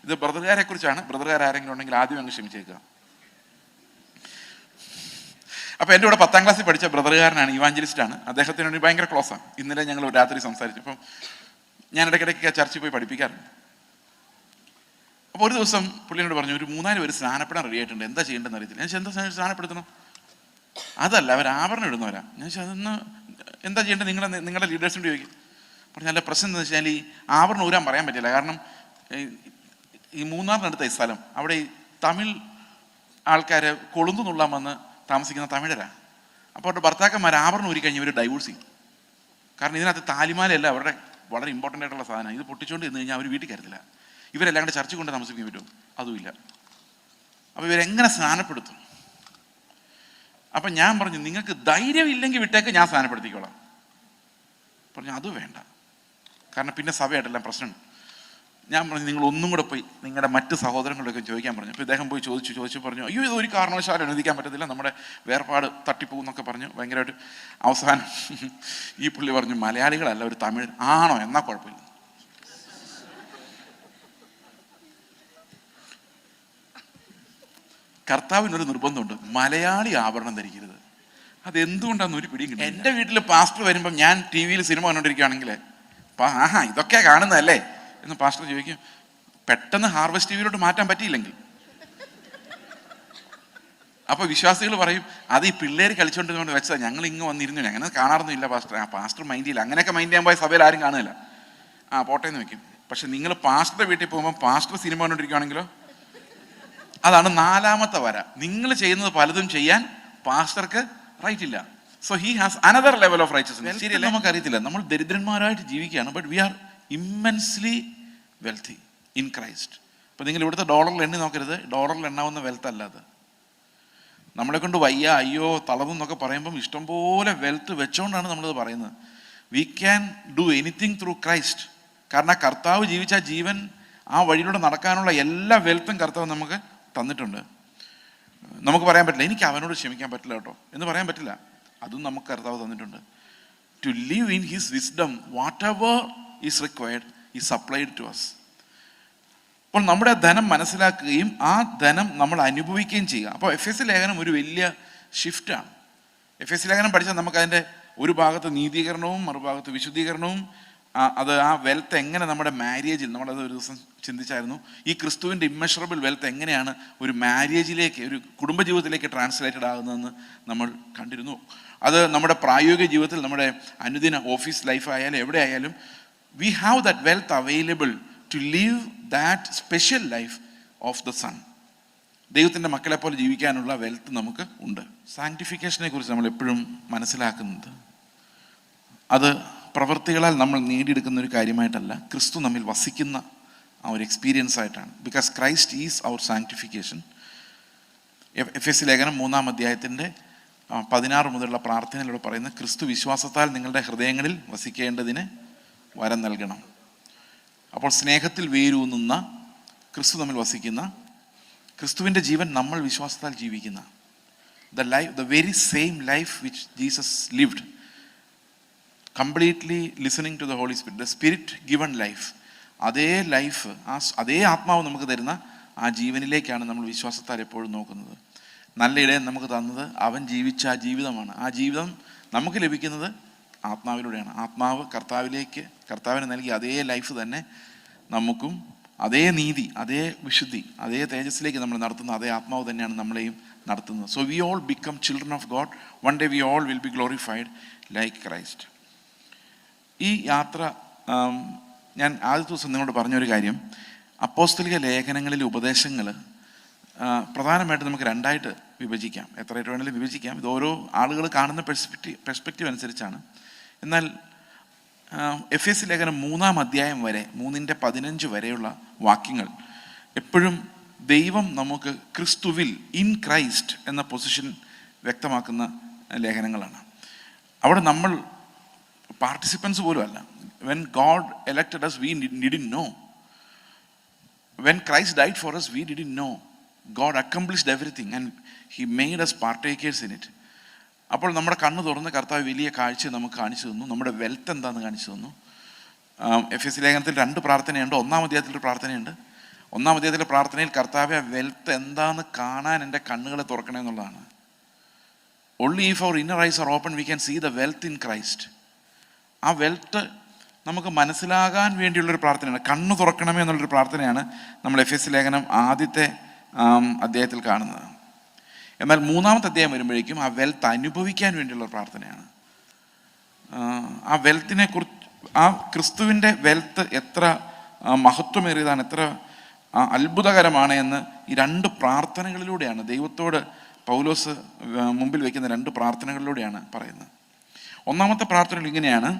ഇത് ബ്രദറുകാരെ കുറിച്ചാണ്. ബ്രദറുകാരെങ്കിലും ഉണ്ടെങ്കിൽ ആദ്യം അങ്ങ് ക്ഷമിച്ചേക്കുക. അപ്പോൾ എൻ്റെ കൂടെ 10ാം ക്ലാസ്സിൽ പഠിച്ച ബ്രദറുകാരനാണ്, ഇവാഞ്ചലിസ്റ്റാണ്. അദ്ദേഹത്തിനോട് ഭയങ്കര ക്ലോസാണ്. ഇന്നലെ ഞങ്ങൾ രാത്രി സംസാരിച്ചു. അപ്പം ഞാൻ ഇടയ്ക്കിടയ്ക്ക് ചർച്ചിൽ പോയി പഠിപ്പിക്കാറുണ്ട്. അപ്പോൾ ഒരു ദിവസം പുള്ളിയോട് പറഞ്ഞു, ഒരു 3-4 പേര് സ്നാനപ്പെടാൻ റെഡി ആയിട്ടുണ്ട്, എന്താ ചെയ്യേണ്ടതെന്ന് അറിയത്തില്ല. ഞാൻ എന്താ സ്നാനപ്പെടുത്തണം? അതല്ല, അവർ ആഭരണം ഇടുന്നവരാ. ഞാൻ അതൊന്ന് എന്താ ചെയ്യേണ്ടത്, നിങ്ങളുടെ ലീഡേഴ്സിനോട് ചോദിക്കും. പറഞ്ഞു, നല്ല പ്രശ്നം എന്താണെന്ന് വെച്ചാൽ ഈ ആഭരണം ഊരാൻ പറയാൻ പറ്റില്ല. കാരണം ഈ മൂന്നാറിനടുത്ത ഈ സ്ഥലം, അവിടെ ഈ തമിഴ് ആൾക്കാർ കൊളുന്തു നുള്ളാൻ വന്ന് താമസിക്കുന്ന തമിഴരാ. അപ്പോൾ അവരുടെ ഭർത്താക്കന്മാർ ആഭരണം ഊരി കഴിഞ്ഞ് ഇവർ ഡൈവോഴ്സ് ചെയ്യും. കാരണം ഇതിനകത്ത് താലിമാലയല്ല അവരുടെ വളരെ ഇമ്പോർട്ടൻ്റ് ആയിട്ടുള്ള സാധനം. ഇത് പൊട്ടിച്ചുകൊണ്ട് നിന്ന് കഴിഞ്ഞാൽ അവർ വീട്ടിൽ കയറത്തില്ല. ഇവരെല്ലാം കൂടെ ചർച്ച കൊണ്ട് താമസിക്കാൻ പറ്റും, അതുമില്ല. അപ്പോൾ ഇവരെങ്ങനെ സ്നാനപ്പെടുത്തും? അപ്പം ഞാൻ പറഞ്ഞു, നിങ്ങൾക്ക് ധൈര്യം ഇല്ലെങ്കിൽ വിട്ടേക്ക്, ഞാൻ സ്നാനപ്പെടുത്തിക്കോളാം. പറഞ്ഞു, അത് വേണ്ട, കാരണം പിന്നെ സഭയായിട്ടെല്ലാം പ്രശ്നമുണ്ട്. ഞാൻ പറഞ്ഞു, നിങ്ങൾ ഒന്നും കൂടെ പോയി നിങ്ങളുടെ മറ്റ് സഹോദരങ്ങളൊക്കെ ചോദിക്കാൻ പറഞ്ഞു. അപ്പോൾ ഇദ്ദേഹം പോയി ചോദിച്ചു പറഞ്ഞു, അയ്യോ ഇത് ഒരു കാരണവശാലും അനുവദിക്കാൻ പറ്റത്തില്ല, നമ്മുടെ വേർപാട് തട്ടിപ്പോകുന്നൊക്കെ പറഞ്ഞു ഭയങ്കരമായിട്ട്. അവസാനം ഈ പുള്ളി പറഞ്ഞു, മലയാളികളല്ല, ഒരു തമിഴ്. ആണോ, എന്നാൽ കുഴപ്പമില്ല. കർത്താവിനൊരു നിർബന്ധമുണ്ട്, മലയാളി ആഭരണം ധരിക്കരുത്. അതെന്തുകൊണ്ടാണെന്ന് ഒരു പിടിയും കിട്ടും. എൻ്റെ വീട്ടിൽ പാസ്റ്റർ വരുമ്പം ഞാൻ ടി വിയിൽ സിനിമ കണ്ടുകൊണ്ടിരിക്കുകയാണെങ്കിൽ ഇതൊക്കെ കാണുന്നതല്ലേ എന്ന് പാസ്റ്റർ ചോദിക്കും. പെട്ടെന്ന് ഹാർവസ്റ്റ് ടി വിയിലോട്ട് മാറ്റാൻ പറ്റിയില്ലെങ്കിൽ അപ്പോൾ വിശ്വാസികൾ പറയും, അത് ഈ പിള്ളേർ കളിച്ചുകൊണ്ടിരുന്നോണ്ട് വെച്ചതാണ്, ഞങ്ങൾ ഇങ്ങ് വന്നിരുന്നു, അങ്ങനെ കാണാറൊന്നുമില്ല പാസ്റ്റർ. പാസ്റ്റർ മൈൻഡ് ചെയ്യില്ല. അങ്ങനെയൊക്കെ മൈൻഡ് ചെയ്യാൻ പോയ സഭയിൽ ആരും കാണുന്നില്ല. പോട്ടേന്ന് വെക്കും. പക്ഷെ നിങ്ങൾ പാസ്റ്ററുടെ വീട്ടിൽ പോകുമ്പോൾ പാസ്റ്റർ സിനിമ കണ്ടുകൊണ്ടിരിക്കുകയാണെങ്കിലോ, അതാണ് 4ാമത്തെ വര. നിങ്ങൾ ചെയ്യുന്നത് പലതും ചെയ്യാൻ പാസ്റ്റർക്ക് റൈറ്റ് ഇല്ല. So he has another level of righteousness. ശരിയല്ല, നമുക്കറിയത്തില്ല, നമ്മൾ ദരിദ്രന്മാരായിട്ട് ജീവിക്കുകയാണ്. But we are immensely wealthy in Christ. അപ്പോൾ നിങ്ങൾ ഇവിടുത്തെ ഡോളറിൽ എണ്ണി നോക്കരുത്, ഡോളറിൽ എണ്ണാവുന്ന വെൽത്ത് അല്ല അത്. നമ്മളെ കൊണ്ട് വയ്യ, അയ്യോ തളർന്നൊക്കെ പറയുമ്പം ഇഷ്ടംപോലെ വെൽത്ത് വെച്ചോണ്ടാണ് നമ്മളത് പറയുന്നത്. We can do anything through Christ. കാരണം ആ കർത്താവ് ജീവിച്ച ജീവൻ, ആ വഴിയിലൂടെ നടക്കാനുള്ള എല്ലാ വെൽത്തും കർത്താവ് നമുക്ക് തന്നിട്ടുണ്ട്. നമുക്ക് പറയാൻ പറ്റില്ല, എനിക്ക് അവനോട് ക്ഷമിക്കാൻ പറ്റില്ല കേട്ടോ എന്ന് പറയാൻ പറ്റില്ല. അതും നമുക്ക് കർത്താവ് തന്നിട്ടുണ്ട്. To live in his wisdom, whatever is required is supplied to us. അപ്പോൾ നമ്മുടെ ധനം മനസ്സിലാക്കുകയും ആ ധനം നമ്മൾ അനുഭവിക്കുകയും ചെയ്യുക. അപ്പോൾ എഫ് ലേഖനം ഒരു വലിയ ഷിഫ്റ്റാണ്. എഫ് ലേഖനം പഠിച്ചാൽ നമുക്കതിൻ്റെ ഒരു ഭാഗത്ത് നീതീകരണവും മറുഭാഗത്ത് വിശുദ്ധീകരണവും, അത് ആ വെൽത്ത് എങ്ങനെ നമ്മുടെ മാര്യേജിൽ, നമ്മളത് ഒരു ദിവസം ചിന്തിച്ചായിരുന്നു, ഈ ക്രിസ്തുവിൻ്റെ ഇമ്മെഷറബിൾ വെൽത്ത് എങ്ങനെയാണ് ഒരു മാര്യേജിലേക്ക്, ഒരു കുടുംബജീവിതത്തിലേക്ക് ട്രാൻസ്ലേറ്റഡ് ആകുന്നതെന്ന് നമ്മൾ കണ്ടിരുന്നു. അത് നമ്മുടെ പ്രായോഗിക ജീവിതത്തിൽ, നമ്മുടെ അനുദിന ഓഫീസ് ലൈഫ് ആയാലും എവിടെ ആയാലും, we have that wealth available to live that special life of the son. ദൈവത്തിൻ്റെ മക്കളെ പോലെ ജീവിക്കാനുള്ള വെൽത്ത് നമുക്ക് ഉണ്ട്. സാങ്ക്ടിഫിക്കേഷനെ കുറിച്ച് നമ്മൾ എപ്പോഴും മനസ്സിലാക്കുന്നത്, അത് പ്രവൃത്തികളാൽ നമ്മൾ നേടിയെടുക്കുന്ന ഒരു കാര്യമായിട്ടല്ല, ക്രിസ്തു നമ്മിൽ വസിക്കുന്ന ആ ഒരു എക്സ്പീരിയൻസ് ആയിട്ടാണ്. Because Christ is our sanctification. എഫ് ലേഖനം 3-ാം അധ്യായത്തിൻ്റെ 16 മുതലുള്ള പ്രാർത്ഥനയിലൂടെ പറയുന്നത്, ക്രിസ്തു വിശ്വാസത്താൽ നിങ്ങളുടെ ഹൃദയങ്ങളിൽ വസിക്കേണ്ടതിന് വരം നൽകണം. അപ്പോൾ സ്നേഹത്തിൽ വേരൂന്നുന്ന, ക്രിസ്തു നമ്മിൽ വസിക്കുന്ന, ക്രിസ്തുവിൻ്റെ ജീവൻ നമ്മൾ വിശ്വാസത്താൽ ജീവിക്കുന്ന, the very same life which Jesus lived, completely listening to the holy spirit, the spirit given life, അതേ ലൈഫ്, അതേ ആത്മാവ് നമുക്ക് തരുന്ന ആ ജീവനിലേക്കാണ് നമ്മൾ വിശ്വാസത്താൽ എപ്പോഴും നോക്കുന്നത്. നല്ല ഇടയൻ നമുക്ക് തന്നത് അവൻ ജീവിച്ച ആ ജീവിതമാണ്. ആ ജീവിതം നമുക്ക് ലഭിക്കുന്നത് ആത്മാവിലൂടെയാണ്. ആത്മാവ് കർത്താവിന് നൽകിയ അതേ ലൈഫ് തന്നെ നമുക്കും, അതേ നീതി, അതേ വിശുദ്ധി, അതേ തേജസ്സിലേക്ക് നമ്മൾ നടത്തുന്ന അതേ ആത്മാവ് തന്നെയാണ് നമ്മളെയും നടത്തുന്നത്. So we all become children of God. One day we all will be glorified like Christ. ഈ യാത്ര, ഞാൻ ആദ്യ ദിവസം നിങ്ങളോട് പറഞ്ഞൊരു കാര്യം, അപ്പോസ്തലിക ലേഖനങ്ങളിലെ ഉപദേശങ്ങൾ പ്രധാനമായിട്ട് നമുക്ക് 2ആയിട്ട് വിഭജിക്കാം. എത്രയായിട്ട് വേണമെങ്കിലും വിഭജിക്കാം. ഇത് ഓരോ ആളുകൾ കാണുന്ന പെർസ്പെക്റ്റീവ് അനുസരിച്ചാണ്. എന്നാൽ എഫ് ലേഖനം 3-ാം അധ്യായം വരെ, 3-15 വരെയുള്ള വാക്യങ്ങൾ എപ്പോഴും ദൈവം നമുക്ക് ക്രിസ്തുവിൽ, ഇൻ ക്രൈസ്റ്റ് എന്ന പൊസിഷൻ വ്യക്തമാക്കുന്ന ലേഖനങ്ങളാണ്. അവിടെ നമ്മൾ പാർട്ടിസിപ്പൻസ് പോലും അല്ല. When God elected us, we didn't know. When Christ died for us, we didn't know. God accomplished everything and He made us partakers in it. അപ്പോൾ നമ്മുടെ കണ്ണ് തുറന്ന് കർത്താവ് വലിയ കാഴ്ച നമുക്ക് കാണിച്ചു തന്നു. നമ്മുടെ വെൽത്ത് എന്താണെന്ന് കാണിച്ചു തന്നു. എഫ് ലേഖനത്തിൽ 2 പ്രാർത്ഥനയുണ്ട്. 1-ാം അധ്യായത്തിൽ ഒരു പ്രാർത്ഥനയുണ്ട്. 1-ാം അധ്യായത്തിലെ പ്രാർത്ഥനയിൽ കർത്താവെ വെൽത്ത് എന്താന്ന് കാണാൻ എൻ്റെ കണ്ണുകളെ തുറക്കണേ എന്നുള്ളതാണ്. Only if our inner eyes are open, we can see the wealth in Christ. ആ വെൽത്ത് നമുക്ക് മനസ്സിലാകാൻ വേണ്ടിയുള്ളൊരു പ്രാർത്ഥനയാണ്. കണ്ണ് തുറക്കണമേ എന്നുള്ളൊരു പ്രാർത്ഥനയാണ് നമ്മൾ എഫെസ്യ ലേഖനം ആദ്യത്തെ അധ്യായത്തിൽ കാണുന്നത്. എന്നാൽ 3-ാമത്തെ അധ്യായം വരുമ്പോഴേക്കും ആ വെൽത്ത് അനുഭവിക്കാൻ വേണ്ടിയുള്ള പ്രാർത്ഥനയാണ്. ആ വെൽത്തിനെ കുറിച്ച്, ആ ക്രിസ്തുവിൻ്റെ വെൽത്ത് എത്ര മഹത്വമേറിയതാണ്, എത്ര അത്ഭുതകരമാണ് എന്ന് ഈ 2 പ്രാർത്ഥനകളിലൂടെയാണ് ദൈവത്തോട് പൗലോസ് മുമ്പിൽ വയ്ക്കുന്ന 2 പ്രാർത്ഥനകളിലൂടെയാണ് പറയുന്നത്. 1-ാമത്തെ പ്രാർത്ഥനയിൽ ഇങ്ങനെയാണ്,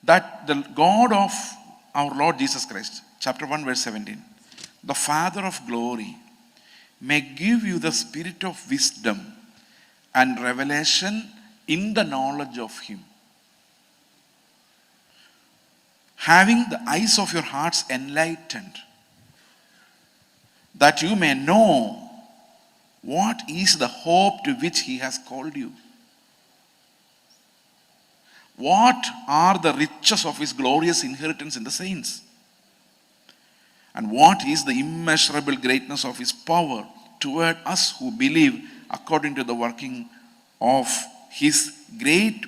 that the God of our Lord Jesus Christ, chapter 1 verse 17, the Father of glory may give you the spirit of wisdom and revelation in the knowledge of him, having the eyes of your hearts enlightened, that you may know what is the hope to which he has called you, what are the riches of his glorious inheritance in the saints, and what is the immeasurable greatness of his power toward us who believe, according to the working of his great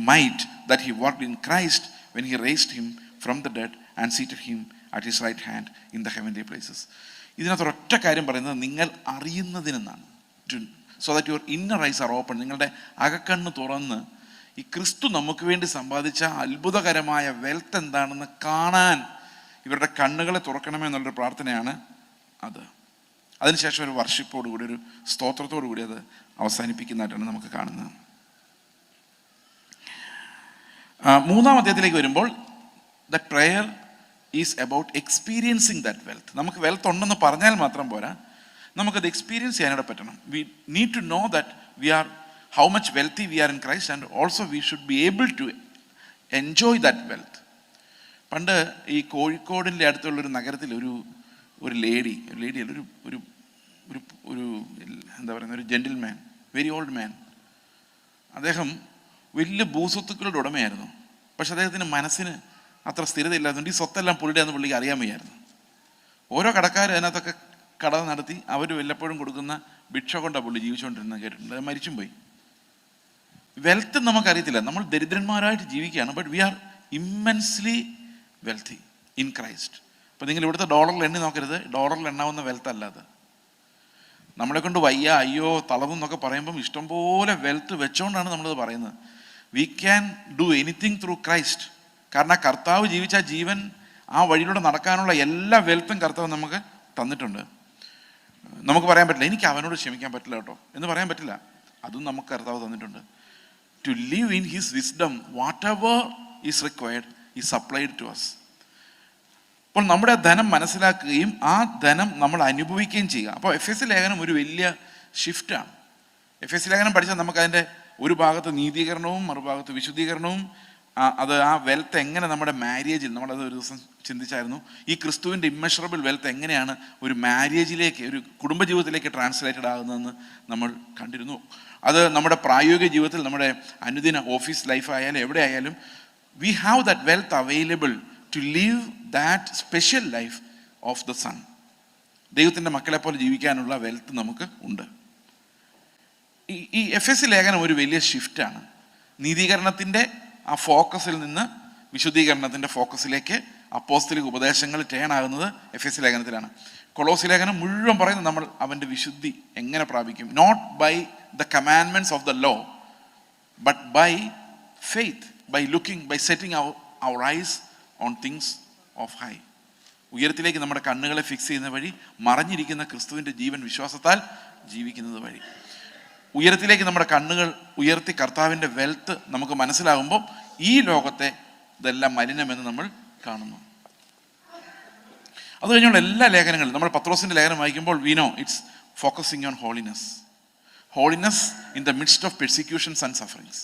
might that he worked in Christ when he raised him from the dead and seated him at his right hand in the heavenly places. ഇതിനകത്ത് ഒരൊറ്റ കാര്യം പറയുന്നത് നിങ്ങൾ അറിയുന്നതിനെന്നാണ്. So that your inner eyes are open. നിങ്ങളുടെ അകക്കണ്ണ് തുറന്ന് ഈ ക്രിസ്തു നമുക്ക് വേണ്ടി സമ്പാദിച്ച അത്ഭുതകരമായ വെൽത്ത് എന്താണെന്ന് കാണാൻ ഇവരുടെ കണ്ണുകളെ തുറക്കണമെന്നുള്ളൊരു പ്രാർത്ഥനയാണ് അത്. അതിനുശേഷം ഒരു വർഷിപ്പോടുകൂടി, ഒരു സ്തോത്രത്തോടു കൂടി അത് അവസാനിപ്പിക്കുന്നതായിട്ടാണ് നമുക്ക് കാണുന്നത്. 3-ാം അധ്യായത്തിലേക്ക് വരുമ്പോൾ the prayer is about experiencing that wealth. നമുക്ക് വെൽത്ത് ഉണ്ടെന്ന് പറഞ്ഞാൽ മാത്രം പോരാ, നമുക്കത് എക്സ്പീരിയൻസ് ചെയ്യാനായിട്ട് പറ്റണം. We need to know that we are how much wealthy we are in Christ, and also we should be able to enjoy that wealth. പണ്ട് ഈ കോഴിക്കോടിൻ്റെ അടുത്തുള്ളൊരു നഗരത്തിൽ ഒരു ലേഡി അല്ല, ഒരു എന്താ പറയുന്ന ഒരു ജെന്റിൽമാൻ, വെരി ഓൾഡ് മാൻ. അദ്ദേഹം വലിയ ഭൂസ്വത്തുക്കളുടെ ഉടമയായിരുന്നു. പക്ഷെ അദ്ദേഹത്തിൻ്റെ മനസ്സിന് അത്ര സ്ഥിരതയില്ലാത്തതുകൊണ്ട് ഈ സ്വത്തെല്ലാം പുള്ളിയുടെയാണെന്ന് പുള്ളിക്ക് അറിയാൻ വയ്യായിരുന്നു. ഓരോ കടക്കാർ അതിനകത്തൊക്കെ കട നടത്തി അവർ വല്ലപ്പോഴും കൊടുക്കുന്ന ഭിക്ഷ കൊണ്ടാണ് പുള്ളി ജീവിച്ചുകൊണ്ടിരുന്നത് കേട്ടിട്ടുണ്ട്. അത് മരിച്ചും പോയി. വെൽത്ത് നമുക്കറിയത്തില്ല, നമ്മൾ ദരിദ്രന്മാരായിട്ട് ജീവിക്കുകയാണ്. But we are immensely wealthy in Christ. അപ്പോൾ നിങ്ങൾ ഇവിടുത്തെ ഡോളറിൽ എണ്ണി നോക്കരുത്, ഡോളറിൽ എണ്ണാവുന്ന വെൽത്ത് അല്ലാതെ. നമ്മളെ കൊണ്ട് വയ്യ, അയ്യോ, തളർന്നൊക്കെ പറയുമ്പം ഇഷ്ടംപോലെ വെൽത്ത് വെച്ചോണ്ടാണ് നമ്മളത് പറയുന്നത്. We can do anything through Christ. കാരണം കർത്താവ് ജീവിച്ച ജീവൻ, ആ വഴിയിലൂടെ നടക്കാനുള്ള എല്ലാ വെൽത്തും കർത്താവ് നമുക്ക് തന്നിട്ടുണ്ട്. നമുക്ക് പറയാൻ പറ്റില്ല എനിക്ക് അവനോട് ക്ഷമിക്കാൻ പറ്റില്ല കേട്ടോ എന്ന് പറയാൻ പറ്റില്ല. അതും നമുക്ക് കർത്താവ് തന്നിട്ടുണ്ട്. To live in his wisdom, whatever is required is supplied to us. അപ്പോൾ നമ്മുടെ ധനം മനസ്സിലാക്കുകയും ആ ധനം നമ്മൾ അനുഭവിക്കുകയും ചെയ്യുക. അപ്പോൾ എഫെസ്യ ലേഖനം ഒരു വലിയ ഷിഫ്റ്റാണ്. എഫെസ്യ ലേഖനം പഠിച്ചാൽ നമുക്കതിൻ്റെ ഒരു ഭാഗത്ത് നീതീകരണവും മറുഭാഗത്ത് വിശുദ്ധീകരണവും, അത് ആ വെൽത്ത് എങ്ങനെ നമ്മുടെ മാര്യേജിൽ, നമ്മളത് ഒരു ദിവസം ചിന്തിച്ചായിരുന്നു, ഈ ക്രിസ്തുവിൻ്റെ ഇമ്മെഷറബിൾ വെൽത്ത് എങ്ങനെയാണ് ഒരു മാര്യേജിലേക്ക്, ഒരു കുടുംബജീവിതത്തിലേക്ക് ട്രാൻസ്ലേറ്റഡ് ആകുന്നതെന്ന് നമ്മൾ കണ്ടിരുന്നു. അത് നമ്മുടെ പ്രായോഗിക ജീവിതത്തിൽ, നമ്മുടെ അനുദിന ഓഫീസ് ലൈഫ് ആയാലും എവിടെ ആയാലും, we have that wealth available to live that special life of the son. ദൈവത്തിൻ്റെ മക്കളെ പോലെ ജീവിക്കാനുള്ള വെൽത്ത് നമുക്ക് ഉണ്ട്. ഈ എഫെസ്യ ലേഖനം ഒരു വലിയ ഷിഫ്റ്റാണ്. നീതീകരണത്തിൻ്റെ ആ ഫോക്കസിൽ നിന്ന് വിശുദ്ധീകരണത്തിൻ്റെ ഫോക്കസിലേക്ക് അപ്പോസ്തലിക ഉപദേശങ്ങൾ ടേൺ ആകുന്നത് എഫെസ്യ ലേഖനത്തിലാണ്. കൊളോസ്യ ലേഖനം മുഴുവൻ പറയുന്നത് നമ്മൾ അവൻ്റെ വിശുദ്ധി എങ്ങനെ പ്രാപിക്കും. Not by the commandments of the law, but by faith, by looking, by setting our eyes on things of high. ഉയരത്തിലേക്ക് നമ്മുടെ കണ്ണുകളെ ഫിക്സ് ചെയ്യുന്ന വഴി, മറഞ്ഞിരിക്കുന്ന ക്രിസ്തുവിൻ്റെ ജീവൻ വിശ്വാസത്താൽ ജീവിക്കുന്നത് വഴി. ഉയരത്തിലേക്ക് നമ്മുടെ കണ്ണുകൾ ഉയർത്തി കർത്താവിൻ്റെ വെൽത്ത് നമുക്ക് മനസ്സിലാകുമ്പോൾ ഈ ലോകത്തെ ഇതെല്ലാം മലിനമെന്ന് നമ്മൾ കാണുന്നു. അത് കഴിഞ്ഞുള്ള എല്ലാ ലേഖനങ്ങളും, നമ്മൾ പത്രോസിൻ്റെ ലേഖനം വായിക്കുമ്പോൾ we know it's focusing on holiness. Holiness in the midst of persecutions and sufferings.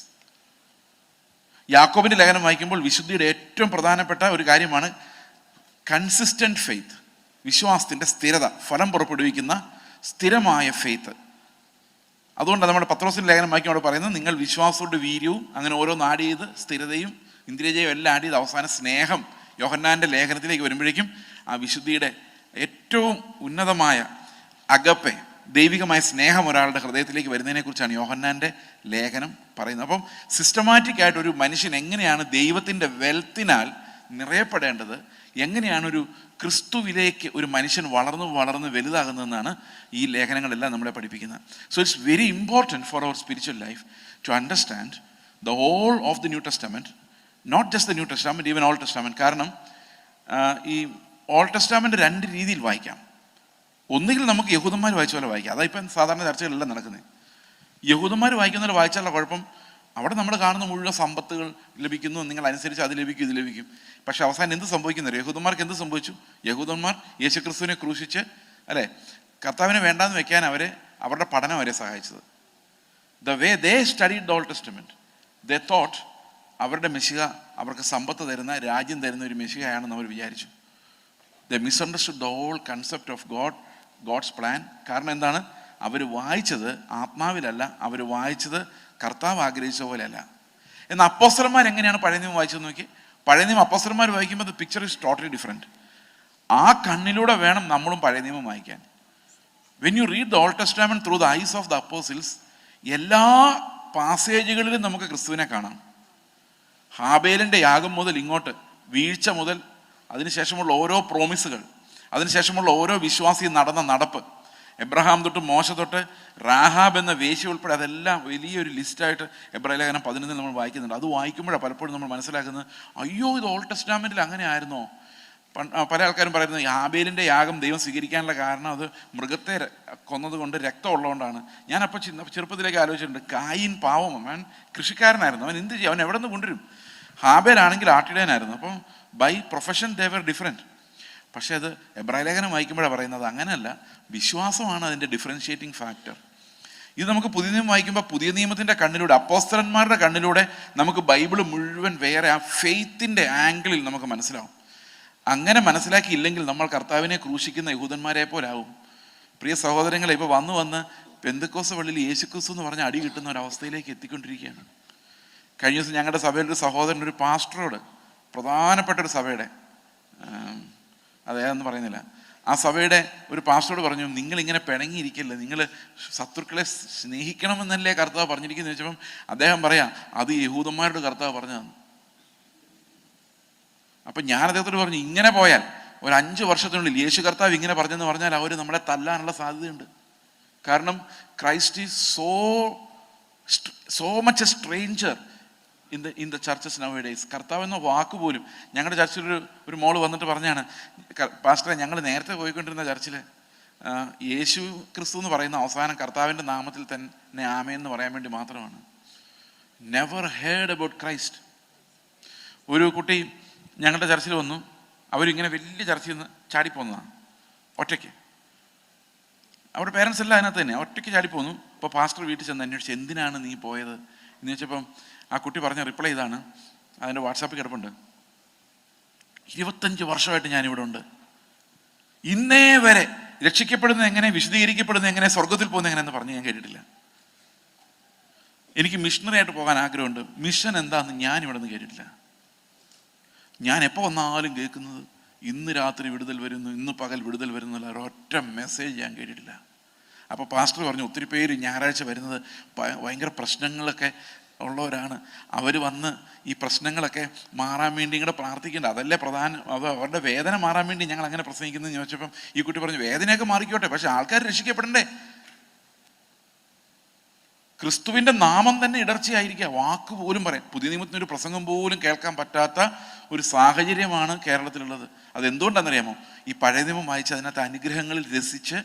യാക്കോബിൻ്റെ ലേഖനം വായിക്കുമ്പോൾ വിശുദ്ധിയുടെ ഏറ്റവും പ്രധാനപ്പെട്ട ഒരു കാര്യമാണ് കൺസിസ്റ്റൻറ്റ് ഫെയ്ത്ത്, വിശ്വാസത്തിൻ്റെ സ്ഥിരത, ഫലം പുറപ്പെടുവിക്കുന്ന സ്ഥിരമായ ഫെയ്ത്ത്. അതുകൊണ്ട് നമ്മുടെ പത്രോസിൻ്റെ ലേഖനം വായിക്കുമ്പോൾ പറയുന്നത് നിങ്ങൾ വിശ്വാസത്തോട് വീര്യവും, അങ്ങനെ ഓരോ നാട് ചെയ്ത് സ്ഥിരതയും ഇന്ദ്രിയജയം എല്ലാം ആഡ് ചെയ്ത് അവസാനം സ്നേഹം യോഹന്നാൻ്റെ ലേഖനത്തിലേക്ക് വരുമ്പോഴേക്കും ആ വിശുദ്ധിയുടെ ഏറ്റവും ഉന്നതമായ അഗപ്പെ, ദൈവികമായ സ്നേഹം ഒരാളുടെ ഹൃദയത്തിലേക്ക് വരുന്നതിനെക്കുറിച്ചാണ് യോഹന്നാൻ്റെ ലേഖനം പറയുന്നത്. അപ്പം സിസ്റ്റമാറ്റിക് ആയിട്ട് ഒരു മനുഷ്യൻ എങ്ങനെയാണ് ദൈവത്തിൻ്റെ വെൽത്തിനാൽ നിറയപ്പെടേണ്ടത്, എങ്ങനെയാണ് ഒരു ക്രിസ്തുവിലേക്ക് ഒരു മനുഷ്യൻ വളർന്ന് വലുതാകുന്നതെന്നാണ് ഈ ലേഖനങ്ങളെല്ലാം നമ്മളെ പഠിപ്പിക്കുന്നത്. So it's very important for our spiritual life to understand the whole of the new testament, not just the new testament, even old testament. കാരണം ഈ ഓൾഡ് ടെസ്റ്റമെൻറ്റ് രണ്ട് രീതിയിൽ വായിക്കാം. ഒന്നുകിൽ നമുക്ക് യഹൂദന്മാർ വായിച്ച പോലെ വായിക്കാം. അതായിപ്പം സാധാരണ ചർച്ചകളെല്ലാം നടക്കുന്നത്. യഹൂദന്മാർ വായിക്കുന്ന പോലെ വായിച്ചാലുള്ള കുഴപ്പം, അവിടെ നമ്മൾ കാണുന്ന മുഴുവൻ സമ്പത്തുകൾ ലഭിക്കുന്നു, നിങ്ങൾ അനുസരിച്ച് അത് ലഭിക്കും ഇത് ലഭിക്കും. പക്ഷെ അവസാനം എന്ത് സംഭവിക്കുന്നത്? യഹൂദന്മാർക്ക് എന്ത് സംഭവിച്ചു? യഹൂദന്മാർ യേശുക്രിസ്തുവിനെ ക്രൂശിച്ച് അല്ലേ കർത്താവിനെ വേണ്ടാന്ന് വെക്കാൻ അവരുടെ പഠനം അവരെ സഹായിച്ചത്. The way they studied the old testament, they thought അവരുടെ മെസ്സിഹ അവർക്ക് സമ്പത്ത് തരുന്ന, രാജ്യം തരുന്ന ഒരു മെസ്സിഹയാണെന്ന് അവർ വിചാരിച്ചു. They misunderstood the whole concept of God's plan. കാരണം എന്താണ്? അവർ വായിച്ചത് ആത്മാവിലല്ല, അവർ വായിച്ചത് കർത്താവ് ആഗ്രഹിച്ച പോലെയല്ല. എന്നാൽ അപ്പോസ്തലന്മാർ എങ്ങനെയാണ് പഴയ നിയമം വായിച്ചത് നോക്കി. പഴയ നിയമം അപ്പോസ്തലന്മാർ വായിക്കുമ്പോൾ the picture is totally different. ആ കണ്ണിലൂടെ വേണം നമ്മളും പഴയ നിയമം വായിക്കാൻ. When you read the old testament through the ice of the apostles, എല്ലാ പാസേജുകളിലും നമുക്ക് ക്രിസ്തുവിനെ കാണാം. ഹാബേലിൻ്റെ യാഗം മുതൽ ഇങ്ങോട്ട്, വീഴ്ച മുതൽ, അതിനുശേഷമുള്ള ഓരോ പ്രോമിസുകൾ, അതിനുശേഷമുള്ള ഓരോ വിശ്വാസിയും നടന്ന നടപ്പ്, എബ്രഹാം തൊട്ട് മോശ തൊട്ട് റാഹാബ് എന്ന വേശ്യ ഉൾപ്പെടെ, അതെല്ലാം വലിയൊരു ലിസ്റ്റായിട്ട് എബ്രായ ലേഖനം 11 നമ്മൾ വായിക്കുന്നുണ്ട്. അത് വായിക്കുമ്പോഴാണ് പലപ്പോഴും നമ്മൾ മനസ്സിലാക്കുന്നത്, അയ്യോ ഇത് ഓൾഡ് ടെസ്റ്റമെന്റിൽ അങ്ങനെ ആയിരുന്നോ. പല ആൾക്കാരും പറയുന്നത് ഹാബേലിൻ്റെ യാഗം ദൈവം സ്വീകരിക്കാനുള്ള കാരണം അത് മൃഗത്തെ കൊന്നത് കൊണ്ട്, രക്തം ഉള്ളതുകൊണ്ടാണ്. ഞാനപ്പോൾ ചെറുപ്പത്തിലേക്ക് ആലോചിച്ചിട്ടുണ്ട്, കായിൻ പാവം, അവൻ കൃഷിക്കാരനായിരുന്നു, അവൻ എന്ത് ചെയ്യും, അവൻ എവിടെ നിന്ന് കൊണ്ടുവരും? ഹാബേലാണെങ്കിൽ ആട്ടിടയനായിരുന്നു. അപ്പം by profession they were different. പക്ഷേ അത് എബ്രായ ലേഖനം വായിക്കുമ്പോഴാണ് പറയുന്നത് അങ്ങനെയല്ല, വിശ്വാസമാണ് അതിൻ്റെ ഡിഫറൻഷിയേറ്റിംഗ് ഫാക്ടർ. ഇത് നമുക്ക് പുതിയ നിയമം വായിക്കുമ്പോൾ പുതിയ നിയമത്തിൻ്റെ കണ്ണിലൂടെ, അപ്പോസ്തലന്മാരുടെ കണ്ണിലൂടെ നമുക്ക് ബൈബിൾ മുഴുവൻ വേറെ ആ ഫെയ്ത്തിൻ്റെ ആംഗിളിൽ നമുക്ക് മനസ്സിലാവും. അങ്ങനെ മനസ്സിലാക്കിയില്ലെങ്കിൽ നമ്മൾ കർത്താവിനെ ക്രൂശിക്കുന്ന യഹൂദന്മാരെ പോലാവും. പ്രിയ സഹോദരങ്ങളെ, ഇപ്പോൾ വന്ന് പെന്തക്കോസ്ത് പള്ളിയിൽ യേശുക്രിസ്തു എന്ന് പറഞ്ഞ അടി കിട്ടുന്ന ഒരവസ്ഥയിലേക്ക് എത്തിക്കൊണ്ടിരിക്കുകയാണ്. കഴിഞ്ഞ ദിവസം ഞങ്ങളുടെ സഭയിലൊരു സഹോദരൻ ഒരു പാസ്റ്ററോട്, പ്രധാനപ്പെട്ട ഒരു സഭയുടെ, അതേതെന്ന് പറയുന്നില്ല, ആ സഭയുടെ ഒരു പാസ്റ്ററോട് പറഞ്ഞു, നിങ്ങളിങ്ങനെ പിണങ്ങിയിരിക്കില്ല, നിങ്ങൾ ശത്രുക്കളെ സ്നേഹിക്കണമെന്നല്ലേ കർത്താവ് പറഞ്ഞിരിക്കുന്നത് ചോദിച്ചപ്പം അദ്ദേഹം പറയാം, അത് യഹൂദന്മാരുടെ കർത്താവ് പറഞ്ഞതാണ്. അപ്പം ഞാൻ അദ്ദേഹത്തോട് പറഞ്ഞു, ഇങ്ങനെ പോയാൽ ഒരു 5 വർഷത്തിനുള്ളിൽ യേശു കർത്താവ് ഇങ്ങനെ പറഞ്ഞെന്ന് പറഞ്ഞാൽ അവർ നമ്മളെ തല്ലാനുള്ള സാധ്യതയുണ്ട്. കാരണം Christ is so much A stranger in the churches now days. കർത്താവ് എന്ന വാക്ക് പോലും, ഞങ്ങളുടെ ചർച്ചിൽ ഒരു മോള് വന്നിട്ട് പറഞ്ഞാണ്, പാസ്റ്ററെ ഞങ്ങൾ നേരത്തെ പോയിക്കൊണ്ടിരുന്ന ചർച്ചിൽ യേശു ക്രിസ്തു എന്ന് പറയുന്ന അവസാനം കർത്താവിൻ്റെ നാമത്തിൽ തന്നെ ആമേന്ന് പറയാൻ വേണ്ടി മാത്രമാണ്. Never heard about Christ. ഒരു കുട്ടി ഞങ്ങളുടെ ചർച്ചിൽ വന്നു, അവരിങ്ങനെ വലിയ ചർച്ചയിൽ നിന്ന് ചാടിപ്പോന്നതാണ് ഒറ്റയ്ക്ക്. അവരുടെ പേരൻസ് എല്ലാം അതിനകത്ത് തന്നെ ഒറ്റയ്ക്ക് ചാടിപ്പോന്നു. ഇപ്പോൾ പാസ്റ്റർ വീട്ടിൽ ചെന്ന് അന്വേഷിച്ച് എന്തിനാണ് നീ പോയത് എന്ന് ചോദിച്ചപ്പം ആ കുട്ടി പറഞ്ഞ റിപ്ലൈ ഇതാണ്, അതിൻ്റെ വാട്സാപ്പിൽ കിടപ്പുണ്ട്, 25 വർഷമായിട്ട് ഞാനിവിടെ ഉണ്ട്, ഇന്നേ വരെ രക്ഷിക്കപ്പെടുന്നത് എങ്ങനെ, വിശദീകരിക്കപ്പെടുന്നത് എങ്ങനെ, സ്വർഗത്തിൽ പോകുന്നത് എങ്ങനെയെന്ന് പറഞ്ഞ് ഞാൻ കേട്ടിട്ടില്ല. എനിക്ക് മിഷണറി ആയിട്ട് പോകാൻ ആഗ്രഹമുണ്ട്, മിഷൻ എന്താണെന്ന് ഞാനിവിടെ നിന്ന് കേട്ടിട്ടില്ല. ഞാൻ എപ്പോൾ വന്നാലും കേൾക്കുന്നത് ഇന്ന് രാത്രി വിടുതൽ വരുന്നു, ഇന്ന് പകൽ വിടുതൽ വരുന്നു എന്നുള്ള ഒരൊറ്റ മെസ്സേജ് ഞാൻ കേട്ടിട്ടില്ല. അപ്പോൾ പാസ്റ്റർ പറഞ്ഞു, ഒത്തിരി പേര് ഞായറാഴ്ച വരുന്നത് ഭയങ്കര പ്രശ്നങ്ങളൊക്കെ ഉള്ളവരാണ്, അവർ വന്ന് ഈ പ്രശ്നങ്ങളൊക്കെ മാറാൻ വേണ്ടി ഇങ്ങോട്ട് പ്രാർത്ഥിക്കേണ്ട, അതല്ലേ പ്രധാനം, അത് അവരുടെ വേദന മാറാൻ വേണ്ടി ഞങ്ങൾ അങ്ങനെ പ്രസംഗിക്കുന്നത് ചോദിച്ചപ്പം ഈ കുട്ടി പറഞ്ഞു, വേദനയൊക്കെ മാറിക്കോട്ടെ, പക്ഷെ ആൾക്കാർ രക്ഷിക്കപ്പെടണ്ടേ. ക്രിസ്തുവിൻ്റെ നാമം തന്നെ ഇടർച്ചയായിരിക്കുക, വാക്ക് പോലും പറയാം, പുതിയ നിയമത്തിനൊരു പ്രസംഗം പോലും കേൾക്കാൻ പറ്റാത്ത ഒരു സാഹചര്യമാണ് കേരളത്തിലുള്ളത്. അതെന്തുകൊണ്ടാണെന്നറിയാമോ? ഈ പഴയ നിയമം വായിച്ച് അതിനകത്ത് അനുഗ്രഹങ്ങളിൽ രസിച്ച്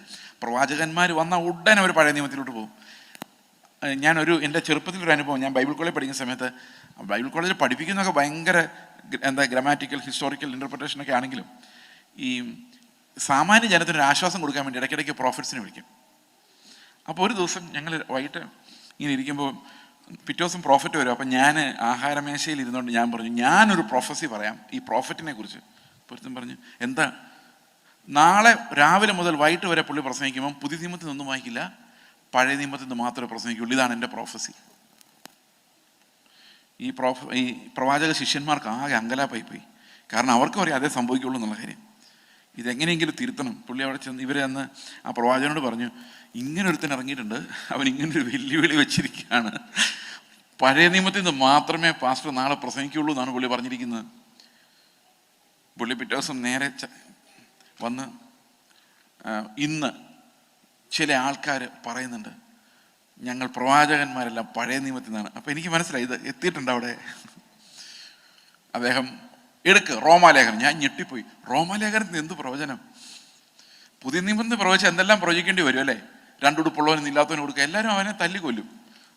പ്രവാചകന്മാർ വന്ന ഉടനെ അവർ പഴയ നിയമത്തിലോട്ട് പോകും. എൻ്റെ ചെറുപ്പത്തിലൊരു അനുഭവം, ഞാൻ ബൈബിൾ കോളേജ് പഠിക്കുന്ന സമയത്ത്, ബൈബിൾ കോളേജിൽ പഠിപ്പിക്കുന്നതൊക്കെ ഭയങ്കര ഗ്രാമാറ്റിക്കൽ ഹിസ്റ്റോറിക്കൽ ഇൻ്റർപ്രിട്ടേഷനൊക്കെ ആണെങ്കിലും ഈ സാമാന്യ ജനത്തിനൊരു ആശ്വാസം കൊടുക്കാൻ വേണ്ടി ഇടയ്ക്കിടയ്ക്ക് പ്രോഫിറ്റ്സിനെ വിളിക്കും. അപ്പോൾ ഒരു ദിവസം ഞങ്ങൾ വൈകിട്ട് ഇങ്ങനെ ഇരിക്കുമ്പോൾ പിറ്റേ ദിവസം പ്രോഫിറ്റ് വരും. അപ്പം ഞാൻ ആഹാരമേശയിൽ ഇരുന്നുകൊണ്ട് ഞാൻ പറഞ്ഞു, ഞാനൊരു പ്രൊഫസി പറയാം ഈ പ്രോഫിറ്റിനെ കുറിച്ച്. പൊരുത്തം പറഞ്ഞു, എന്താ? നാളെ രാവിലെ മുതൽ വൈകിട്ട് വരെ പുള്ളി പ്രസംഗിക്കുമ്പം പുതിയ നിയമത്തിൽ നിന്നൊന്നും വായിക്കില്ല, പഴയ നിയമത്തിൽ നിന്ന് മാത്രമേ പ്രസംഗിക്കുള്ളൂ, ഇതാണ് എൻ്റെ പ്രോഫസി. ഈ പ്രവാചക ശിഷ്യന്മാർക്ക് ആകെ അങ്കലാപ്പായി പോയി. കാരണം അവർക്കും അറിയാം അതേ സംഭവിക്കുള്ളൂ എന്നുള്ള കാര്യം. ഇതെങ്ങനെയെങ്കിലും തിരുത്തണം. പുള്ളി അവിടെ ചെന്ന് ഇവരെ അന്ന് ആ പ്രവാചകനോട് പറഞ്ഞു, ഇങ്ങനെ ഒരുത്തൻ ഇറങ്ങിയിട്ടുണ്ട്, അവൻ ഇങ്ങനൊരു വെല്ലുവിളി വെച്ചിരിക്കുകയാണ്, പഴയ നിയമത്തിൽ നിന്ന് മാത്രമേ പാസ്റ്റർ നാളെ പ്രസംഗിക്കുള്ളൂ എന്നാണ് പുള്ളി പറഞ്ഞിരിക്കുന്നത്. പുള്ളി പിറ്റേ ദിവസം നേരെ വന്ന് ഇന്ന് ചില ആൾക്കാർ പറയുന്നുണ്ട് ഞങ്ങൾ പ്രവാചകന്മാരെല്ലാം പഴയ നിയമത്തിൽ നിന്നാണ്. അപ്പം എനിക്ക് മനസ്സിലായി ഇത് എത്തിയിട്ടുണ്ട് അവിടെ. അദ്ദേഹം റോമാലേഖനം. ഞാൻ ഞെട്ടിപ്പോയി. റോമാലേഖനത്തിന് എന്ത് പ്രവചനം? പുതിയ നിയമത്തിൽ പ്രവചിച്ചാൽ എന്തെല്ലാം പ്രവചിക്കേണ്ടി വരും അല്ലേ? രണ്ടുടുപ്പുള്ളവനും ഇല്ലാത്തവനും കൊടുക്കുക, എല്ലാവരും അവനെ തല്ലിക്കൊല്ലും.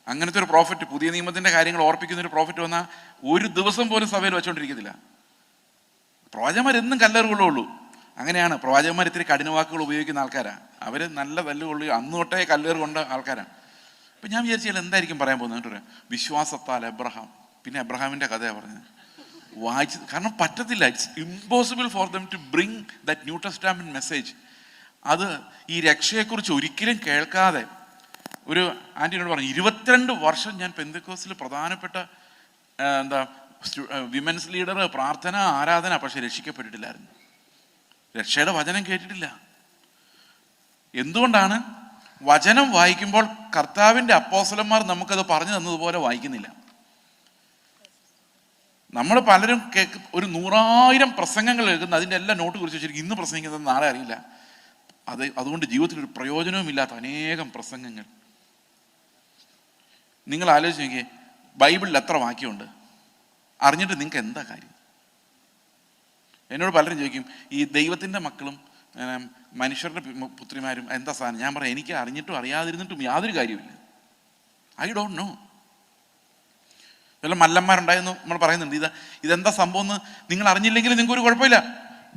അങ്ങനത്തെ ഒരു പ്രോഫറ്റ്, പുതിയ നിയമത്തിൻ്റെ കാര്യങ്ങൾ ഓർപ്പിക്കുന്ന ഒരു പ്രോഫറ്റ് വന്നാൽ ഒരു ദിവസം പോലും സഭയിൽ വെച്ചുകൊണ്ടിരിക്കത്തില്ല. പ്രവാചകന്മാരെന്നും കല്ലെറുകളുള്ളൂ. അങ്ങനെയാണ് പ്രവാചകന്മാർ. ഇത്തിരി കഠിന വാക്കുകൾ ഉപയോഗിക്കുന്ന ആൾക്കാരാണ് അവർ. നല്ല തല്ലുകൊള്ളുക അന്ന് തൊട്ടേ കല്ലേറ് കൊണ്ട ആൾക്കാരാണ്. അപ്പം ഞാൻ വിചാരിച്ചാൽ എന്തായിരിക്കും പറയാൻ പോകുന്നത്? വിശ്വാസത്താൽ എബ്രഹാം, പിന്നെ എബ്രഹാമിൻ്റെ കഥയാണ് പറഞ്ഞത്. വായിച്ച്, കാരണം പറ്റത്തില്ല. It's impossible for them to bring that new testament message. അത് ഈ രക്ഷയെക്കുറിച്ച് ഒരിക്കലും കേൾക്കാതെ ഒരു ആൻറ്റിനോട് പറഞ്ഞു, 22 വർഷം ഞാൻ പെന്തക്കോസ്തിൽ പ്രധാനപ്പെട്ട വിമൻസ് ലീഡർ, പ്രാർത്ഥന, ആരാധന, പക്ഷെ രക്ഷിക്കപ്പെട്ടിട്ടില്ലായിരുന്നു. രക്ഷയുടെ വചനം കേട്ടിട്ടില്ല. എന്തുകൊണ്ടാണ്? വചനം വായിക്കുമ്പോൾ കർത്താവിൻ്റെ അപ്പോസ്തലന്മാർ നമുക്കത് പറഞ്ഞു തന്നതുപോലെ വായിക്കുന്നില്ല. നമ്മൾ പലരും ഒരു 100,000 പ്രസംഗങ്ങൾ കേൾക്കുന്ന അതിൻ്റെ എല്ലാം നോട്ട് കുറിച്ച് വെച്ചിരിക്കും. ഇന്ന് പ്രസംഗിക്കുന്നത് നാളെ അറിയില്ല. അതുകൊണ്ട് ജീവിതത്തിൽ ഒരു പ്രയോജനവുമില്ലാത്ത അനേകം പ്രസംഗങ്ങൾ. നിങ്ങൾ ആലോചിച്ച് നോക്കിയേ, ബൈബിളിൽ എത്ര വാക്യമുണ്ട്? അറിഞ്ഞിട്ട് നിങ്ങൾക്ക് എന്താ കാര്യം? എന്നോട് പലരും ചോദിക്കും, ഈ ദൈവത്തിൻ്റെ മക്കളും മനുഷ്യരുടെ പുത്രിമാരും എന്താ സാധനം? ഞാൻ പറയാം, എനിക്ക് അറിഞ്ഞിട്ടും അറിയാതിരുന്നിട്ടും യാതൊരു കാര്യമില്ല. I don't know. വല്ല മല്ലന്മാരുണ്ടായെന്ന് നമ്മൾ പറയുന്നുണ്ട്. ഇതെന്താ സംഭവം എന്ന് നിങ്ങൾ അറിഞ്ഞില്ലെങ്കിൽ നിങ്ങൾക്ക് ഒരു കുഴപ്പമില്ല.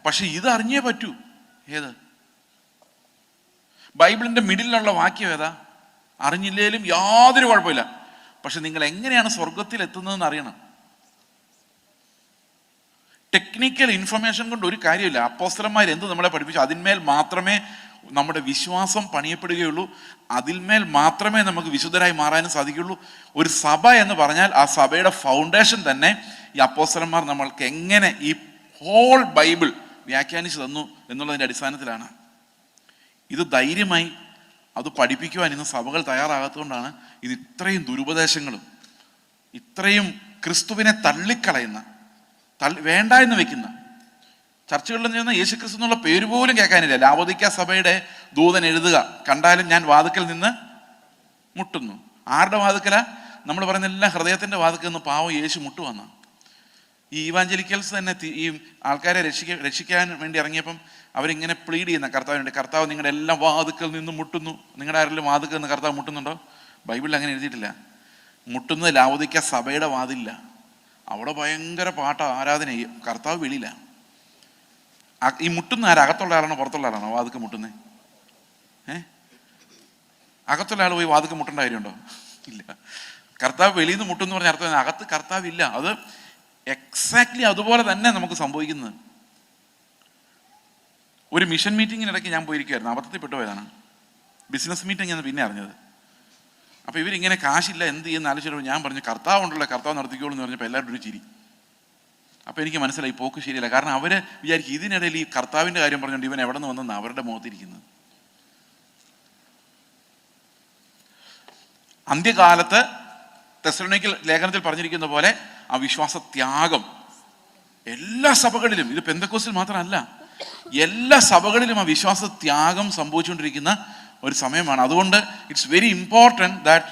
പക്ഷെ ഇത് അറിഞ്ഞേ പറ്റൂ. ഏത്? ബൈബിളിൻ്റെ മിഡിലുള്ള വാക്യം ഏതാ? അറിഞ്ഞില്ലേലും യാതൊരു കുഴപ്പമില്ല. പക്ഷെ നിങ്ങൾ എങ്ങനെയാണ് സ്വർഗത്തിൽ എത്തുന്നതെന്ന് അറിയണം. ടെക്നിക്കൽ ഇൻഫർമേഷൻ കൊണ്ട് ഒരു കാര്യമില്ല. അപ്പോസ്തലന്മാർ എന്ത് നമ്മളെ പഠിപ്പിച്ചു അതിന്മേൽ മാത്രമേ നമ്മുടെ വിശ്വാസം പണിയപ്പെടുകയുള്ളൂ. അതിന്മേൽ മാത്രമേ നമുക്ക് വിശുദ്ധരായി മാറാനും സാധിക്കുള്ളൂ. ഒരു സഭ എന്ന് പറഞ്ഞാൽ ആ സഭയുടെ ഫൗണ്ടേഷൻ തന്നെ ഈ അപ്പോസ്തലന്മാർ നമ്മൾക്ക് എങ്ങനെ ഈ ഹോൾ ബൈബിൾ വ്യാഖ്യാനിച്ചു തന്നു എന്നുള്ളതിൻ്റെ അടിസ്ഥാനത്തിലാണ്. ഇത് ധൈര്യമായി അത് പഠിപ്പിക്കുവാൻ ഇന്ന് സഭകൾ തയ്യാറാകാത്തതുകൊണ്ടാണ് ഇത് ഇത്രയും ദുരുപദേശങ്ങളും ഇത്രയും ക്രിസ്തുവിനെ തള്ളിക്കളയുന്ന, വേണ്ട എന്ന് വെക്കുന്ന ചർച്ചകളിൽ നിന്ന് യേശുക്രിസ്തു എന്നുള്ള പേര് പോലും കേൾക്കാനില്ല. ലാവോദിക്ക സഭയുടെ ദൂതൻ എഴുതുക, കണ്ടാലും ഞാൻ വാതിക്കൽ നിന്ന് മുട്ടുന്നു. ആരുടെ വാതിക്കല? നമ്മൾ പറയുന്ന എല്ലാം ഹൃദയത്തിൻ്റെ വാതിക്കൽ നിന്ന് പാവം യേശു മുട്ടുവന്ന. ഈ ഈവാഞ്ചലിക്കൽസ് തന്നെ ഈ ആൾക്കാരെ രക്ഷിക്കാൻ വേണ്ടി ഇറങ്ങിയപ്പം അവരിങ്ങനെ പ്ലീഡ് ചെയ്യുന്ന കർത്താവിനുണ്ട്, കർത്താവ് നിങ്ങളുടെ എല്ലാം വാതിക്കൽ നിന്ന് മുട്ടുന്നു. നിങ്ങളുടെ ആരെങ്കിലും വാതിക്കൽ നിന്ന് കർത്താവ് മുട്ടുന്നുണ്ടോ? ബൈബിളിൽ അങ്ങനെ എഴുതിയിട്ടില്ല. മുട്ടുന്നത് ലാവോദിക്ക സഭയുടെ വാതിലില്ല. അവിടെ ഭയങ്കര ആരാധന ചെയ്യും. കർത്താവ് വെളിയില്ല. ഈ മുട്ടുന്ന ആര്? അകത്തുള്ള ആളാണോ പുറത്തുള്ള ആളാണോ വാതിക്ക് മുട്ടുന്നത്? അകത്തുള്ള ആൾ പോയി വാതിക്ക് മുട്ടേണ്ട കാര്യമുണ്ടോ? ഇല്ല. കർത്താവ് വെളിയിൽ നിന്ന് മുട്ടെന്ന് പറഞ്ഞ അർത്ഥം അകത്ത് കർത്താവില്ല. അത് എക്സാക്ട്ലി അതുപോലെ തന്നെ നമുക്ക് സംഭവിക്കുന്നത്. ഒരു മിഷൻ മീറ്റിങ്ങിനിടയ്ക്ക് ഞാൻ പോയിരിക്കുമായിരുന്നു. അബദ്ധത്തിൽ പെട്ടുപോയതാണ്. ബിസിനസ് മീറ്റിംഗ് എന്ന് പിന്നെ അറിഞ്ഞത്. അപ്പോൾ ഇവരിങ്ങനെ കാശില്ല എന്ത് ചെയ്യുന്ന ആലോചിച്ചപ്പോൾ ഞാൻ പറഞ്ഞു, കർത്താവ് ഉണ്ടല്ലോ, കർത്താവ് നടത്തിക്കോളൂ എന്ന് പറഞ്ഞപ്പോൾ എല്ലാവരും ഒരു ചിരി. അപ്പോൾ എനിക്ക് മനസ്സിലായി പോക്ക് ശരിയല്ല. കാരണം അവർ വിചാരിക്കും ഇതിനിടയിൽ ഈ കർത്താവിൻ്റെ കാര്യം പറഞ്ഞുകൊണ്ട് ഇവൻ എവിടെ നിന്ന് വന്നെന്ന് അവരുടെ മുഖത്തിരിക്കുന്നത്. അന്ത്യകാലത്ത് തെസ്സലോനിക്ക ലേഖനത്തിൽ പറഞ്ഞിരിക്കുന്ന പോലെ ആ വിശ്വാസ ത്യാഗം എല്ലാ സഭകളിലും, ഇത് പെന്തക്കോസ്തിൽ മാത്രമല്ല, എല്ലാ സഭകളിലും ആ വിശ്വാസ ത്യാഗം സംഭവിച്ചുകൊണ്ടിരിക്കുന്ന ഒരു സമയമാണ്. അതുകൊണ്ട് it's very important that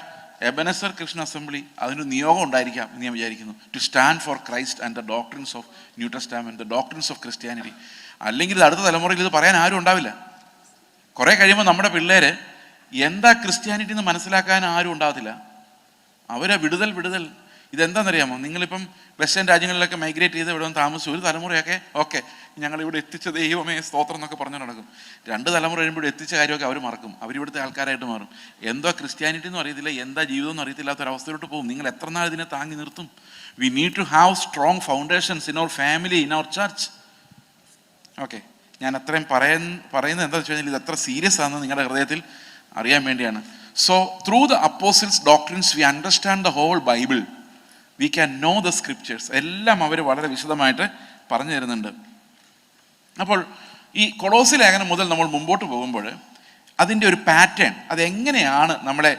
Ebenezer Christian assembly അതിന് നിയോഗം ഉണ്ടായിരിക്കാം എന്ന് ഞാൻ വിചാരിക്കുന്നു. To stand for Christ and the doctrines of new testament, the doctrines of Christianity. അല്ലെങ്കിൽ ഇത് അടുത്ത തലമുറയിൽ ഇത് പറയാൻ ആരും ഉണ്ടാവില്ല. കുറേ കഴിയുമ്പോൾ നമ്മുടെ പിള്ളേർ എന്താ ക്രിസ്ത്യാനിറ്റി എന്ന് മനസ്സിലാക്കാൻ ആരും ഉണ്ടാകത്തില്ല. അവരെ വിടുതൽ ഇതെന്താണെന്നറിയാമോ? നിങ്ങളിപ്പം വെസ്റ്റേൺ രാജ്യങ്ങളിലൊക്കെ മൈഗ്രേറ്റ് ചെയ്ത് ഇവിടെ വന്ന് താമസിച്ചു ഒരു തലമുറയൊക്കെ ഓക്കെ ഞങ്ങളിവിടെ എത്തിച്ച ദൈവമേ സ്തോത്രം എന്നൊക്കെ പറഞ്ഞു നടക്കും. 2 തലമുറ കഴിയുമ്പോൾ എത്തിച്ച കാര്യമൊക്കെ അവർ മറക്കും. അവരിവിടുത്തെ ആൾക്കാരായിട്ട് മാറും. എന്തോ ക്രിസ്ത്യാനിറ്റി എന്നും അറിയത്തില്ല, എന്താ ജീവിതം എന്നും അറിയത്തില്ലാത്തൊരവസ്ഥയിലോട്ട് പോകും. നിങ്ങൾ എത്ര നാൾ ഇതിനെ താങ്ങി നിർത്തും? We need to have strong foundations in our family, in our church. Okay, ഞാൻ അത്രയും പറയുന്നത് എന്താണെന്ന് വെച്ച് കഴിഞ്ഞാൽ ഇത് എത്ര സീരിയസ് ആണെന്ന് നിങ്ങളുടെ ഹൃദയത്തിൽ അറിയാൻ വേണ്ടിയാണ്. So through the apostles doctrines we understand the whole Bible. We can know the scriptures. എല്ലാം അവർ വളരെ വിശദമായിട്ട് പറഞ്ഞു തരുന്നുണ്ട്. അപ്പോൾ ഈ കൊളോസി ലേഖനം മുതൽ നമ്മൾ മുമ്പോട്ട് പോകുമ്പോൾ അതിൻ്റെ ഒരു പാറ്റേൺ, അതെങ്ങനെയാണ് നമ്മളെ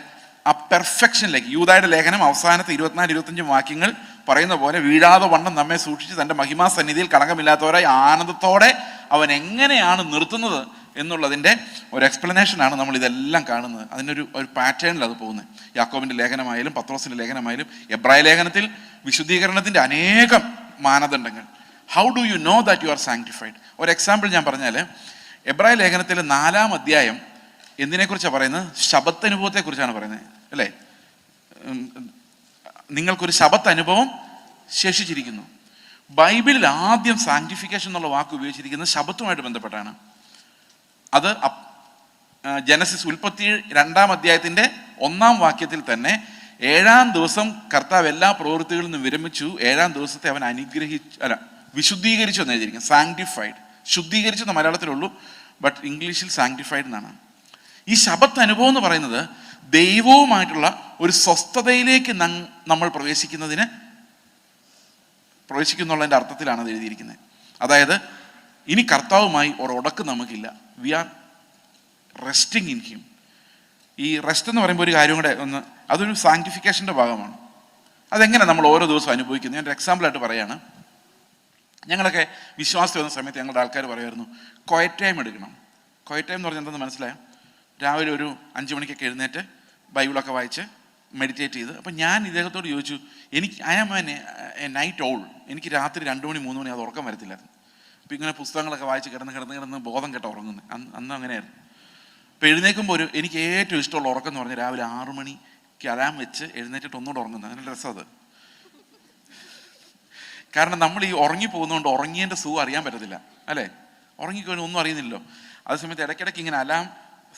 ആ പെർഫെക്ഷനിലേക്ക്, യൂദായുടെ ലേഖനം അവസാനത്തെ 24-25 വാക്യങ്ങൾ പറയുന്ന പോലെ വീഴാതെ വണ്ണം നമ്മെ സൂക്ഷിച്ച് തൻ്റെ മഹിമാ സന്നിധിയിൽ കളങ്കമില്ലാത്തവരായി ആനന്ദത്തോടെ അവൻ എങ്ങനെയാണ് നിർത്തുന്നത് എന്നുള്ളതിൻ്റെ ഒരു എക്സ്പ്ലനേഷനാണ് നമ്മൾ ഇതെല്ലാം കാണുന്നത്. അതിനൊരു പാറ്റേണിൽ അത് പോകുന്നത്. യാക്കോബിൻ്റെ ലേഖനമായാലും പത്രോസിൻ്റെ ലേഖനമായാലും എബ്രായ ലേഖനത്തിൽ വിശുദ്ധീകരണത്തിൻ്റെ അനേകം മാനദണ്ഡങ്ങൾ. How do you know that you are sanctified? ഒരു എക്സാമ്പിൾ ഞാൻ പറഞ്ഞാൽ, എബ്രായ ലേഖനത്തിലെ 4-ാം അധ്യായം എന്തിനെക്കുറിച്ചാണ് പറയുന്നത്? ശബത്ത് അനുഭവത്തെക്കുറിച്ചാണ് പറയുന്നത്, അല്ലേ? നിങ്ങൾക്കൊരു ശബത്ത് അനുഭവം ശേഷിച്ചിരിക്കുന്നു. ബൈബിളിൽ ആദ്യം സാങ്ക്ടിഫിക്കേഷൻ എന്നുള്ള വാക്ക് ഉപയോഗിച്ചിരിക്കുന്നത് ശബത്തുമായിട്ട് ബന്ധപ്പെട്ടാണ്. അത് ജനസിസ് ഉൽപ്പത്തി 2-ാം അധ്യായത്തിൻ്റെ 1-ാം വാക്യത്തിൽ തന്നെ 7-ാം ദിവസം കർത്താവ് എല്ലാ പ്രവൃത്തികളിൽ നിന്നും വിരമിച്ചു, 7-ാം ദിവസത്തെ അവൻ വിശുദ്ധീകരിച്ചു എന്ന് എഴുതിയിരിക്കും. സാങ്ക്ടിഫൈഡ്, ശുദ്ധീകരിച്ചു എന്ന് മലയാളത്തിലുള്ളൂ, ബട്ട് ഇംഗ്ലീഷിൽ സാങ്ക്ടിഫൈഡ് എന്നാണ്. ഈ ശബത്ത് അനുഭവം എന്ന് പറയുന്നത് ദൈവവുമായിട്ടുള്ള ഒരു സ്വസ്ഥതയിലേക്ക് നമ്മൾ പ്രവേശിക്കുന്നുള്ളതിൻ്റെ അർത്ഥത്തിലാണ് അത് എഴുതിയിരിക്കുന്നത്. അതായത് ഇനി കർത്താവുമായി ഒരൊടക്ക് നമുക്കില്ല. We are resting in him. ഈ റെസ്റ്റ് എന്ന് പറയുമ്പോൾ ഒരു കാര്യം കൂടെ അതൊരു സാങ്ക്ടിഫിക്കേഷൻ്റെ ഭാഗമാണ്. അതെങ്ങനെ നമ്മൾ ഓരോ ദിവസവും അനുഭവിക്കുന്നു? ഞാൻ ഒരു എക്സാമ്പിളായിട്ട് പറയുകയാണ്. ഞങ്ങളൊക്കെ വിശ്വാസത്തിൽ വന്ന സമയത്ത് ഞങ്ങളുടെ ആൾക്കാർ പറയുമായിരുന്നു, ക്വയറ്റ് ടൈം എടുക്കണം. ക്വയറ്റ് ടൈം എന്ന് പറഞ്ഞാൽ എന്തെന്ന് മനസ്സിലായോ? രാവിലെ ഒരു 5 മണിക്കൊക്കെ എഴുന്നേറ്റ് ബൈബിളൊക്കെ വായിച്ച് മെഡിറ്റേറ്റ് ചെയ്ത്. അപ്പം ഞാൻ ഇദ്ദേഹത്തോട് ചോദിച്ചു, I am a night owl, എനിക്ക് രാത്രി 2 മണി 3 മണി അത് ഉറക്കം വരത്തില്ലായിരുന്നു. അപ്പം ഇങ്ങനെ പുസ്തകങ്ങളൊക്കെ വായിച്ച് കിടന്ന് ബോധം കെട്ട ഉറങ്ങുന്നത് അന്ന് അങ്ങനെയായിരുന്നു. അപ്പം എഴുന്നേൽക്കുമ്പോൾ എനിക്ക് ഏറ്റവും ഇഷ്ടമുള്ള ഉറക്കം എന്ന് പറഞ്ഞാൽ രാവിലെ 6 മണിക്ക് അലാം വെച്ച് എഴുന്നേറ്റിട്ട് ഒന്നുകൂടെ ഉറങ്ങുന്നത്. അങ്ങനെ രസം അത്. കാരണം നമ്മൾ ഈ ഉറങ്ങിപ്പോകുന്നതുകൊണ്ട് ഉറങ്ങിയതിൻ്റെ സുഖം അറിയാൻ പറ്റത്തില്ല, അല്ലേ? ഉറങ്ങിക്കഴിഞ്ഞാൽ ഒന്നും അറിയുന്നില്ലല്ലോ. അതേസമയത്ത് ഇടയ്ക്കിടയ്ക്ക് ഇങ്ങനെ അലാം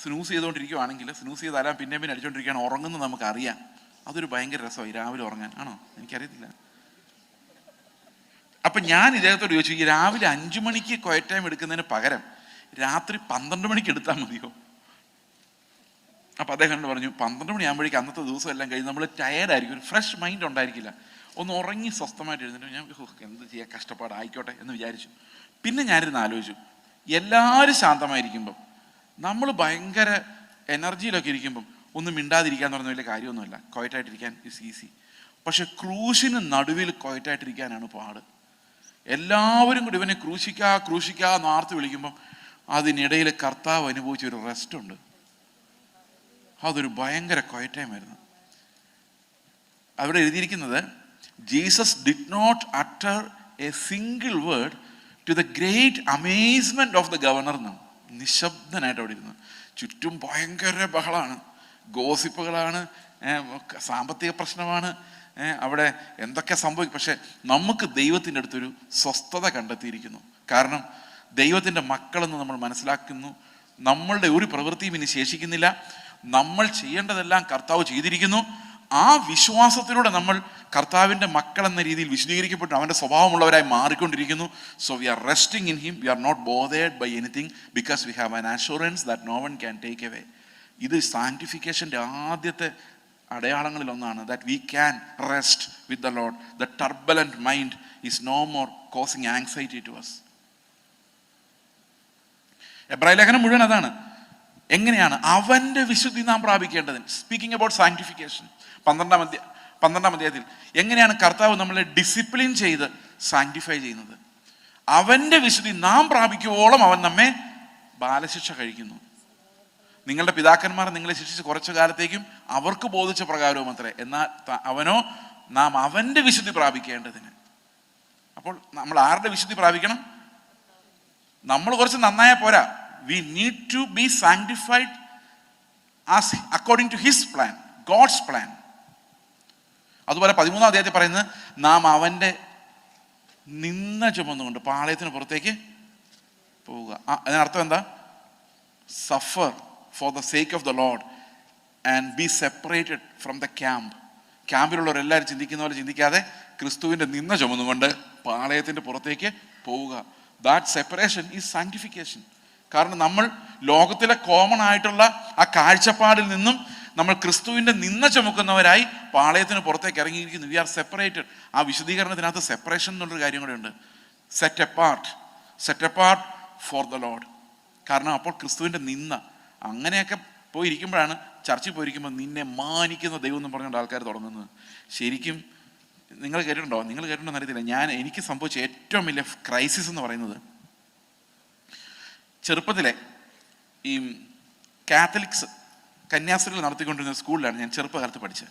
സ്നൂസ് ചെയ്തുകൊണ്ടിരിക്കുകയാണെങ്കിൽ, സ്നൂസ് ചെയ്ത് അലാം പിന്നെ അടിച്ചുകൊണ്ടിരിക്കുകയാണ്, ഉറങ്ങുന്നത് നമുക്കറിയാം. അതൊരു ഭയങ്കര രസമായി രാവിലെ ഉറങ്ങാൻ. ആണോ? എനിക്കറിയത്തില്ല. അപ്പം ഞാൻ ഇദ്ദേഹത്തോട് ചോദിച്ചു, ഈ രാവിലെ 5 മണിക്ക് ക്വയറ്റ് ടൈം എടുക്കുന്നതിന് പകരം രാത്രി 12 മണിക്ക് എടുത്താൽ മതിയോ? അപ്പം അദ്ദേഹം പറഞ്ഞു, 12 മണിയാകുമ്പോഴേക്കും അന്നത്തെ ദിവസം എല്ലാം കഴിഞ്ഞ് നമ്മൾ ടയേർഡായിരിക്കും, ഒരു ഫ്രഷ് മൈൻഡ് ഉണ്ടായിരിക്കില്ല. ഒന്ന് ഉറങ്ങി സ്വസ്ഥമായിട്ട് എഴുന്നിട്ട് ഞാൻ എന്ത് ചെയ്യാൻ, കഷ്ടപ്പാട് ആയിക്കോട്ടെ എന്ന് വിചാരിച്ചു. പിന്നെ ഞാനിരുന്ന് ആലോചിച്ചു, എല്ലാവരും ശാന്തമായിരിക്കുമ്പം, നമ്മൾ ഭയങ്കര എനർജിയിലൊക്കെ ഇരിക്കുമ്പം ഒന്നും മിണ്ടാതിരിക്കാന്ന് പറഞ്ഞ വലിയ കാര്യമൊന്നുമില്ല. ക്വയറ്റായിട്ടിരിക്കാൻ ഇസ് ഈസി. പക്ഷെ ക്രൂശിന് നടുവിൽ ക്വയറ്റായിട്ടിരിക്കാനാണ് പാട്. എല്ലാവരും കൂടി ഇവനെ ക്രൂശിക്കാ നാർത്ത് വിളിക്കുമ്പം അതിനിടയിൽ കർത്താവ് അനുഭവിച്ചൊരു റെസ്റ്റ് ഉണ്ട്. അതൊരു ഭയങ്കര ക്വയറ്റൈമായിരുന്നു. അവിടെ എഴുതിയിരിക്കുന്നത്, Jesus did not utter a single word to the great amazement of the governor എന്നാണ്. നിശബ്ദനായിട്ട് അവിടെ ഇരുന്നു. ചുറ്റും ഭയങ്കര ബഹളമാണ്, ഗോസിപ്പുകളാണ്, സാമ്പത്തിക പ്രശ്നമാണ്, അവിടെ എന്തൊക്കെ സംഭവിക്കും. പക്ഷെ നമുക്ക് ദൈവത്തിൻ്റെ അടുത്തൊരു സ്വസ്ഥത കണ്ടെത്തിയിരിക്കുന്നു. കാരണം ദൈവത്തിൻ്റെ മക്കളെന്ന് നമ്മൾ മനസ്സിലാക്കുന്നു. നമ്മളുടെ ഒരു പ്രവൃത്തിയും ഇനി ശേഷിക്കുന്നില്ല. നമ്മൾ ചെയ്യേണ്ടതെല്ലാം കർത്താവ് ചെയ്തിരിക്കുന്നു. ആ വിശ്വാസത്തിലൂടെ നമ്മൾ കർത്താവിൻ്റെ മക്കൾ എന്ന രീതിയിൽ വിശദീകരിക്കപ്പെട്ടു അവൻ്റെ സ്വഭാവമുള്ളവരായി മാറിക്കൊണ്ടിരിക്കുന്നു. So we are resting in him. We are not bothered by anything because we have an assurance that no one can take away. ഇത് സാങ്ക്ടിഫിക്കേഷൻ്റെ ആദ്യത്തെ അടയാളങ്ങളിൽ ഒന്നാണ്. That we can rest with the Lord. The turbulent mind is no more causing anxiety to us. എബ്രായ ലേഖനം മുഴുവൻ അതാണ്. എങ്ങനെയാണ് അവൻ്റെ വിശുദ്ധി നാം പ്രാപിക്കേണ്ടതിന്, സ്പീക്കിംഗ് അബൌട്ട് സാങ്ക്ടിഫിക്കേഷൻ. 12-ാം അധ്യായത്തിൽ എങ്ങനെയാണ് കർത്താവ് നമ്മളെ ഡിസിപ്ലിൻ ചെയ്ത് സാങ്ക്ടിഫൈ ചെയ്യുന്നത്. അവൻ്റെ വിശുദ്ധി നാം പ്രാപിക്കുവോളം അവൻ നമ്മെ ബാലശിക്ഷ കഴിക്കുന്നു. നിങ്ങളുടെ പിതാക്കന്മാർ നിങ്ങളെ ശിക്ഷിച്ച് കുറച്ചു കാലത്തേക്കും അവർക്ക് ബോധിച്ച പ്രകാരവും അത്രേ, എന്നാൽ അവനോ നാം അവൻ്റെ വിശുദ്ധി പ്രാപിക്കേണ്ടതിന്. അപ്പോൾ നമ്മൾ ആരുടെ വിശുദ്ധി പ്രാപിക്കണം? നമ്മൾ കുറച്ച് നന്നായാൽ പോരാ. We need to be sanctified as according to his plan, God's plan. അതുപോലെ 13-ാം അധ്യായത്തിൽ പറയുന്നത്, നാം അവൻ്റെ നിന്ന ചുമന്നുകൊണ്ട് പാളയത്തിന് പുറത്തേക്ക് പോവുക. അതിനർത്ഥം എന്താ? Suffer for the sake of the Lord and be separated from the camp. ക്യാമ്പിലുള്ളവരെല്ലാവരും ചിന്തിക്കുന്ന പോലെ ചിന്തിക്കാതെ ക്രിസ്തുവിൻ്റെ നിന്ന ചുമന്നുകൊണ്ട് പാളയത്തിൻ്റെ പുറത്തേക്ക് പോവുക. That separation is sanctification. കാരണം നമ്മൾ ലോകത്തിലെ കോമൺ ആയിട്ടുള്ള ആ കാഴ്ചപ്പാടിൽ നിന്നും നമ്മൾ ക്രിസ്തുവിൻ്റെ നിന്ന ചുമക്കുന്നവരായി പാളയത്തിന് പുറത്തേക്ക് ഇറങ്ങിയിരിക്കുന്നു. V R separated. ആ വിശദീകരണത്തിനകത്ത് സെപ്പറേഷൻ എന്നുള്ളൊരു കാര്യം കൂടെ ഉണ്ട്. Set apart for the load. കാരണം അപ്പോൾ ക്രിസ്തുവിൻ്റെ നിന്ന അങ്ങനെയൊക്കെ പോയിരിക്കുമ്പോഴാണ് ചർച്ചിൽ പോയിരിക്കുമ്പോൾ നിന്നെ മാനിക്കുന്ന ദൈവം എന്ന് പറഞ്ഞുകൊണ്ട് ആൾക്കാർ തുടങ്ങുന്നത്. ശരിക്കും നിങ്ങൾ കേട്ടിട്ടുണ്ടോ എന്നറിയത്തില്ല. എനിക്ക് സംഭവിച്ച ഏറ്റവും വലിയ ക്രൈസിസ് എന്ന് പറയുന്നത്, ചെറുപ്പത്തിലെ ഈ കാത്തലിക്സ് കന്യാസ്ത്രീകൾ നടത്തിക്കൊണ്ടിരുന്ന സ്കൂളിലാണ് ഞാൻ ചെറുപ്പകാലത്ത് പഠിച്ചത്.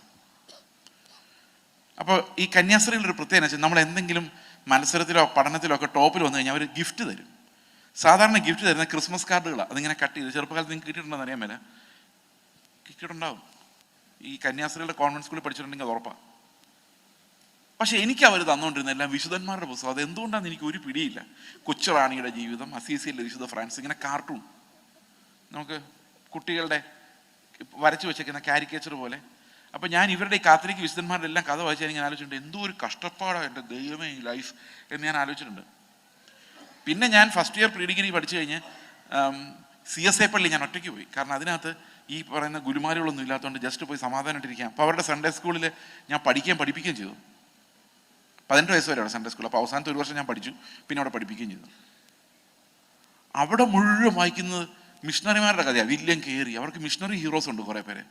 അപ്പോൾ ഈ കന്യാസ്ത്രീകളുടെ ഒരു പ്രത്യേകത വെച്ചാൽ നമ്മൾ എന്തെങ്കിലും മത്സരത്തിലോ പഠനത്തിലോ ഒക്കെ ടോപ്പിൽ വന്നു കഴിഞ്ഞാൽ അവർ ഗിഫ്റ്റ് തരും. സാധാരണ ഗിഫ്റ്റ് തരുന്ന ക്രിസ്മസ് കാർഡുകളാണ്. അതിങ്ങനെ കട്ട് ചെയ്ത്, ചെറുപ്പകാലത്ത് നിങ്ങൾക്ക് കിട്ടിയിട്ടുണ്ടോ അറിയാൻ മേല, കിട്ടിയിട്ടുണ്ടാവും. ഈ കന്യാസ്ത്രീകളുടെ കോൺവെന്റ് സ്കൂളിൽ പഠിച്ചിട്ടുണ്ടെങ്കിൽ അത് ഉറപ്പാണ്. പക്ഷെ എനിക്ക് അവർ തന്നുകൊണ്ടിരുന്ന എല്ലാം വിശുദ്ധന്മാരുടെ പുസ്തകം. അത് എന്തുകൊണ്ടാണെന്ന് എനിക്ക് ഒരു പിടിയില്ല. കൊച്ചുറാണിയുടെ ജീവിതം, അസീസിയിലെ വിശുദ്ധ ഫ്രാൻസിസ്, ഇങ്ങനെ കാർട്ടൂൺ, നമുക്ക് കുട്ടികളുടെ വരച്ചു വെച്ചേക്കുന്ന കാരിക്കേച്ചർ പോലെ. അപ്പം ഞാൻ ഇവരുടെ ഈ കാത്തലിക് വിശുദ്ധന്മാരുടെ എല്ലാം കഥ വായിച്ചാൽ ഞാൻ ആലോചിച്ചിട്ടുണ്ട്, എന്തോ ഒരു കഷ്ടപ്പാടാണ് എൻ്റെ ദൈവമേ ഈ ലൈഫ് എന്ന് ഞാൻ ആലോചിച്ചിട്ടുണ്ട്. പിന്നെ ഞാൻ ഫസ്റ്റ് ഇയർ പ്രീ ഡിഗ്രി പഠിച്ചു കഴിഞ്ഞ് CSI പള്ളി ഞാൻ ഒറ്റയ്ക്ക് പോയി. കാരണം അതിനകത്ത് ഈ പറയുന്ന ഗുരുമാരുകളൊന്നും ഇല്ലാത്തതുകൊണ്ട് ജസ്റ്റ് പോയി സമാധാനമായിട്ടിരിക്കാം. അപ്പോൾ അവരുടെ സൺഡേ സ്കൂളിൽ ഞാൻ പഠിപ്പിക്കുകയും ചെയ്തു. 18 വയസ്സ് വരെ അവിടെ സൺഡേ സ്കൂൾ. അപ്പോൾ അവസാനത്തെ ഒരു വർഷം ഞാൻ പഠിച്ചു, പിന്നെ അവിടെ പഠിപ്പിക്കുകയും ചെയ്തു. അവിടെ മുഴുവൻ വായിക്കുന്നത് മിഷണറിമാരുടെ കഥയാണ്. വില്യം കേറി, അവർക്ക് മിഷണറി ഹീറോസ് ഉണ്ട് കുറേ പേര്.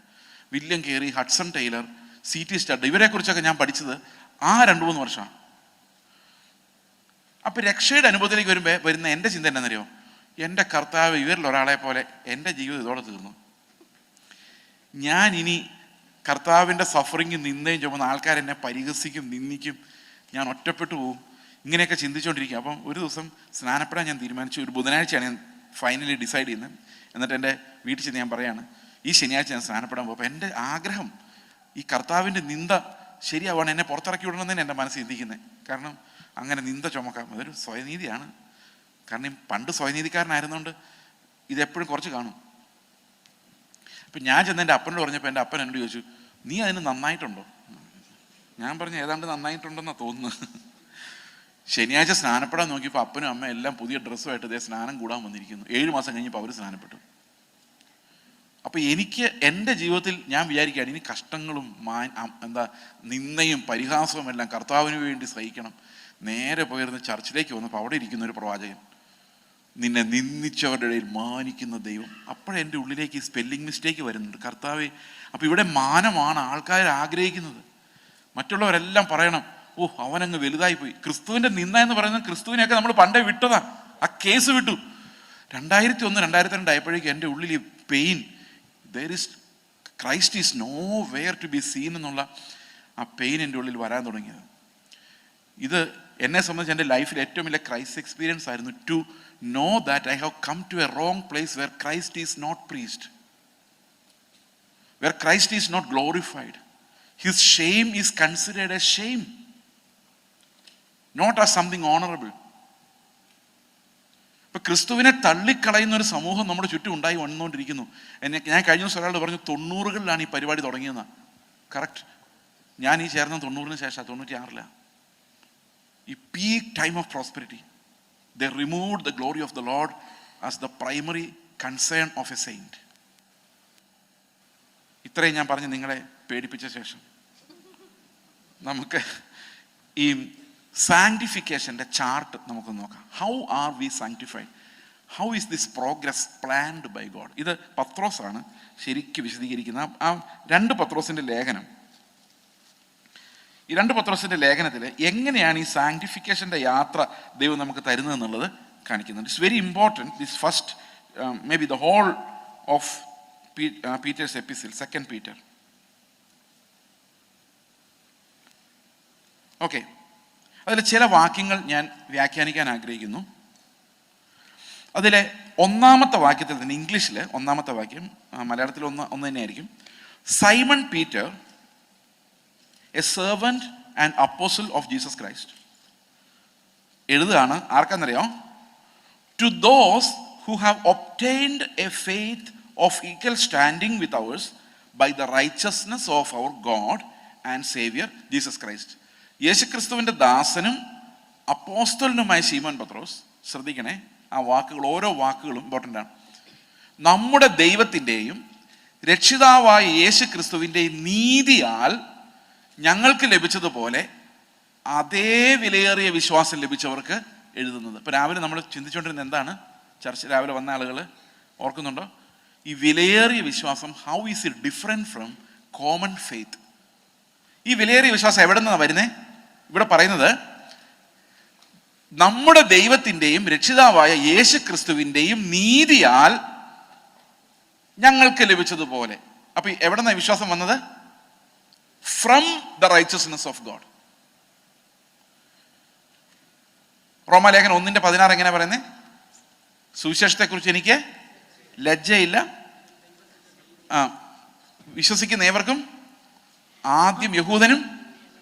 വില്യം കേറി, ഹഡ്സൺ ടൈലർ, C.T. സ്റ്റഡ്, ഇവരെക്കുറിച്ചൊക്കെ ഞാൻ പഠിച്ചത് ആ 2-3 വർഷമാണ്. അപ്പം രക്ഷയുടെ അനുഭവത്തിലേക്ക് വരുന്ന എൻ്റെ ചിന്ത എന്താണെന്നറിയോ, എൻ്റെ കർത്താവ് ഇവരിൽ ഒരാളെ പോലെ എൻ്റെ ജീവിതം ഇതോടെ തീർന്നു. ഞാൻ ഇനി കർത്താവിൻ്റെ സഫറിങ് നിന്നേയും ചുമന്ന ആൾക്കാരെന്നെ പരിഹസിക്കും, നിന്ദിക്കും, ഞാൻ ഒറ്റപ്പെട്ടു പോവും, ഇങ്ങനെയൊക്കെ ചിന്തിച്ചുകൊണ്ടിരിക്കുക. അപ്പം ഒരു ദിവസം സ്നാനപ്പെടാൻ ഞാൻ തീരുമാനിച്ചു. ഒരു ബുധനാഴ്ചയാണ് ഞാൻ ഫൈനലി ഡിസൈഡ് ചെയ്യുന്നത്. എന്നിട്ട് എൻ്റെ വീട്ടിൽ ചെന്ന് ഞാൻ പറയാണ്, ഈ ശനിയാഴ്ച ഞാൻ സ്നാനപ്പെടാൻ പോകും. അപ്പം എൻ്റെ ആഗ്രഹം ഈ കർത്താവിൻ്റെ നിന്ദ ശരിയാവാണ്, എന്നെ പുറത്തിറക്കി വിടണമെന്ന് എൻ്റെ മനസ്സ് ചിന്തിക്കുന്നത്. കാരണം അങ്ങനെ നിന്ദ ചുമക്കാം, അതൊരു സ്വയനീതിയാണ്. കാരണം പണ്ട് സ്വയനീതിക്കാരനായിരുന്നുകൊണ്ട് ഇതെപ്പോഴും കുറച്ച് കാണും. അപ്പം ഞാൻ ചെന്ന് എൻ്റെ അപ്പനോട് പറഞ്ഞപ്പോൾ എൻ്റെ അപ്പൻ എന്നോട് ചോദിച്ചു, നീ അതിന് നന്നായിട്ടുണ്ടോ? ഞാൻ പറഞ്ഞു, ഏതാണ്ട് നന്നായിട്ടുണ്ടെന്നാണ് തോന്നുന്നത്. ശനിയാഴ്ച സ്നാനപ്പെടാൻ നോക്കിയപ്പോൾ അപ്പനും അമ്മയും എല്ലാം പുതിയ ഡ്രസ്സുമായിട്ട് ഇതേ സ്നാനം കൂടാൻ വന്നിരിക്കുന്നു. 7 മാസം കഴിഞ്ഞപ്പോൾ അവർ സ്നാനപ്പെട്ടു. അപ്പോൾ എനിക്ക് എൻ്റെ ജീവിതത്തിൽ ഞാൻ വിചാരിക്കുകയാണ്, ഇനി കഷ്ടങ്ങളും നിന്ദയും പരിഹാസവും എല്ലാം കർത്താവിന് വേണ്ടി സഹിക്കണം. നേരെ പോയിരുന്ന ചർച്ചിലേക്ക് വന്നപ്പോൾ അവിടെ ഇരിക്കുന്ന ഒരു പ്രവാചകൻ, നിന്നെ നിന്ദിച്ചവരുടെ ഇടയിൽ മാനിക്കുന്ന ദൈവം. അപ്പോഴെൻ്റെ ഉള്ളിലേക്ക് ഈ സ്പെല്ലിംഗ് മിസ്റ്റേക്ക് വരുന്നുണ്ട്. കർത്താവെ, അപ്പോൾ ഇവിടെ മാനമാണ് ആൾക്കാർ ആഗ്രഹിക്കുന്നത്. മറ്റുള്ളവരെല്ലാം പറയണം, ഓ അവനങ്ങ് വലുതായി പോയി. ക്രിസ്തുവിൻ്റെ നിന്ന എന്ന് പറയുന്നത് ക്രിസ്തുവിനെയൊക്കെ നമ്മൾ പണ്ടേ വിട്ടതാ, ആ കേസ് വിട്ടു. 2001, 2002 ആയപ്പോഴേക്കും എൻ്റെ ഉള്ളിൽ ഈ pain, Christ is nowhere to be seen എന്നുള്ള ആ പെയിൻ എൻ്റെ ഉള്ളിൽ വരാൻ തുടങ്ങിയത്. ഇത് എന്നെ സംബന്ധിച്ച് എൻ്റെ ലൈഫിൽ ഏറ്റവും വലിയ ക്രൈസ്റ്റ് എക്സ്പീരിയൻസ് ആയിരുന്നു. To know that I have come to a wrong place where Christ is not praised, where Christ is not glorified. His shame is considered as shame, not as something honorable. ഇപ്പം ക്രിസ്തുവിനെ തള്ളിക്കളയുന്ന ഒരു സമൂഹം നമ്മുടെ ചുറ്റും ഉണ്ടായി വന്നുകൊണ്ടിരിക്കുന്നു. ഞാൻ കഴിഞ്ഞ ദിവസം ഒരാളോട് പറഞ്ഞു, 90കളിലാണ് ഈ പരിപാടി തുടങ്ങിയെന്ന്. കറക്റ്റ്. ഞാൻ ഈ ചേർന്ന 90-ന് ശേഷം, 96-ലാണ് ഈ peak time of prosperity. They removed the glory of the Lord as the primary concern of a saint. ഇത്രയും ഞാൻ പറഞ്ഞ് നിങ്ങളെ പേടിപ്പിച്ച ശേഷം നമുക്ക് ഈ സാങ്ക്ടിഫിക്കേഷൻ്റെ ചാർട്ട് നമുക്ക് നോക്കാം. How are we sanctified? How is this progress planned by God? ഇത് പത്രോസാണ് ശരിക്കും വിശദീകരിക്കുന്ന ആ 2 പത്രോസിൻ്റെ ലേഖനം. ഈ 2 പത്രോസിൻ്റെ ലേഖനത്തിൽ എങ്ങനെയാണ് ഈ സാങ്ക്ടിഫിക്കേഷൻ്റെ യാത്ര ദൈവം നമുക്ക് തരുന്നതെന്നുള്ളത് കാണിക്കുന്നുണ്ട്. It's very important. This first may be the whole of Peter's epistle, 2 Peter. Okay, അതിൽ ചില വാക്യങ്ങൾ ഞാൻ വ്യാഖ്യാനിക്കാൻ ആഗ്രഹിക്കുന്നു. അതിലെ 1-ാമത്തെ വാക്യത്തിൽ തന്നെ, ഇംഗ്ലീഷിൽ 1-ാമത്തെ വാക്യം, മലയാളത്തിൽ ഒന്ന് തന്നെയായിരിക്കും. Simon Peter, a servant and apostle of Jesus Christ, എഴുതുകയാണ്. ആർക്കാന്നറിയോ? To those who have obtained a faith of equal standing with ours by the righteousness of our God and Savior Jesus Christ. യേശുക്രിസ്തുവിൻ്റെ ദാസനും അപ്പോസ്തലനുമായ ശീമോൻ പത്രോസ്, ശ്രദ്ധിക്കണേ, ആ വാക്കുകൾ, ഓരോ വാക്കുകളും important ആണ്. നമ്മുടെ ദൈവത്തിൻ്റെയും രക്ഷിതാവായ യേശു ക്രിസ്തുവിൻ്റെ നീതിയാൽ ഞങ്ങൾക്ക് ലഭിച്ചതുപോലെ അതേ വിലയേറിയ വിശ്വാസം ലഭിച്ചവർക്ക് എഴുതുന്നത്. ഇപ്പം രാവിലെ നമ്മൾ ചിന്തിച്ചുകൊണ്ടിരുന്നത് എന്താണ്? ചർച്ച രാവിലെ വന്ന ആളുകൾ ഓർക്കുന്നുണ്ടോ? ഈ വിലയേറിയ വിശ്വാസം, how is it different from common faith? ഈ വിലയേറിയ വിശ്വാസം എവിടെ നിന്നാണ് വരുന്നത്? ഇവിടെ പറയുന്നത് നമ്മുടെ ദൈവത്തിൻ്റെയും രക്ഷിതാവായ യേശു ക്രിസ്തുവിൻ്റെയും നീതിയാൽ ഞങ്ങൾക്ക് ലഭിച്ചതുപോലെ. അപ്പൊ എവിടെ നിന്നാണ് വിശ്വാസം വന്നത്? From the righteousness of God. റോമാലേഖനം 1:16 എങ്ങനെ പറയുന്നത്? സുവിശേഷത്തെക്കുറിച്ച് എനിക്ക് ലജ്ജയില്ല, വിശ്വസിക്കുന്ന ഏവർക്കും ആദ്യം യഹൂദനും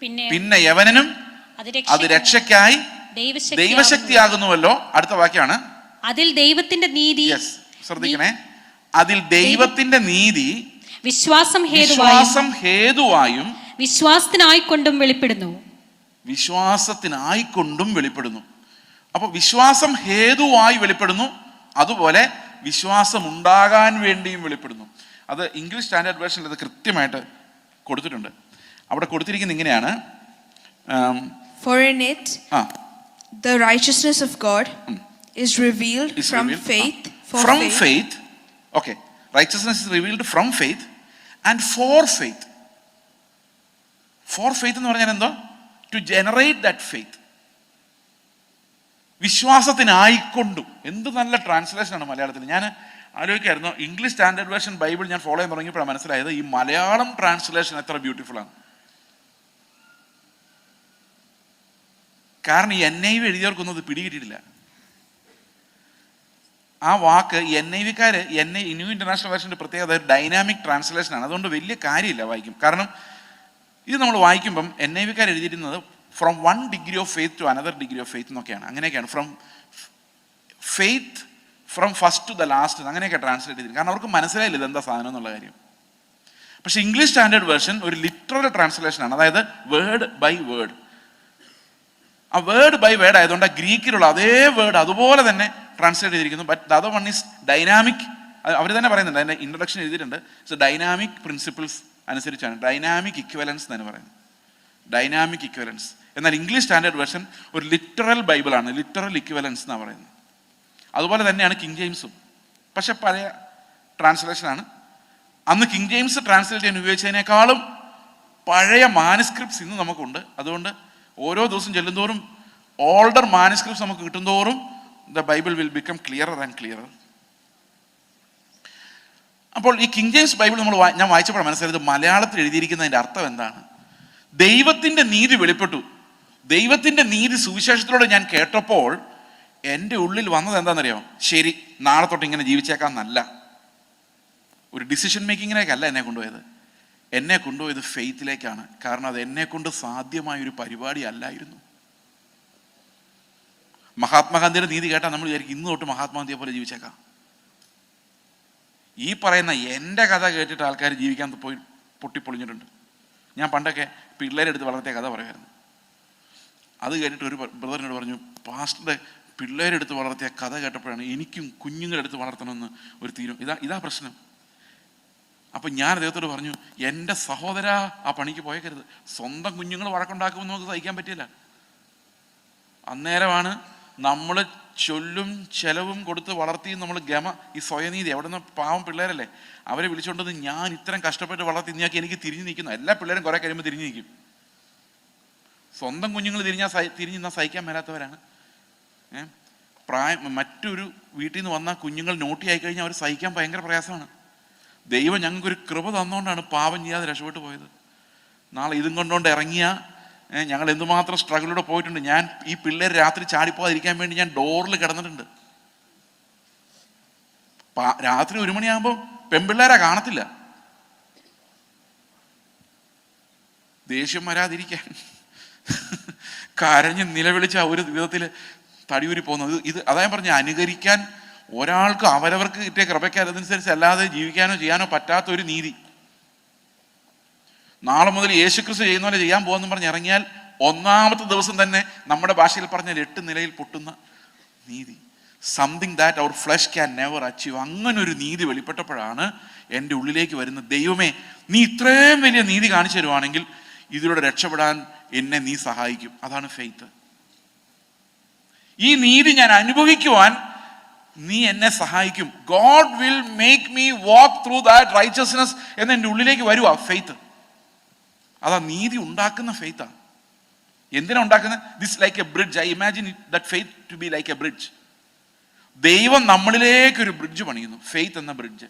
പിന്നെ യവനനും അത് രക്ഷയ്ക്കായി ദൈവശക്തിയാകുന്നുവല്ലോ. അടുത്ത വാക്യാണ്, അതിൽ ദൈവത്തിന്റെ നീതി. ശ്രദ്ധിക്കണേ, അതിൽ ദൈവത്തിന്റെ നീതി വിശ്വാസം ഹേതുവായും വിശ്വാസത്തിനായിക്കൊണ്ടും വെളിപ്പെടുന്നു. അപ്പൊ വിശ്വാസം ഹേതുവായി വെളിപ്പെടുന്നു, അതുപോലെ വിശ്വാസം ഉണ്ടാകാൻ വേണ്ടിയും വെളിപ്പെടുന്നു. അത് ഇംഗ്ലീഷ് സ്റ്റാൻഡേർഡ് വേർഷനിൽ അത് കൃത്യമായിട്ട് കൊടുത്തിട്ടുണ്ട്. അവിടെ കൊടുത്തിരിക്കുന്നത് ഇങ്ങനെയാണ്, For in it the righteousness of God is revealed from faith. Okay, righteousness is revealed from faith and for faith. For faith എന്ന് പറഞ്ഞാൽ എന്തോ? To generate that faith. വിശ്വാസത്തിനായിക്കൊണ്ടും. എന്ത് നല്ല ട്രാൻസ്ലേഷനാണ് മലയാളത്തിൽ. ഞാൻ ആലോചിക്കായിരുന്നു, ഇംഗ്ലീഷ് സ്റ്റാൻഡേർഡ് വേർഷൻ ബൈബിൾ ഞാൻ ഫോളോ ചെയ്യാൻ തുടങ്ങിയപ്പോഴാണ് മനസ്സിലായത് ഈ മലയാളം ട്രാൻസ്ലേഷൻ എത്ര ബ്യൂട്ടിഫുൾ ആണ്. കാരണം ഈ NIV എഴുതിയവർക്കൊന്നും അത് പിടികിട്ടിട്ടില്ല. ആ വാക്ക് NIV-ക്കാര് ന്യൂ ഇന്റർനാഷണൽ വേർഷൻ്റെ പ്രത്യേകത ഡൈനാമിക് ട്രാൻസ്ലേഷനാണ്. അതുകൊണ്ട് വലിയ കാര്യമില്ല വായിക്കും. കാരണം ഇത് നമ്മൾ വായിക്കുമ്പം NIV-ക്കാർ എഴുതിയിരുന്നത് from 1 degree of faith to another degree of faith എന്നൊക്കെയാണ്. അങ്ങനെയൊക്കെയാണ്, from faith from first to the last, അങ്ങനെയൊക്കെ ട്രാൻസ്ലേറ്റ് ചെയ്തിരിക്കും. കാരണം അവർക്ക് മനസ്സിലായില്ല ഇതെന്താ സാധനം എന്നുള്ള കാര്യം. പക്ഷേ ഇംഗ്ലീഷ് സ്റ്റാൻഡേർഡ് വേർഷൻ ഒരു ലിറ്ററൽ ട്രാൻസ്ലേഷനാണ്, അതായത് വേർഡ് ബൈ വേർഡ്. ആ വേർഡ് ബൈ വേർഡ് ആയതുകൊണ്ട് ആ ഗ്രീക്കിലുള്ള അതേ വേർഡ് അതുപോലെ തന്നെ ട്രാൻസ്ലേറ്റ് ചെയ്തിരിക്കുന്നു. But the other one is dynamic. അവർ തന്നെ പറയുന്നുണ്ട്, അതിൻ്റെ ഇൻട്രൊഡക്ഷൻ എഴുതിയിട്ടുണ്ട്. സോ ഡൈനാമിക് പ്രിൻസിപ്പിൾസ് അനുസരിച്ചാണ്, ഡൈനാമിക് ഇക്വലൻസ് എന്നാണ് പറയുന്നത്, ഡൈനാമിക് ഇക്വലൻസ്. എന്നാൽ ഇംഗ്ലീഷ് സ്റ്റാൻഡേർഡ് വേർഷൻ ഒരു ലിറ്ററൽ ബൈബിളാണ്, ലിറ്ററൽ ഇക്വലൻസ് എന്നാണ് പറയുന്നത്. അതുപോലെ തന്നെയാണ് കിങ് ജെയിംസും. പക്ഷെ പഴയ ട്രാൻസ്ലേഷനാണ്. അന്ന് കിങ് ജെയിംസ് ട്രാൻസ്ലേറ്റ് ചെയ്യാൻ ഉപയോഗിച്ചതിനേക്കാളും പഴയ മാനുസ്ക്രിപ്റ്റ്സ് ഇന്ന് നമുക്കുണ്ട്. അതുകൊണ്ട് ഓരോ ദിവസം ചെല്ലുന്തോറും ഓൾഡർ മാനുസ്ക്രിപ്റ്റ്സ് നമുക്ക് കിട്ടുന്തോറും the Bible will become clearer and clearer. അപ്പോൾ ഈ കിങ് ജെയിംസ് ബൈബിൾ ഞാൻ വായിച്ചപ്പോൾ മനസ്സിലായത് മലയാളത്തിൽ എഴുതിയിരിക്കുന്നതിൻ്റെ അർത്ഥം എന്താണ്? ദൈവത്തിൻ്റെ നീതി വെളിപ്പെട്ടു. ദൈവത്തിൻ്റെ നീതി സുവിശേഷത്തിലൂടെ ഞാൻ കേട്ടപ്പോൾ എൻ്റെ ഉള്ളിൽ വന്നത് എന്താണെന്നറിയാമോ? ശരി, നാളെ തൊട്ട് ഇങ്ങനെ ജീവിച്ചേക്കാന്നല്ല, ഒരു ഡിസിഷൻ മേക്കിങ്ങിലേക്കല്ല എന്നെ കൊണ്ടുപോയത്. എന്നെ കൊണ്ടുപോയത് ഫെയ്ത്തിലേക്കാണ്. കാരണം അത് എന്നെ കൊണ്ട് സാധ്യമായൊരു പരിപാടി അല്ലായിരുന്നു. മഹാത്മാഗാന്ധിയുടെ നീതി കേട്ടാൽ നമ്മൾ വിചാരിക്കും ഇന്ന് തൊട്ട് മഹാത്മാഗാന്ധിയെ പോലെ ജീവിച്ചേക്കാം. ഈ പറയുന്ന എൻ്റെ കഥ കേട്ടിട്ട് ആൾക്കാർ ജീവിക്കാൻ പോയി പൊട്ടിപ്പൊളിഞ്ഞിട്ടുണ്ട്. ഞാൻ പണ്ടൊക്കെ പിള്ളേരെടുത്ത് വളർത്തിയ കഥ പറയുമായിരുന്നു. അത് കേട്ടിട്ട് ഒരു ബ്രദറിനോട് പറഞ്ഞു, പാസ്റ്ററുടെ പിള്ളേരെടുത്ത് വളർത്തിയ കഥ കേട്ടപ്പോഴാണ് എനിക്കും കുഞ്ഞുങ്ങളെടുത്ത് വളർത്തണമെന്ന് ഒരു ഇതാ പ്രശ്നം. അപ്പം ഞാൻ അദ്ദേഹത്തോട് പറഞ്ഞു, എൻ്റെ സഹോദര ആ പണിക്ക് പോയേക്കരുത്. സ്വന്തം കുഞ്ഞുങ്ങൾ വഴക്കുണ്ടാക്കുമെന്ന് നമുക്ക് സഹിക്കാൻ പറ്റില്ല. അന്നേരമാണ് നമ്മൾ ചൊല്ലും ചെലവും കൊടുത്ത് വളർത്തി നമ്മൾ ഈ സ്വയനീതി എവിടെ നിന്ന് പാവം പിള്ളേരല്ലേ അവരെ വിളിച്ചുകൊണ്ടത് ഞാൻ ഇത്രയും കഷ്ടപ്പെട്ട് വളർത്തി നീയാക്കി എനിക്ക് തിരിഞ്ഞു നിൽക്കുന്നു. എല്ലാ പിള്ളേരും കുറെ കഴിയുമ്പോൾ തിരിഞ്ഞു നിൽക്കും. സ്വന്തം കുഞ്ഞുങ്ങൾ തിരിഞ്ഞാൽ സഹിക്കാൻ മേലാത്തവരാണ്. മറ്റൊരു വീട്ടിൽ നിന്ന് വന്ന കുഞ്ഞുങ്ങൾ നോട്ടിയായി കഴിഞ്ഞാൽ അവർ സഹിക്കാൻ ഭയങ്കര പ്രയാസമാണ്. ദൈവം ഞങ്ങൾക്കൊരു കൃപ തന്നുകൊണ്ടാണ് പാപം ചെയ്യാതെ രക്ഷപ്പെട്ടു പോയത്. നാളെ ഇതും കൊണ്ടുകൊണ്ട് ഇറങ്ങിയ ഞങ്ങൾ എന്തുമാത്രം സ്ട്രഗിലൂടെ പോയിട്ടുണ്ട്. ഞാൻ ഈ പിള്ളേർ രാത്രി ചാടിപ്പോകാതിരിക്കാൻ വേണ്ടി ഞാൻ ഡോറിൽ കിടന്നിട്ടുണ്ട്. രാത്രി 1 മണിയാകുമ്പോൾ പെൺപിള്ളേരാ കാണത്തില്ല. ദേഷ്യം വരാതിരിക്കാൻ കരഞ്ഞ് നിലവിളിച്ച ഒരു വിധത്തിൽ തടിയൂരി പോകുന്നത്. അതായത് പറഞ്ഞ അനുകരിക്കാൻ ഒരാൾക്ക് അവരവർക്ക് കിട്ടിയ കൃപയ്ക്ക് അതനുസരിച്ച് അല്ലാതെ ജീവിക്കാനോ ചെയ്യാനോ പറ്റാത്ത ഒരു നീതി. നാളെ മുതൽ യേശുക്രിസ്തു ചെയ്യുന്ന പോലെ ചെയ്യാൻ പോകുമെന്ന് പറഞ്ഞ് ഇറങ്ങിയാൽ 1ാമത്തെ ദിവസം തന്നെ നമ്മുടെ ഭാഷയിൽ പറഞ്ഞാൽ 8 നിലയിൽ പൊട്ടുന്ന നീതി. Something that our flesh can never achieve. അങ്ങനൊരു നീതി വെളിപ്പെട്ടപ്പോഴാണ് എൻ്റെ ഉള്ളിലേക്ക് വരുന്ന ദൈവമേ, നീ ഇത്രയും വലിയ നീതി കാണിച്ചു തരുവാണെങ്കിൽ ഇതിലൂടെ രക്ഷപ്പെടാൻ എന്നെ നീ സഹായിക്കും. അതാണ് ഫെയ്ത്ത്. ഈ നീതി ഞാൻ അനുഭവിക്കുവാൻ നീ എന്നെ സഹായിക്കും. God will make me walk through that righteousness എന്ന് എൻ്റെ ഉള്ളിലേക്ക് വരുവാ ഫെയ്ത്ത്. അതാ നീതി ഉണ്ടാക്കുന്ന ഫെയ്ത്താണ്. എന്തിനാ ഉണ്ടാക്കുന്നത്? This like a bridge. I imagine that faith to be like a bridge. ദൈവം നമ്മളിലേക്ക് ഒരു ബ്രിഡ്ജ് പണിയുന്നു, ഫെയ്ത്ത് എന്ന ബ്രിഡ്ജ്.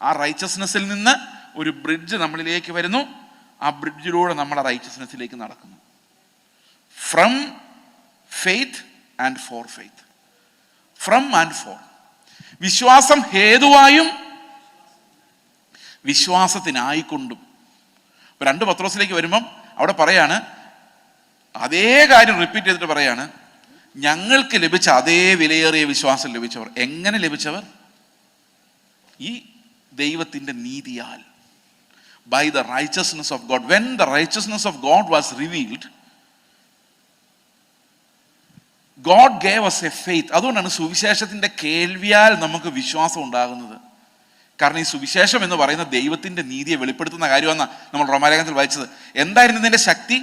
ആ റൈച്ചസ്നെസ്സിൽ നിന്ന് ഒരു ബ്രിഡ്ജ് നമ്മളിലേക്ക് വരുന്നു. ആ ബ്രിഡ്ജിലൂടെ നമ്മൾ ആ റൈച്ചസ്നെസ്സിലേക്ക് നടക്കുന്നു. From faith and for faith. From and for. വിശ്വാസം ഹേതുവായും വിശ്വാസത്തിനായിക്കൊണ്ടും. 2 പത്രോസിലേക്ക് വരുമ്പം അവിടെ പറയാണ്, അതേ കാര്യം റിപ്പീറ്റ് ചെയ്തിട്ട് പറയാണ്, ഞങ്ങൾക്ക് ലഭിച്ച അതേ വിലയേറിയ വിശ്വാസം ലഭിച്ചവർ. എങ്ങനെ ലഭിച്ചവർ? ഈ ദൈവത്തിൻ്റെ നീതിയാൽ. By the righteousness of God. When the righteousness of God was revealed, God gave us a faith. അതുകൊണ്ടാണ് സുവിശേഷത്തിൻ്റെ കേൾവിയാൽ നമുക്ക് വിശ്വാസം ഉണ്ടാകുന്നത്. കാരണം ഈ സുവിശേഷം എന്ന് പറയുന്ന ദൈവത്തിൻ്റെ നീതിയെ വെളിപ്പെടുത്തുന്ന കാര്യമെന്നാണ് നമ്മൾ റോമാലേഖനത്തിൽ വായിച്ചത്. എന്തായിരുന്നു ഇതിൻ്റെ ശക്തി?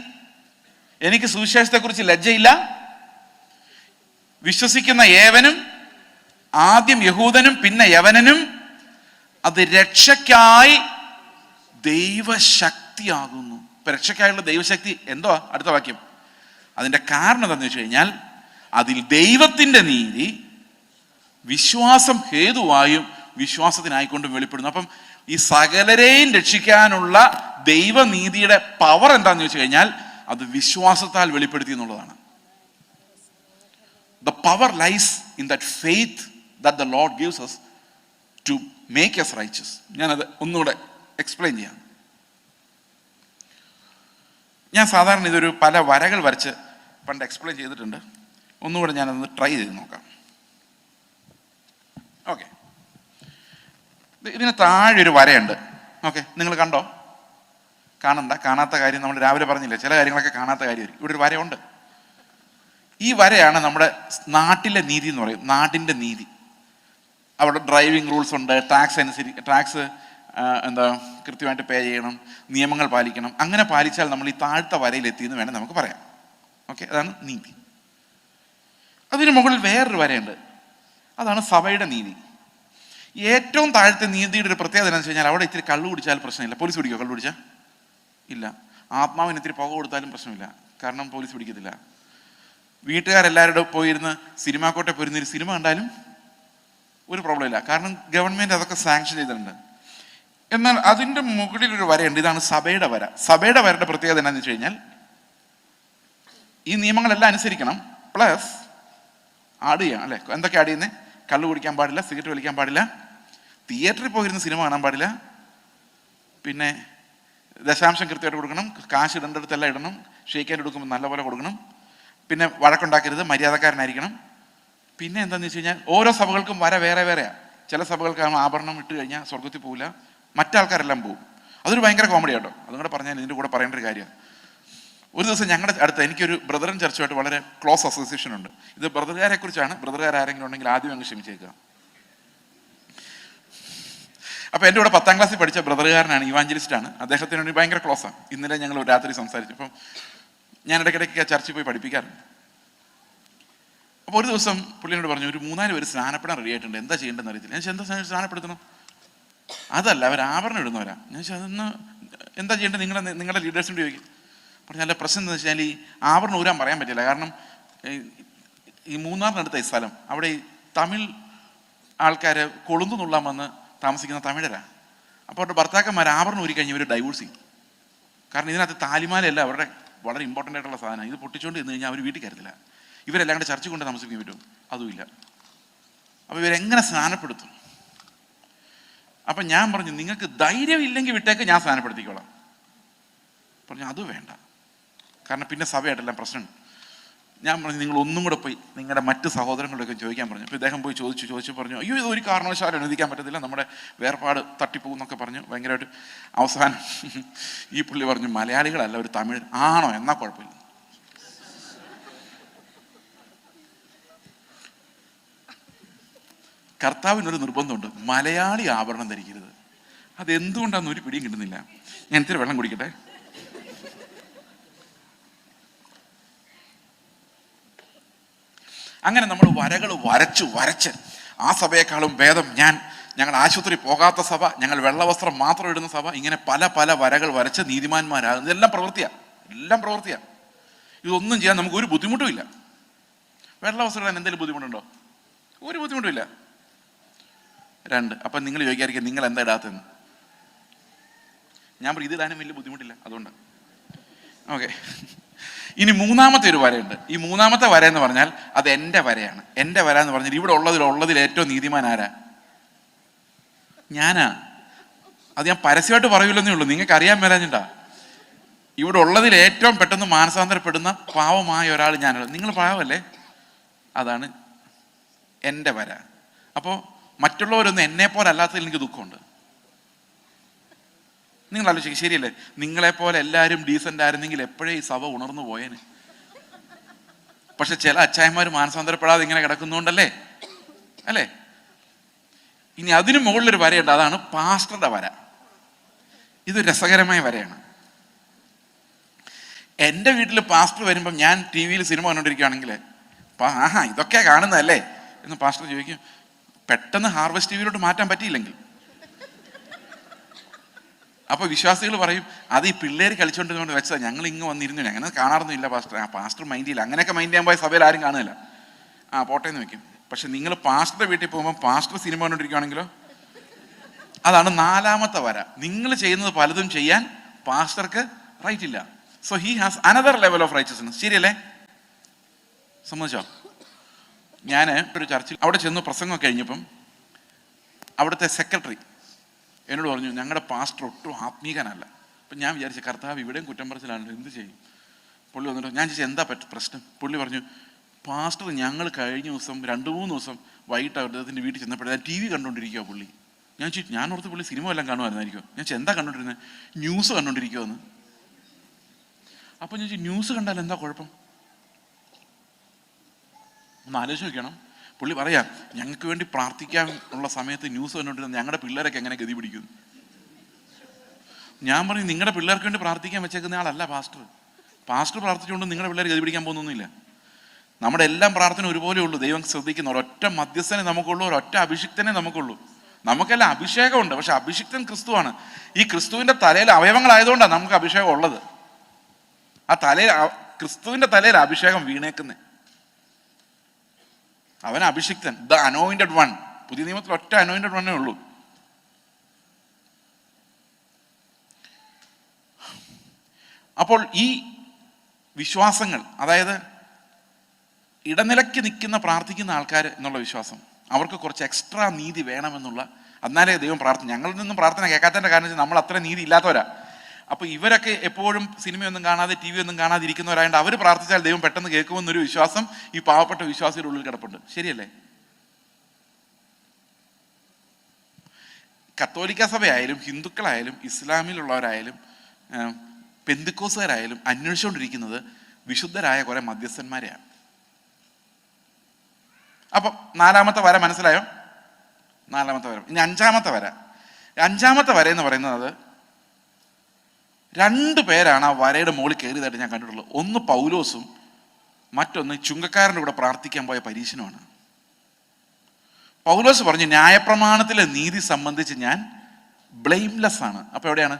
എനിക്ക് സുവിശേഷത്തെക്കുറിച്ച് ലജ്ജയില്ല. വിശ്വസിക്കുന്ന ഏവനും, ആദ്യം യഹൂദനും പിന്നെ യവനനും, അത് രക്ഷയ്ക്കായി ദൈവശക്തിയാകുന്നു. ഇപ്പൊ രക്ഷയ്ക്കായുള്ള ദൈവശക്തി എന്തുവാ? അടുത്ത വാക്യം. അതിന്റെ കാരണം എന്താണെന്ന് വെച്ച് കഴിഞ്ഞാൽ, അതിൽ ദൈവത്തിന്റെ നീതി വിശ്വാസം ഹേതുവായും വിശ്വാസത്തിനായിക്കൊണ്ടും വെളിപ്പെടുന്നു. അപ്പം ഈ സകലരെയും രക്ഷിക്കാനുള്ള ദൈവനീതിയുടെ പവർ എന്താണെന്ന് വെച്ച് കഴിഞ്ഞാൽ അത് വിശ്വാസത്താൽ വെളിപ്പെടുത്തി എന്നുള്ളതാണ്. The power lies in that faith that the Lord gives us to make us righteous. ഞാനത് ഒന്നുകൂടെ എക്സ്പ്ലെയിൻ ചെയ്യാം. ഞാൻ സാധാരണ ഇതൊരു പല വരകൾ വരച്ച് പണ്ട് എക്സ്പ്ലെയിൻ ചെയ്തിട്ടുണ്ട്. ഒന്നുകൂടെ ഞാനതൊന്ന് ട്രൈ ചെയ്ത് നോക്കാം. ഓക്കെ, ഇതിന് താഴെ ഒരു വരയുണ്ട്. ഓക്കെ, നിങ്ങൾ കണ്ടോ? കാണാത്ത കാര്യം നമ്മൾ രാവിലെ പറഞ്ഞില്ലേ, ചില കാര്യങ്ങളൊക്കെ കാണാത്ത കാര്യമായിരിക്കും. ഇവിടെ ഒരു വരയുണ്ട്. ഈ വരയാണ് നമ്മുടെ നാട്ടിലെ നീതി എന്ന് പറയും. നാടിൻ്റെ നീതി. അവിടെ ഡ്രൈവിംഗ് റൂൾസ് ഉണ്ട്, ടാക്സ് എന്താ കൃത്യമായിട്ട് പേ ചെയ്യണം, നിയമങ്ങൾ പാലിക്കണം. അങ്ങനെ പാലിച്ചാൽ നമ്മൾ ഈ താഴ്ത്ത വരയിലെത്തിയെന്ന് വേണം നമുക്ക് പറയാം. ഓക്കെ, അതാണ് നീതി. അതിന് മുകളിൽ വേറൊരു വരയുണ്ട്, അതാണ് സഭയുടെ നീതി. ഏറ്റവും താഴത്തെ നീതിയുടെ ഒരു പ്രത്യേകത എന്താണെന്ന് വെച്ച് കഴിഞ്ഞാൽ, അവിടെ ഇത്തിരി കള്ളു കുടിച്ചാൽ പ്രശ്നമില്ല. പോലീസ് പിടിക്കുമോ കള്ളു കുടിച്ചാൽ? ഇല്ല. ആത്മാവിന് ഇത്തിരി പുക കൊടുത്താലും പ്രശ്നമില്ല, കാരണം പോലീസ് പിടിക്കത്തില്ല. വീട്ടുകാരെല്ലാവരുടെ പോയിരുന്ന് സിനിമാ കോട്ടെ പോയിരുന്നൊരു സിനിമ കണ്ടാലും ഒരു പ്രോബ്ലം ഇല്ല, കാരണം ഗവൺമെൻറ് അതൊക്കെ സാങ്ഷൻ ചെയ്തിട്ടുണ്ട്. എന്നാൽ അതിൻ്റെ മുകളിലൊരു വരയുണ്ട്, ഇതാണ് സഭയുടെ വര. സഭയുടെ വരയുടെ പ്രത്യേകത എന്താണെന്ന് വെച്ച് കഴിഞ്ഞാൽ, ഈ നിയമങ്ങളെല്ലാം അനുസരിക്കണം, പ്ലസ് ആഡ് ചെയ്യണം. അല്ലേ, എന്തൊക്കെ ആഡ് ചെയ്യുന്നത്? കള്ളു കുടിക്കാൻ പാടില്ല, സിഗരറ്റ് വലിക്കാൻ പാടില്ല, തിയേറ്ററിൽ പോയിരുന്ന് സിനിമ കാണാൻ പാടില്ല, പിന്നെ ദശാംശം കൃത്യമായിട്ട് കൊടുക്കണം, കാശ് ഇടേണ്ടടുത്തെല്ലാം ഇടണം, ഷെയ്ക്കാൻ്റെ കൊടുക്കുമ്പോൾ നല്ലപോലെ കൊടുക്കണം, പിന്നെ വഴക്കുണ്ടാക്കരുത്, മര്യാദക്കാരനായിരിക്കണം. പിന്നെ എന്താണെന്ന് വെച്ച് കഴിഞ്ഞാൽ ഓരോ സഭകൾക്കും വര വേറെ വേറെയാണ്. ചില സഭകൾക്ക് ആഭരണം ഇട്ട് കഴിഞ്ഞാൽ സ്വർഗത്തിൽ പോവില്ല, മറ്റാൾക്കാരെല്ലാം പോകും. അതൊരു ഭയങ്കര കോമഡി ആട്ടോ. അതും കൂടെ പറഞ്ഞാൽ ഇതിൻ്റെ കൂടെ പറയേണ്ട ഒരു കാര്യമാണ്. ഒരു ദിവസം ഞങ്ങളുടെ അടുത്ത് എനിക്കൊരു ബ്രദറൻ ചർച്ചുമായിട്ട് വളരെ ക്ലോസ് അസോസിയേഷൻ ഉണ്ട്. ഇത് ബ്രദറുകാരെ കുറിച്ചാണ്. ബ്രദറുകാരെങ്കിലും ഉണ്ടെങ്കിൽ ആദ്യം അങ്ങ് ക്ഷമിച്ചേക്കുക. അപ്പോൾ എൻ്റെ കൂടെ 10ാം ക്ലാസ്സിൽ പഠിച്ച ബ്രദറുകാരനാണ്, ഇവാഞ്ചലിസ്റ്റാണ്. അദ്ദേഹത്തിനോട് ഭയങ്കര ക്ലോസാണ്. ഇന്നലെ ഞങ്ങൾ രാത്രി സംസാരിച്ചു. അപ്പം ഞാൻ ഇടയ്ക്കിടയ്ക്ക് ചർച്ചിൽ പോയി പഠിപ്പിക്കാറുണ്ട്. അപ്പോൾ ഒരു ദിവസം പുള്ളിയോട് പറഞ്ഞു, ഒരു 3-4 പേര് സ്നാനപ്പെടാൻ റെഡി ആയിട്ടുണ്ട്, എന്താ ചെയ്യേണ്ടതെന്ന് അറിയത്തില്ല. ഞാൻ എന്താ സ്നാനപ്പെടുത്തണം? അതല്ല, അവർ ആഭരണം ഇടുന്നവരാ. ഞാൻ വെച്ചാൽ അതൊന്ന് എന്താ ചെയ്യേണ്ടത്, നിങ്ങളുടെ ലീഡേഴ്സിനോട് ചോദിക്കും. പറഞ്ഞാൽ എൻ്റെ പ്രശ്നം എന്താ വെച്ചാൽ, ഈ ആഭരണം ഊരാൻ പറയാൻ പറ്റില്ല. കാരണം ഈ മൂന്നാറിനടുത്ത ഈ സ്ഥലം, അവിടെ ഈ തമിഴ് ആൾക്കാർ കൊളുന്തു നുള്ളാൻ വന്ന് താമസിക്കുന്ന തമിഴരാ. അപ്പോൾ അവരുടെ ഭർത്താക്കന്മാർ ആഭരണം ഊരി കഴിഞ്ഞ് ഇവർ ഡൈവോഴ്സ് ചെയ്യും. കാരണം ഇതിനകത്ത് താലിമാലയല്ല അവരുടെ വളരെ ഇമ്പോർട്ടൻ്റ് ആയിട്ടുള്ള സാധനം. ഇത് പൊട്ടിച്ചുകൊണ്ട് നിന്ന് കഴിഞ്ഞാൽ അവർ വീട്ടിൽ കയറത്തില്ല. ഇവരെല്ലാം കൂടെ ചർച്ച കൊണ്ട് താമസിക്കാൻ പറ്റും, അതുമില്ല. അപ്പോൾ ഇവരെങ്ങനെ സ്നാനപ്പെടുത്തും? അപ്പം ഞാൻ പറഞ്ഞു, നിങ്ങൾക്ക് ധൈര്യം ഇല്ലെങ്കിൽ വിട്ടേക്ക്, ഞാൻ സ്നാനപ്പെടുത്തിക്കോളാം. പറഞ്ഞു അത് വേണ്ട, കാരണം പിന്നെ സഭയായിട്ടെല്ലാം പ്രശ്നം. ഞാൻ പറഞ്ഞു, നിങ്ങൾ ഒന്നും കൂടെ പോയി നിങ്ങളുടെ മറ്റ് സഹോദരങ്ങളൊക്കെ ചോദിക്കാൻ പറഞ്ഞു. അപ്പോൾ ഇദ്ദേഹം പോയി ചോദിച്ചു പറഞ്ഞു, അയ്യോ ഇത് ഒരു കാരണവശാലും അനുവദിക്കാൻ പറ്റത്തില്ല, നമ്മുടെ വേർപാട് തട്ടിപ്പോകുന്നൊക്കെ പറഞ്ഞു ഭയങ്കരമായിട്ട്. അവസാനം ഈ പുള്ളി പറഞ്ഞു, മലയാളികളല്ല, ഒരു തമിഴ്. ആണോ, എന്നാൽ കുഴപ്പമില്ല. കർത്താവിനൊരു നിർബന്ധമുണ്ട്, മലയാളി ആഭരണം ധരിക്കരുത്. അതെന്തുകൊണ്ടാന്ന് ഒരു പിടിയും കിട്ടുന്നില്ല. ഞാൻ ഇത്തിരി വെള്ളം കുടിക്കട്ടെ. അങ്ങനെ നമ്മൾ വരകൾ വരച്ച് ആ സഭയെക്കാളും ഭേദം ഞങ്ങൾ ആശുപത്രി പോകാത്ത സഭ, ഞങ്ങൾ വെള്ളവസ്ത്രം മാത്രം ഇടുന്ന സഭ, ഇങ്ങനെ പല പല വരകൾ വരച്ച് നീതിമാന്മാരാകും. ഇതെല്ലാം പ്രവൃത്തിയാണ്. ഇതൊന്നും ചെയ്യാൻ നമുക്ക് ഒരു ബുദ്ധിമുട്ടുമില്ല. വെള്ളവസ്ത്രം ഇടാൻ എന്തെങ്കിലും ബുദ്ധിമുട്ടുണ്ടോ? ഒരു ബുദ്ധിമുട്ടുമില്ല. 2, അപ്പം നിങ്ങൾ ചോദിക്കാതിരിക്കും നിങ്ങൾ എന്താ ഇടാത്തെന്ന്. ഞാൻ പറയും ഇതിടാനും വലിയ ബുദ്ധിമുട്ടില്ല, അതുകൊണ്ട്. ഓക്കെ, ഇനി മൂന്നാമത്തെ ഒരു വരയുണ്ട്. ഈ മൂന്നാമത്തെ വര എന്ന് പറഞ്ഞാൽ അത് എൻ്റെ വരയാണ്. എൻ്റെ വര എന്ന് പറഞ്ഞാൽ ഇവിടെ ഉള്ളതിൽ ഏറ്റവും നീതിമാൻ ആരാ? ഞാനാ. അത് ഞാൻ പരസ്യമായിട്ട് പറയൂലെന്നേ ഉള്ളൂ, നിങ്ങൾക്ക് അറിയാൻ മേലാഞ്ഞിട്ടാ. ഇവിടെ ഉള്ളതിൽ ഏറ്റവും പെട്ടെന്ന് മാനസാന്തരപ്പെടുന്ന പാവമായ ഒരാൾ ഞാനാണ്. നിങ്ങൾ പാവമല്ലേ? അതാണ് എൻ്റെ വര. അപ്പോൾ മറ്റുള്ളവരൊന്നും എന്നെപ്പോലെ അല്ലാത്തതിൽ എനിക്ക് ദുഃഖമുണ്ട്. നിങ്ങൾ ആലോചിക്കും, ശരിയല്ലേ? നിങ്ങളെപ്പോലെ എല്ലാവരും ഡീസൻ്റ് ആയിരുന്നെങ്കിൽ എപ്പോഴേ ഈ സഭ ഉണർന്നു പോയേന്. പക്ഷെ ചില അച്ചായന്മാർ മാനസാന്തരപ്പെടാതെ ഇങ്ങനെ കിടക്കുന്നുണ്ടല്ലേ, അല്ലേ? ഇനി അതിന് മുകളിലൊരു വരയുണ്ട്, അതാണ് പാസ്റ്ററുടെ വര. ഇത് രസകരമായ വരയാണ്. എൻ്റെ വീട്ടിൽ പാസ്റ്റർ വരുമ്പം ഞാൻ ടി വിയിൽ സിനിമ കണ്ടുകൊണ്ടിരിക്കുകയാണെങ്കിൽ ഇതൊക്കെ കാണുന്നതല്ലേ എന്ന് പാസ്റ്റർ ചോദിക്കും. പെട്ടെന്ന് ഹാർവസ്റ്റ് ടിവിയിലോട്ട് മാറ്റാൻ പറ്റിയില്ലെങ്കിൽ അപ്പോൾ വിശ്വാസികൾ പറയും അത് ഈ പിള്ളേർ കളിച്ചോണ്ടിരുന്നോണ്ട് വെച്ചതാ, ഞങ്ങൾ ഇങ്ങ് വന്നിരുന്നു, അങ്ങനെ കാണാറൊന്നുമില്ല പാസ്റ്റർ. പാസ്റ്റർ മൈൻഡ് ചെയ്യില്ല. അങ്ങനെയൊക്കെ മൈൻഡ് ചെയ്യാൻ പോയ സഭയിൽ ആരും കാണുന്നില്ല. പോട്ടേന്ന് വെക്കും. പക്ഷെ നിങ്ങൾ പാസ്റ്ററുടെ വീട്ടിൽ പോകുമ്പോൾ പാസ്റ്റർ സിനിമ കണ്ടുകൊണ്ടിരിക്കുകയാണെങ്കിലോ, അതാണ് 4ാമത്തെ വര. നിങ്ങൾ ചെയ്യുന്നത് പലതും ചെയ്യാൻ പാസ്റ്റർക്ക് റൈറ്റ് ഇല്ല. So he has another level of righteousness. ശരിയല്ലേ? സമ്മതിച്ചോ? ഞാൻ ഒരു ചർച്ചിൽ അവിടെ ചെന്ന് പ്രസംഗം കഴിഞ്ഞപ്പം അവിടുത്തെ സെക്രട്ടറി എന്നോട് പറഞ്ഞു ഞങ്ങളുടെ പാസ്റ്റർ ഒട്ടും ആത്മീകനല്ല. അപ്പം ഞാൻ വിചാരിച്ച കർത്താവ് ഇവിടെയും കുറ്റം പറച്ചിലാണല്ലോ, എന്ത് ചെയ്യും? പുള്ളി വന്നിട്ട് ഞാൻ ചോദിച്ചാൽ എന്താ പ്രശ്നം? പുള്ളി പറഞ്ഞു പാസ്റ്റർ ഞങ്ങൾ കഴിഞ്ഞ ദിവസം 2-3 ദിവസം വൈകിട്ട് അദ്ദേഹത്തിൻ്റെ വീട്ടിൽ ചെന്നപ്പോഴേ TV കണ്ടുകൊണ്ടിരിക്കുമോ പുള്ളി. ഞാൻ ഓർത്ത് പുള്ളി സിനിമ എല്ലാം കാണുമായിരുന്നായിരിക്കും. ഞാൻ എന്താ കണ്ടുകൊണ്ടിരുന്നത്? ന്യൂസ് കണ്ടുകൊണ്ടിരിക്കുമെന്ന്. അപ്പം ഞാൻ ന്യൂസ് കണ്ടാൽ എന്താ കുഴപ്പം? ഒന്ന് ആലോചിച്ച് നോക്കണം. പുള്ളി പറയാം ഞങ്ങൾക്ക് വേണ്ടി പ്രാർത്ഥിക്കാൻ ഉള്ള സമയത്ത് ന്യൂസ് കണ്ടുകൊണ്ടിരുന്ന ഞങ്ങളുടെ പിള്ളേരൊക്കെ എങ്ങനെ ഗതി പിടിക്കുന്നു. ഞാൻ പറയും നിങ്ങളുടെ പിള്ളേർക്ക് വേണ്ടി പ്രാർത്ഥിക്കാൻ വെച്ചേക്കുന്ന ആളല്ല പാസ്റ്റർ. പാസ്റ്റർ പ്രാർത്ഥിച്ചുകൊണ്ട് നിങ്ങളുടെ പിള്ളേർ ഗതി പിടിക്കാൻ പോകുന്നൊന്നുമില്ല. നമ്മുടെ എല്ലാം പ്രാർത്ഥന ഒരുപോലെ ഉള്ളൂ. ദൈവം ശ്രദ്ധിക്കുന്ന ഒരൊറ്റ മധ്യസ്ഥനെ നമുക്കുള്ളൂ, ഒരൊറ്റ അഭിഷിക്തനെ നമുക്കുള്ളൂ. നമുക്കെല്ലാം അഭിഷേകമുണ്ട്, പക്ഷെ അഭിഷിക്തൻ ക്രിസ്തുവാണ്. ഈ ക്രിസ്തുവിൻ്റെ തലയിൽ അവയവങ്ങളായതുകൊണ്ടാണ് നമുക്ക് അഭിഷേകം ഉള്ളത്. ആ ക്രിസ്തുവിൻ്റെ തലയിൽ അഭിഷേകം വീണേക്കുന്നേ. അവൻ അഭിഷിക്തൻ, ദ അനോയിന്റഡ് വൺ. പുതിയ നിയമത്തിൽ ഒറ്റ അനോയിന്റഡ് വണ്ണേ ഉള്ളൂ. അപ്പോൾ ഈ വിശ്വാസങ്ങൾ, അതായത് ഇടനിലയ്ക്ക് നിൽക്കുന്ന പ്രാർത്ഥിക്കുന്ന ആൾക്കാർ എന്നുള്ള വിശ്വാസം, അവർക്ക് കുറച്ച് എക്സ്ട്രാ നീതി വേണമെന്നുള്ള, എന്നാലേ ദൈവം ഞങ്ങളിൽ നിന്നും പ്രാർത്ഥന കേൾക്കാത്തതിൻ്റെ കാരണം വെച്ചാൽ നമ്മൾ അത്ര നീതി ഇല്ലാത്തവരാ. അപ്പോൾ ഇവരൊക്കെ എപ്പോഴും സിനിമയൊന്നും കാണാതെ TV ഒന്നും കാണാതെ ഇരിക്കുന്നവരായതുകൊണ്ട് അവർ പ്രാർത്ഥിച്ചാൽ ദൈവം പെട്ടെന്ന് കേൾക്കുമെന്നൊരു വിശ്വാസം ഈ പാവപ്പെട്ട വിശ്വാസിയുടെ ഉള്ളിൽ കിടപ്പുണ്ട്. ശരിയല്ലേ? കത്തോലിക്ക സഭയായാലും ഹിന്ദുക്കളായാലും ഇസ്ലാമിലുള്ളവരായാലും പെന്തിക്കോസുകാരായാലും അന്വേഷിച്ചുകൊണ്ടിരിക്കുന്നത് വിശുദ്ധരായ കുറെ മധ്യസ്ഥന്മാരെയാണ്. അപ്പം 4ാമത്തെ വര മനസ്സിലായോ? 4ാമത്തെ വര. ഇനി 5ാമത്തെ വര. 5ാമത്തെ വര എന്ന് പറയുന്നത് 2 പേരാണ് ആ വരയുടെ മുകളിൽ കയറിയതായിട്ട് ഞാൻ കണ്ടിട്ടുള്ളത്. ഒന്ന് പൗലോസും മറ്റൊന്ന് ചുങ്കക്കാരൻ്റെ കൂടെ പ്രാർത്ഥിക്കാൻ പോയ പരീശനുമാണ്. പൗലോസ് പറഞ്ഞു ന്യായപ്രമാണത്തിലെ നീതി സംബന്ധിച്ച് ഞാൻ ബ്ലെയിംലെസ് ആണ്. അപ്പോൾ എവിടെയാണ്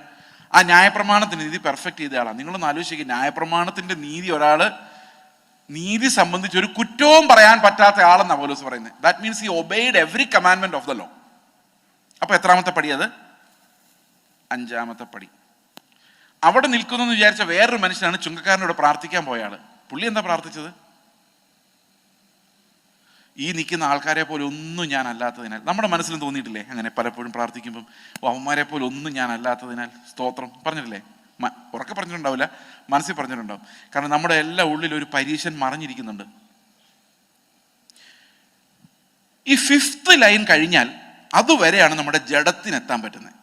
ആ ന്യായപ്രമാണത്തിൻ്റെ നീതി പെർഫെക്റ്റ് ചെയ്ത ആളാണ്? നിങ്ങളൊന്ന് ആലോചിക്കുക. ന്യായപ്രമാണത്തിൻ്റെ നീതി ഒരാൾ നീതി സംബന്ധിച്ച് ഒരു കുറ്റവും പറയാൻ പറ്റാത്ത ആളെന്നാണ് പൗലോസ് പറയുന്നത്. That means he obeyed every commandment of the law. അപ്പോൾ എത്രാമത്തെ പടി അത്? 5ാമത്തെ പടി. അവിടെ നിൽക്കുന്നു എന്ന് വിചാരിച്ച വേറൊരു മനുഷ്യനാണ് ചുങ്കക്കാരനോട് പ്രാർത്ഥിക്കാൻ പോയ ആള്. പുള്ളി എന്താ പ്രാർത്ഥിച്ചത്? ഈ നിൽക്കുന്ന ആൾക്കാരെ പോലെ ഒന്നും ഞാൻ അല്ലാത്തതിനാൽ. നമ്മുടെ മനസ്സിലും തോന്നിയിട്ടില്ലേ അങ്ങനെ പലപ്പോഴും പ്രാർത്ഥിക്കുമ്പം അവന്മാരെ പോലെ ഒന്നും ഞാൻ അല്ലാത്തതിനാൽ സ്തോത്രം പറഞ്ഞിട്ടില്ലേ? ഉറക്കെ പറഞ്ഞിട്ടുണ്ടാവില്ല, മനസ്സിൽ പറഞ്ഞിട്ടുണ്ടാവും. കാരണം നമ്മുടെ എല്ലാ ഉള്ളിൽ ഒരു പരീശൻ മറഞ്ഞിരിക്കുന്നുണ്ട്. ഈ 5th ലൈൻ കഴിഞ്ഞാൽ അതുവരെയാണ് നമ്മുടെ ജഡത്തിനെത്താൻ പറ്റുന്നത്.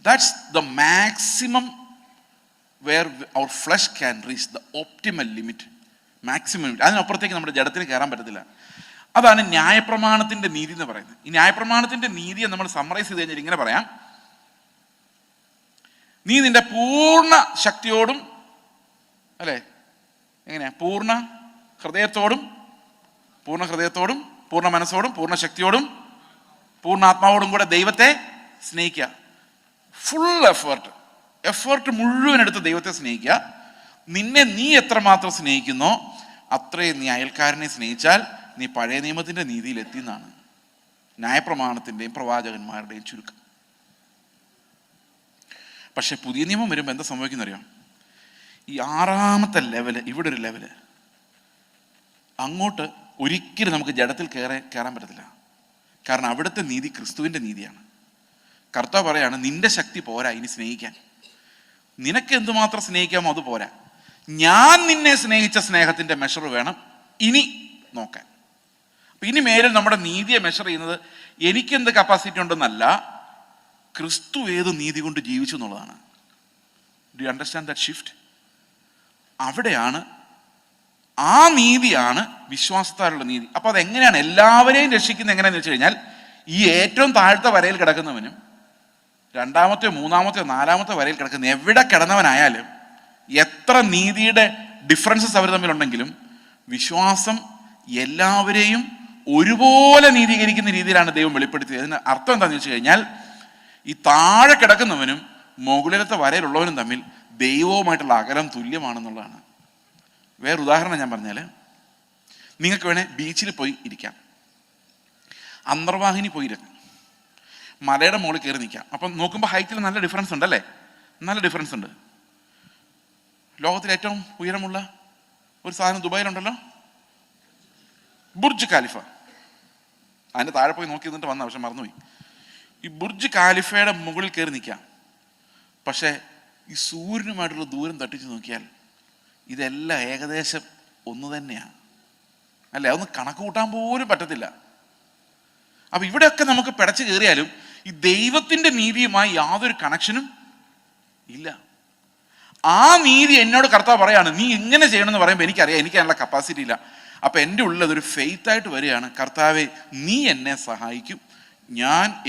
That's the maximum where our flesh can reach, the optimal limit, maximum limit. അതിനപ്പുറത്തേക്ക് നമ്മുടെ ജഡത്തിന് കയറാൻ പറ്റത്തില്ല. അതാണ് ന്യായപ്രമാണത്തിൻ്റെ നീതി എന്ന് പറയുന്നത്. ഈ ന്യായപ്രമാണത്തിൻ്റെ നീതിയെ നമ്മൾ സമ്മറൈസ് ചെയ്ത് കഴിഞ്ഞാൽ ഇങ്ങനെ പറയാം: നീ നിന്റെ പൂർണ്ണ ശക്തിയോടും, അല്ലേ, എങ്ങനെയാ, പൂർണ്ണ ഹൃദയത്തോടും, പൂർണ്ണ മനസ്സോടും, പൂർണ്ണ ശക്തിയോടും, പൂർണ്ണ ആത്മാവോടും കൂടെ ദൈവത്തെ സ്നേഹിക്കുക. ഫുൾ എഫേർട്ട് മുഴുവൻ എടുത്ത് ദൈവത്തെ സ്നേഹിക്കുക. നിന്നെ നീ എത്രമാത്രം സ്നേഹിക്കുന്നോ അത്രയും നീ അയൽക്കാരനെ സ്നേഹിച്ചാൽ നീ പഴയ നിയമത്തിൻ്റെ നീതിയിൽ എത്തിയെന്നാണ് ന്യായപ്രമാണത്തിൻ്റെയും പ്രവാചകന്മാരുടെയും ചുരുക്കം. പക്ഷെ പുതിയ നിയമം വരുമ്പോൾ എന്താ സംഭവിക്കുന്നറിയാം? ഈ 6ാമത്തെ ലെവല്, ഇവിടെ ഒരു ലെവല്, അങ്ങോട്ട് ഒരിക്കലും നമുക്ക് ജഡത്തിൽ കയറാൻ പറ്റത്തില്ല. കാരണം അവിടുത്തെ നീതി ക്രിസ്തുവിൻ്റെ നീതിയാണ്. കർത്താവ് പറയാണ്, നിന്റെ ശക്തി പോരാ ഇനി സ്നേഹിക്കാൻ. നിനക്ക് എന്തുമാത്രം സ്നേഹിക്കാമോ അത് പോരാ. ഞാൻ നിന്നെ സ്നേഹിച്ച സ്നേഹത്തിൻ്റെ മെഷർ വേണം ഇനി നോക്കാൻ. അപ്പം ഇനി മേലിൽ നമ്മുടെ നീതിയെ മെഷർ ചെയ്യുന്നത് എനിക്കെന്ത് കപ്പാസിറ്റി ഉണ്ടെന്നല്ല, ക്രിസ്തു ഏത് നീതി കൊണ്ട് ജീവിച്ചു എന്നുള്ളതാണ്. Do you understand that shift? അവിടെയാണ്, ആ നീതിയാണ് വിശ്വാസത്താലുള്ള നീതി. അപ്പോൾ അതെങ്ങനെയാണ് എല്ലാവരെയും രക്ഷിക്കുന്നത്? എങ്ങനെയാണെന്ന് വെച്ച് കഴിഞ്ഞാൽ, ഈ ഏറ്റവും താഴത്തെ വരയിൽ കിടക്കുന്നവനും 2ാമത്തെയോ 3ാമത്തെയോ 4ാമത്തെ വരയിൽ കിടക്കുന്ന എവിടെ കിടന്നവനായാലും, എത്ര നീതിയുടെ ഡിഫറൻസസ് അവർ തമ്മിലുണ്ടെങ്കിലും, വിശ്വാസം എല്ലാവരെയും ഒരുപോലെ നീതീകരിക്കുന്ന രീതിയിലാണ് ദൈവം വെളിപ്പെടുത്തിയത്. അതിന് അർത്ഥം എന്താണെന്ന് വെച്ച് കഴിഞ്ഞാൽ, ഈ താഴെ കിടക്കുന്നവനും മുകളിലത്തെ വരയിലുള്ളവനും തമ്മിൽ ദൈവവുമായിട്ടുള്ള അകലം തുല്യമാണെന്നുള്ളതാണ്. വേറെ ഉദാഹരണം ഞാൻ പറഞ്ഞാൽ, നിങ്ങൾക്ക് വേണേൽ ബീച്ചിൽ പോയി ഇരിക്കാം, അന്തർവാഹിനി പോയി ഇരിക്കാം, മലയുടെ മുകളിൽ കയറി നിൽക്കാം. അപ്പം നോക്കുമ്പോൾ ഹൈറ്റിൽ നല്ല ഡിഫറൻസ് ഉണ്ടല്ലേ? നല്ല ഡിഫറൻസ് ഉണ്ട്. ലോകത്തിലെ ഏറ്റവും ഉയരമുള്ള ഒരു സാധനം ദുബായിലുണ്ടല്ലോ, ബുർജ് ഖാലിഫ. അതിൻ്റെ താഴെ പോയി നോക്കി നിന്നിട്ട് വന്ന, പക്ഷെ മറന്നുപോയി. ഈ ബുർജ് ഖാലിഫയുടെ മുകളിൽ കയറി നിൽക്കാം. പക്ഷേ ഈ സൂര്യനുമായിട്ടുള്ള ദൂരം തട്ടിച്ച് നോക്കിയാൽ ഇതെല്ലാം ഏകദേശം ഒന്ന് തന്നെയാണ്, അല്ലേ? അതൊന്ന് കണക്ക് കൂട്ടാൻ പോലും പറ്റത്തില്ല. അപ്പം ഇവിടെയൊക്കെ നമുക്ക് പിടച്ച് കയറിയാലും ഈ ദൈവത്തിൻ്റെ നീതിയുമായി യാതൊരു കണക്ഷനും ഇല്ല. ആ നീതി എന്നോട് കർത്താവ് പറയാണ്, നീ ഇങ്ങനെ ചെയ്യണമെന്ന് പറയുമ്പോൾ എനിക്കറിയാം എനിക്ക് അതിനുള്ള കപ്പാസിറ്റി ഇല്ല. അപ്പം എൻ്റെ ഉള്ളതൊരു ഫെയ്ത്തായിട്ട് വരികയാണ്, കർത്താവെ നീ എന്നെ സഹായിക്കും,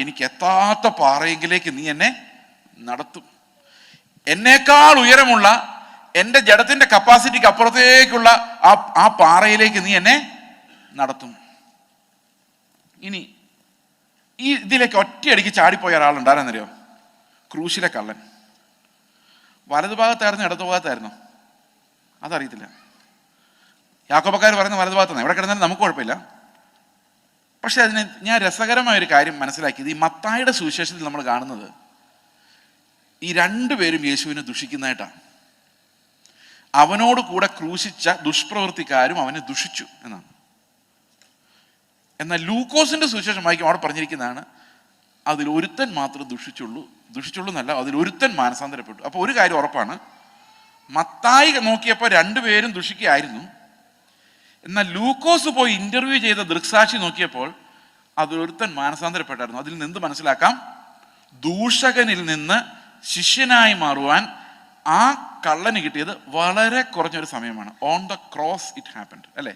എനിക്ക് എത്താത്ത പാറയെങ്കിലേക്ക് നീ എന്നെ നടത്തും, എന്നേക്കാൾ ഉയരമുള്ള എൻ്റെ ജഡത്തിൻ്റെ കപ്പാസിറ്റിക്ക് അപ്പുറത്തേക്കുള്ള ആ പാറയിലേക്ക് നീ എന്നെ നടത്തും. ഇനി ഈ ഇതിലേക്ക് ഒറ്റയടിക്ക് ചാടിപ്പോയ ഒരാളുണ്ടായിരുന്നറിയോ? ക്രൂശിലെ കള്ളൻ. വലതുഭാഗത്തായിരുന്നു ഇടതു ഭാഗത്തായിരുന്നു അതറിയത്തില്ല. യാക്കോബക്കാർ പറയുന്ന വലതുഭാഗത്താണ്. എവിടെ കിടന്നാലും നമുക്ക് കുഴപ്പമില്ല. പക്ഷെ അതിന് ഞാൻ രസകരമായൊരു കാര്യം മനസ്സിലാക്കിയത്, ഈ മത്തായിയുടെ സുവിശേഷത്തിൽ നമ്മൾ കാണുന്നത് ഈ 2 പേരും യേശുവിനെ ദുഷിക്കുന്നതായിട്ടാണ്. അവനോട് കൂടെ ക്രൂശിച്ച ദുഷ്പ്രവൃത്തിക്കാരും അവനെ ദുഷിച്ചു എന്നാണ്. എന്നാൽ ലൂക്കോസിന്റെ സുവിശേഷം വായിക്കും, അവിടെ പറഞ്ഞിരിക്കുന്നതാണ് അതിലൊരുത്തൻ മാത്രം ദുഷിച്ചുള്ളൂ എന്നല്ല, അതിലൊരുത്തൻ മാനസാന്തരപ്പെട്ടു. അപ്പോൾ ഒരു കാര്യം ഉറപ്പാണ്, മത്തായി നോക്കിയപ്പോൾ 2 പേരും ദുഷിക്കുകയായിരുന്നു. എന്നാൽ ലൂക്കോസ് പോയി ഇന്റർവ്യൂ ചെയ്ത ദൃക്സാക്ഷി നോക്കിയപ്പോൾ അതിലൊരുത്തൻ മാനസാന്തരപ്പെട്ടായിരുന്നു. അതിൽ നിന്ന് മനസ്സിലാക്കാം, ദൂഷകനിൽ നിന്ന് ശിഷ്യനായി മാറുവാൻ ആ കള്ളന് കിട്ടിയത് വളരെ കുറഞ്ഞൊരു സമയമാണ്. On the cross it happened, അല്ലേ?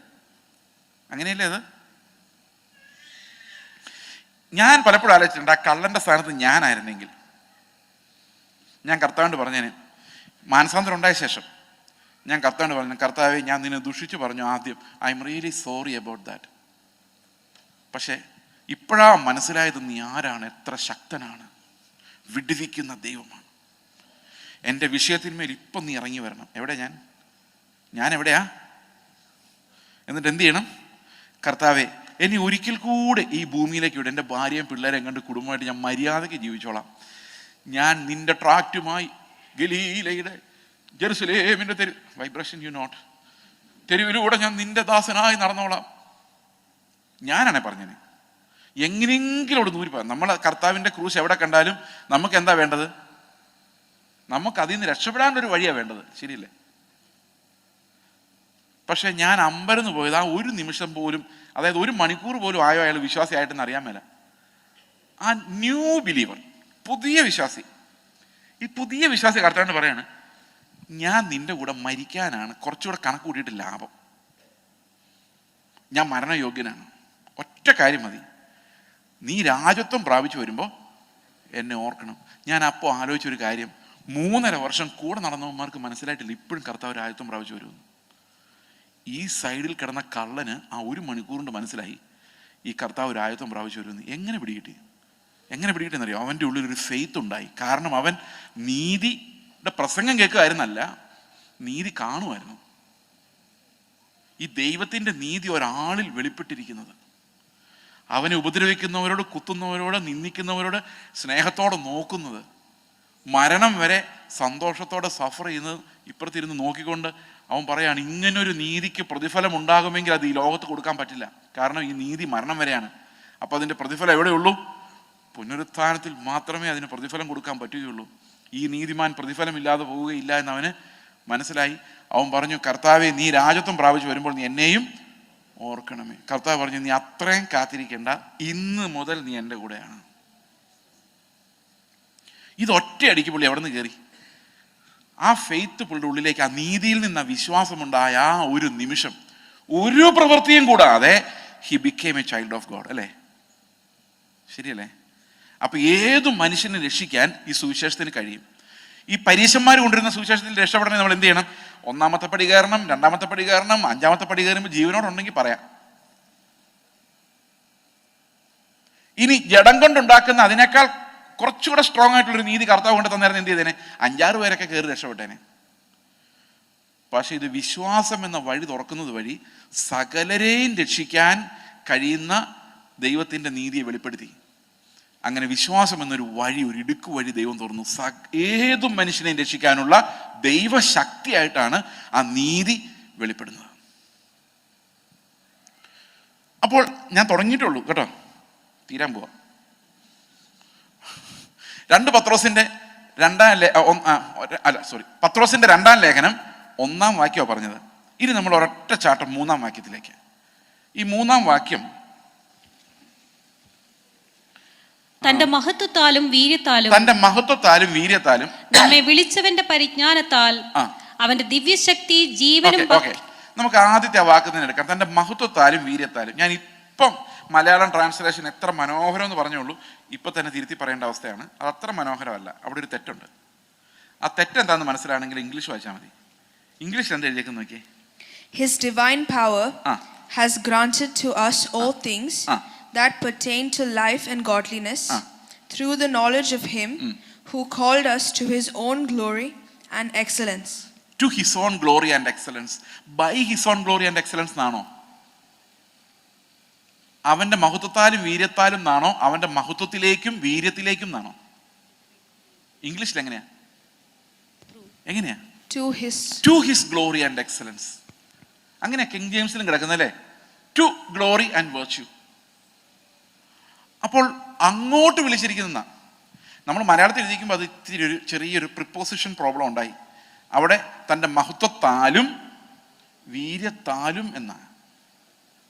അങ്ങനെയല്ലേ അത്? ഞാൻ പലപ്പോഴും ആലോചിച്ചിട്ടുണ്ട്, ആ കള്ളന്റെ സ്ഥാനത്ത് ഞാനായിരുന്നെങ്കിൽ ഞാൻ കർത്താവിനോട് പറഞ്ഞേനെ, മാനസാന്തരം ഉണ്ടായ ശേഷം ഞാൻ കർത്താവിനോട് പറഞ്ഞു, കർത്താവെ ഞാൻ നിന്നെ ദുഷിച്ചു പറഞ്ഞു ആദ്യം, I am really sorry about that. പക്ഷേ ഇപ്പോഴാ മനസ്സിലായത് നീ ആരാണ്, എത്ര ശക്തനാണ്, വിടുവിക്കുന്ന ദൈവമാണ്. എൻ്റെ വിഷയത്തിന്മേൽ ഇപ്പം നീ ഇറങ്ങി വരണം. എവിടെ ഞാൻ എവിടെയാ? എന്നിട്ട് എന്ത് ചെയ്യണം? കർത്താവെ എന്നെ ഒരിക്കൽ കൂടെ ഈ ഭൂമിയിലേക്ക് വിടും, എൻ്റെ ഭാര്യയും പിള്ളേരെയും കണ്ട് കുടുംബമായിട്ട് ഞാൻ മര്യാദയ്ക്ക് ജീവിച്ചോളാം. ഞാൻ നിന്റെ ട്രാക്റ്റുമായി ഗലീലയുടെ ജെറുസലേമിൻ്റെ വൈബ്രേഷൻ തെരുവിലൂടെ ഞാൻ നിന്റെ ദാസനായി നടന്നോളാം. ഞാനാണേ പറഞ്ഞത്. എങ്ങനെയെങ്കിലും അവിടെ ദൂരി പോകാം. നമ്മൾ കർത്താവിൻ്റെ ക്രൂശ് എവിടെ കണ്ടാലും നമുക്ക് എന്താ വേണ്ടത്? നമുക്ക് അതിൽ നിന്ന് രക്ഷപ്പെടാനൊരു വഴിയാണ് വേണ്ടത്, ശരിയല്ലേ? പക്ഷെ ഞാൻ അമ്പരന്ന് പോയത് ആ ഒരു നിമിഷം പോലും, അതായത് 1 മണിക്കൂർ പോലും ആയോ അയാൾ വിശ്വാസിയായിട്ടെന്ന് അറിയാൻ മേല. ആ ന്യൂ ബിലീവർ, പുതിയ വിശ്വാസി, ഈ പുതിയ വിശ്വാസി കർത്താവിന് പറയാണ്, ഞാൻ നിന്റെ കൂടെ മരിക്കാനാണ് കുറച്ചുകൂടെ കണക്ക് കൂട്ടിയിട്ട് ലാഭം. ഞാൻ മരണയോഗ്യനാണ്. ഒറ്റ കാര്യം മതി, നീ രാജത്വം പ്രാപിച്ചു വരുമ്പോൾ എന്നെ ഓർക്കണം. ഞാൻ അപ്പോൾ ആലോചിച്ചൊരു കാര്യം, 3.5 വർഷം കൂടെ നടന്നവന്മാർക്ക് മനസ്സിലായിട്ടില്ല ഇപ്പോഴും കർത്താവ് രാജ്യത്വം പ്രാപിച്ചു വരുമെന്ന്. ഈ സൈഡിൽ കിടന്ന കള്ളന് ആ 1 മണിക്കൂർ കൊണ്ട് മനസ്സിലായി ഈ കർത്താവ് രാജ്യത്വം പ്രാപിച്ചു വരുമെന്ന്. എങ്ങനെ പിടികിട്ടിയെന്നറിയോ? അവൻ്റെ ഉള്ളിൽ ഒരു ഫെയ്ത്ത് ഉണ്ടായി. കാരണം അവൻ നീതിയുടെ പ്രസംഗം കേൾക്കുമായിരുന്നല്ല, നീതി കാണുമായിരുന്നു. ഈ ദൈവത്തിൻ്റെ നീതി ഒരാളിൽ വെളിപ്പെട്ടിരിക്കുന്നത്. അവനെ ഉപദ്രവിക്കുന്നവരോട്, കുത്തുന്നവരോട്, നിന്ദിക്കുന്നവരോട് സ്നേഹത്തോടെ നോക്കുന്നത്, മരണം വരെ സന്തോഷത്തോടെ സഫർ ചെയ്യുന്നത് ഇപ്പുറത്തിരുന്ന് നോക്കിക്കൊണ്ട് അവൻ പറയാണ്, ഇങ്ങനൊരു നീതിക്ക് പ്രതിഫലം ഉണ്ടാകുമെങ്കിൽ അത് ഈ ലോകത്ത് കൊടുക്കാൻ പറ്റില്ല. കാരണം ഈ നീതി മരണം വരെയാണ്. അപ്പോൾ അതിൻ്റെ പ്രതിഫലം എവിടെയുള്ളൂ? പുനരുത്ഥാനത്തിൽ മാത്രമേ അതിന് പ്രതിഫലം കൊടുക്കാൻ പറ്റുകയുള്ളൂ. ഈ നീതിമാൻ പ്രതിഫലമില്ലാതെ പോവുകയില്ല എന്ന് അവന് മനസ്സിലായി. അവൻ പറഞ്ഞു, കർത്താവെ, നീ രാജ്യത്വം പ്രാപിച്ചു വരുമ്പോൾ നീ എന്നെയും ഓർക്കണമേ. കർത്താവ് പറഞ്ഞു, നീ അത്രയും കാത്തിരിക്കേണ്ട, ഇന്ന് മുതൽ നീ എൻ്റെ കൂടെയാണ്. ഇത് ഒറ്റയടിക്ക് പുള്ളി എവിടെ നിന്ന് കയറി? ആ ഫെയ്ത്ത് പുള്ളിയുടെ ഉള്ളിലേക്ക്, ആ നീതിയിൽ നിന്ന് ആ വിശ്വാസമുണ്ടായ ആ ഒരു നിമിഷം, ഒരു പ്രവൃത്തിയും കൂടാതെ he became A child of God. അല്ലേ? ശരിയല്ലേ? അപ്പൊ ഏതു മനുഷ്യനെ രക്ഷിക്കാൻ ഈ സുവിശേഷത്തിന് കഴിയും. ഈ പരീശന്മാർ കൊണ്ടിരുന്ന സുവിശേഷത്തിൽ രക്ഷപ്പെടണമെങ്കിൽ നമ്മൾ എന്ത് ചെയ്യണം? 1-ാമത്തെ പടി കയറണം, 2-ാമത്തെ പടി കയറണം, 5-ാമത്തെ പടി കയറുമ്പോൾ ജീവനോടുണ്ടെങ്കിൽ പറയാം. ഇനി ജഡം കൊണ്ടുണ്ടാക്കുന്ന അതിനേക്കാൾ കുറച്ചുകൂടെ സ്ട്രോങ് ആയിട്ടുള്ളൊരു നീതി കർത്താവ് കൊണ്ട് തന്നേരം എന്ത് ചെയ്തേനെ? 5-6 പേരൊക്കെ കയറി രക്ഷപ്പെട്ടേനെ. പക്ഷെ ഇത് വിശ്വാസം എന്ന വഴി തുറക്കുന്നത് വഴി സകലരെയും രക്ഷിക്കാൻ കഴിയുന്ന ദൈവത്തിൻ്റെ നീതിയെ വെളിപ്പെടുത്തി. അങ്ങനെ വിശ്വാസം എന്നൊരു വഴി, ഒരു ഇടുക്ക് വഴി ദൈവം തുറന്നു. ഏതും മനുഷ്യനെയും രക്ഷിക്കാനുള്ള ദൈവശക്തിയായിട്ടാണ് ആ നീതി വെളിപ്പെടുന്നത്. അപ്പോൾ ഞാൻ തുടങ്ങിയിട്ടുള്ളൂ കേട്ടോ, തീരാൻ പോവാ. 2 പത്രോസിന്റെ 2-ാം ലേഖനം 1-ാം വാക്യമാണ് പറഞ്ഞത്. ഇനി നമ്മൾ ഒരൊറ്റ ചാട്ടം 3-ാം വാക്യത്തിലേക്ക്. ഈ 3-ാം വാക്യം, തന്റെ മഹത്വത്താലും വീര്യത്താലും നമ്മെ വിളിച്ചവന്റെ പരിജ്ഞാനത്താൽ അവന്റെ ദിവ്യശക്തി ജീവനും. നമുക്ക് ആദ്യത്തെ ആ വാക്ക് എടുക്കാം. തന്റെ മഹത്വത്താലും വീര്യത്താലും. ഞാൻ ഇപ്പം മലയാളം ട്രാൻസ്ലേഷൻ എത്ര മനോഹരം എന്ന് പറഞ്ഞോളൂ, ഇപ്പൊ തന്നെ തിരുത്തി പറയേണ്ട അവസ്ഥയാണ്. അത് അത്ര മനോഹരമല്ല, അവിടെ ഒരു തെറ്റുണ്ട്. ആ തെറ്റെന്താന്ന് മനസ്സിലാണെങ്കിൽ ഇംഗ്ലീഷ് വായിച്ചാൽ മതി. ഇംഗ്ലീഷിൽ എന്താ എഴുതിയേക്കെന്ന് നോക്കിയേ. His divine power has granted to us all things that pertain to life and godliness through the knowledge of him who called us to his own glory and excellence. To his own glory and excellence. By his own glory and excellence എന്നാണോ? അവന്റെ മഹത്വത്താലും വീര്യത്താലും എന്നാണോ? അവന്റെ മഹത്വത്തിലേക്കും വീര്യത്തിലേക്കും എന്നാണോ? ഇംഗ്ലീഷിൽ എങ്ങനെയാ? To his glory and excellence. അങ്ങനെ king ജെയിംസിലും കിടക്കുന്നല്ലേ, ടു ഗ്ലോറി ആൻഡ് വെർച്യൂ. അപ്പോൾ അങ്ങോട്ട് വിളിച്ചിരിക്കുന്ന, നമ്മൾ മലയാളത്തിൽ എഴുതിക്കുമ്പോൾ അത് ഇത്തിരി ഒരു ചെറിയൊരു പ്രിപ്പോസിഷൻ പ്രോബ്ലം ഉണ്ടായി. അവിടെ തൻ്റെ മഹത്വത്താലും വീര്യത്താലും എന്നാണ്.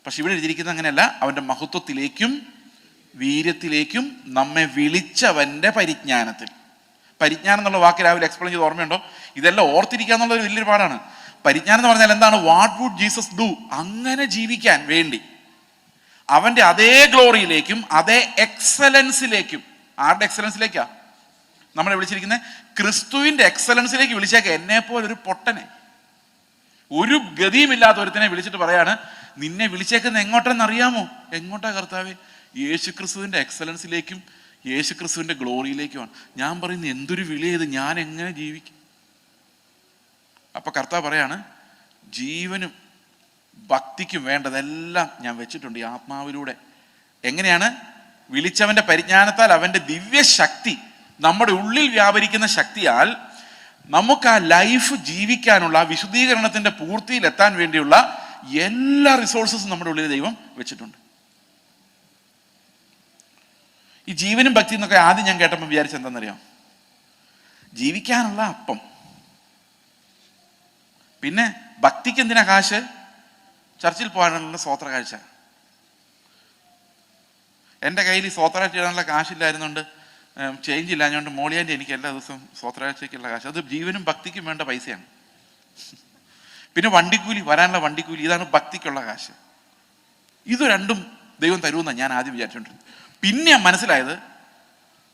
പക്ഷെ ഇവിടെ എഴുതിയിരിക്കുന്നത് അങ്ങനെയല്ല. അവൻ്റെ മഹത്വത്തിലേക്കും വീര്യത്തിലേക്കും നമ്മെ വിളിച്ചവൻ്റെ പരിജ്ഞാനത്തിൽ. പരിജ്ഞാനം എന്നുള്ള വാക്ക് രാവിലെ എക്സ്പ്ലെയിൻ ചെയ്ത് ഓർമ്മയുണ്ടോ? ഇതെല്ലാം ഓർത്തിരിക്കുക എന്നുള്ളത് വലിയൊരു പാടാണ്. പരിജ്ഞാനം എന്ന് പറഞ്ഞാൽ എന്താണ്? What would Jesus do? അങ്ങനെ ജീവിക്കാൻ വേണ്ടി അവൻ്റെ അതേ ഗ്ലോറിയിലേക്കും അതേ എക്സലൻസിലേക്കും. ആരുടെ എക്സലൻസിലേക്കാ നമ്മളെ വിളിച്ചിരിക്കുന്നത്? ക്രിസ്തുവിൻ്റെ എക്സലൻസിലേക്ക് വിളിച്ചേക്ക. എന്നെപ്പോലെ ഒരു പൊട്ടനെ, ഒരു ഗതിയുമില്ലാത്ത ഒരുത്തനെ വിളിച്ചിട്ട് പറയാണ്, നിന്നെ വിളിച്ചേക്കുന്നത് എങ്ങോട്ടെന്ന് അറിയാമോ? എങ്ങോട്ടാ കർത്താവേ? യേശു ക്രിസ്തുവിൻ്റെ എക്സലൻസിലേക്കും യേശു ക്രിസ്തുവിൻ്റെ ഗ്ലോറിയിലേക്കുമാണ്. ഞാൻ പറയുന്നത് എന്തൊരു വിളി ചെയ്ത് ഞാൻ എങ്ങനെ ജീവിക്കും? അപ്പൊ കർത്താവ് പറയാണ്, ജീവനും ഭക്തിക്കും വേണ്ടതെല്ലാം ഞാൻ വെച്ചിട്ടുണ്ട് ഈ ആത്മാവിലൂടെ. എങ്ങനെയാണ്? വിളിച്ചവന്റെ പരിജ്ഞാനത്താൽ അവന്റെ ദിവ്യശക്തി നമ്മുടെ ഉള്ളിൽ വ്യാപരിക്കുന്ന ശക്തിയാൽ നമുക്ക് ആ ലൈഫ് ജീവിക്കാനുള്ള വിശുദ്ധീകരണത്തിന്റെ പൂർത്തിയിൽ എത്താൻ വേണ്ടിയുള്ള എല്ലാ റിസോഴ്സസും നമ്മുടെ ഉള്ളിൽ ദൈവം വെച്ചിട്ടുണ്ട്. ഈ ജീവനും ഭക്തി എന്നൊക്കെ ആദ്യം ഞാൻ കേട്ടപ്പോൾ വിചാരിച്ചെന്താണെന്നറിയാം? ജീവിക്കാനുള്ള അപ്പം. പിന്നെ ഭക്തിക്ക് എന്തിനാ കാശ്? ചർച്ചിൽ പോകാനുള്ള സ്വോത്ര കാഴ്ച. എൻ്റെ കയ്യിൽ ഈ സ്വോത്ര കാഴ്ച ഇടാനുള്ള കാശില്ലായിരുന്നുകൊണ്ട്, ചേഞ്ച് ഇല്ലാഞ്ഞുകൊണ്ട് മോളിയാൻ്റെ എനിക്ക് എല്ലാ ദിവസവും സ്വോത്ര കാഴ്ചയ്ക്കുള്ള കാശ്. അത് ജീവനും ഭക്തിക്കും വേണ്ട പൈസയാണ്. പിന്നെ വണ്ടിക്കൂലി, വരാനുള്ള വണ്ടിക്കൂലി, ഇതാണ് ഭക്തിക്കുള്ള കാശ്. ഇത് രണ്ടും ദൈവം തരുമെന്നാണ് ഞാൻ ആദ്യം വിചാരിച്ചോണ്ടിരുന്നത്. പിന്നെ മനസ്സിലായത്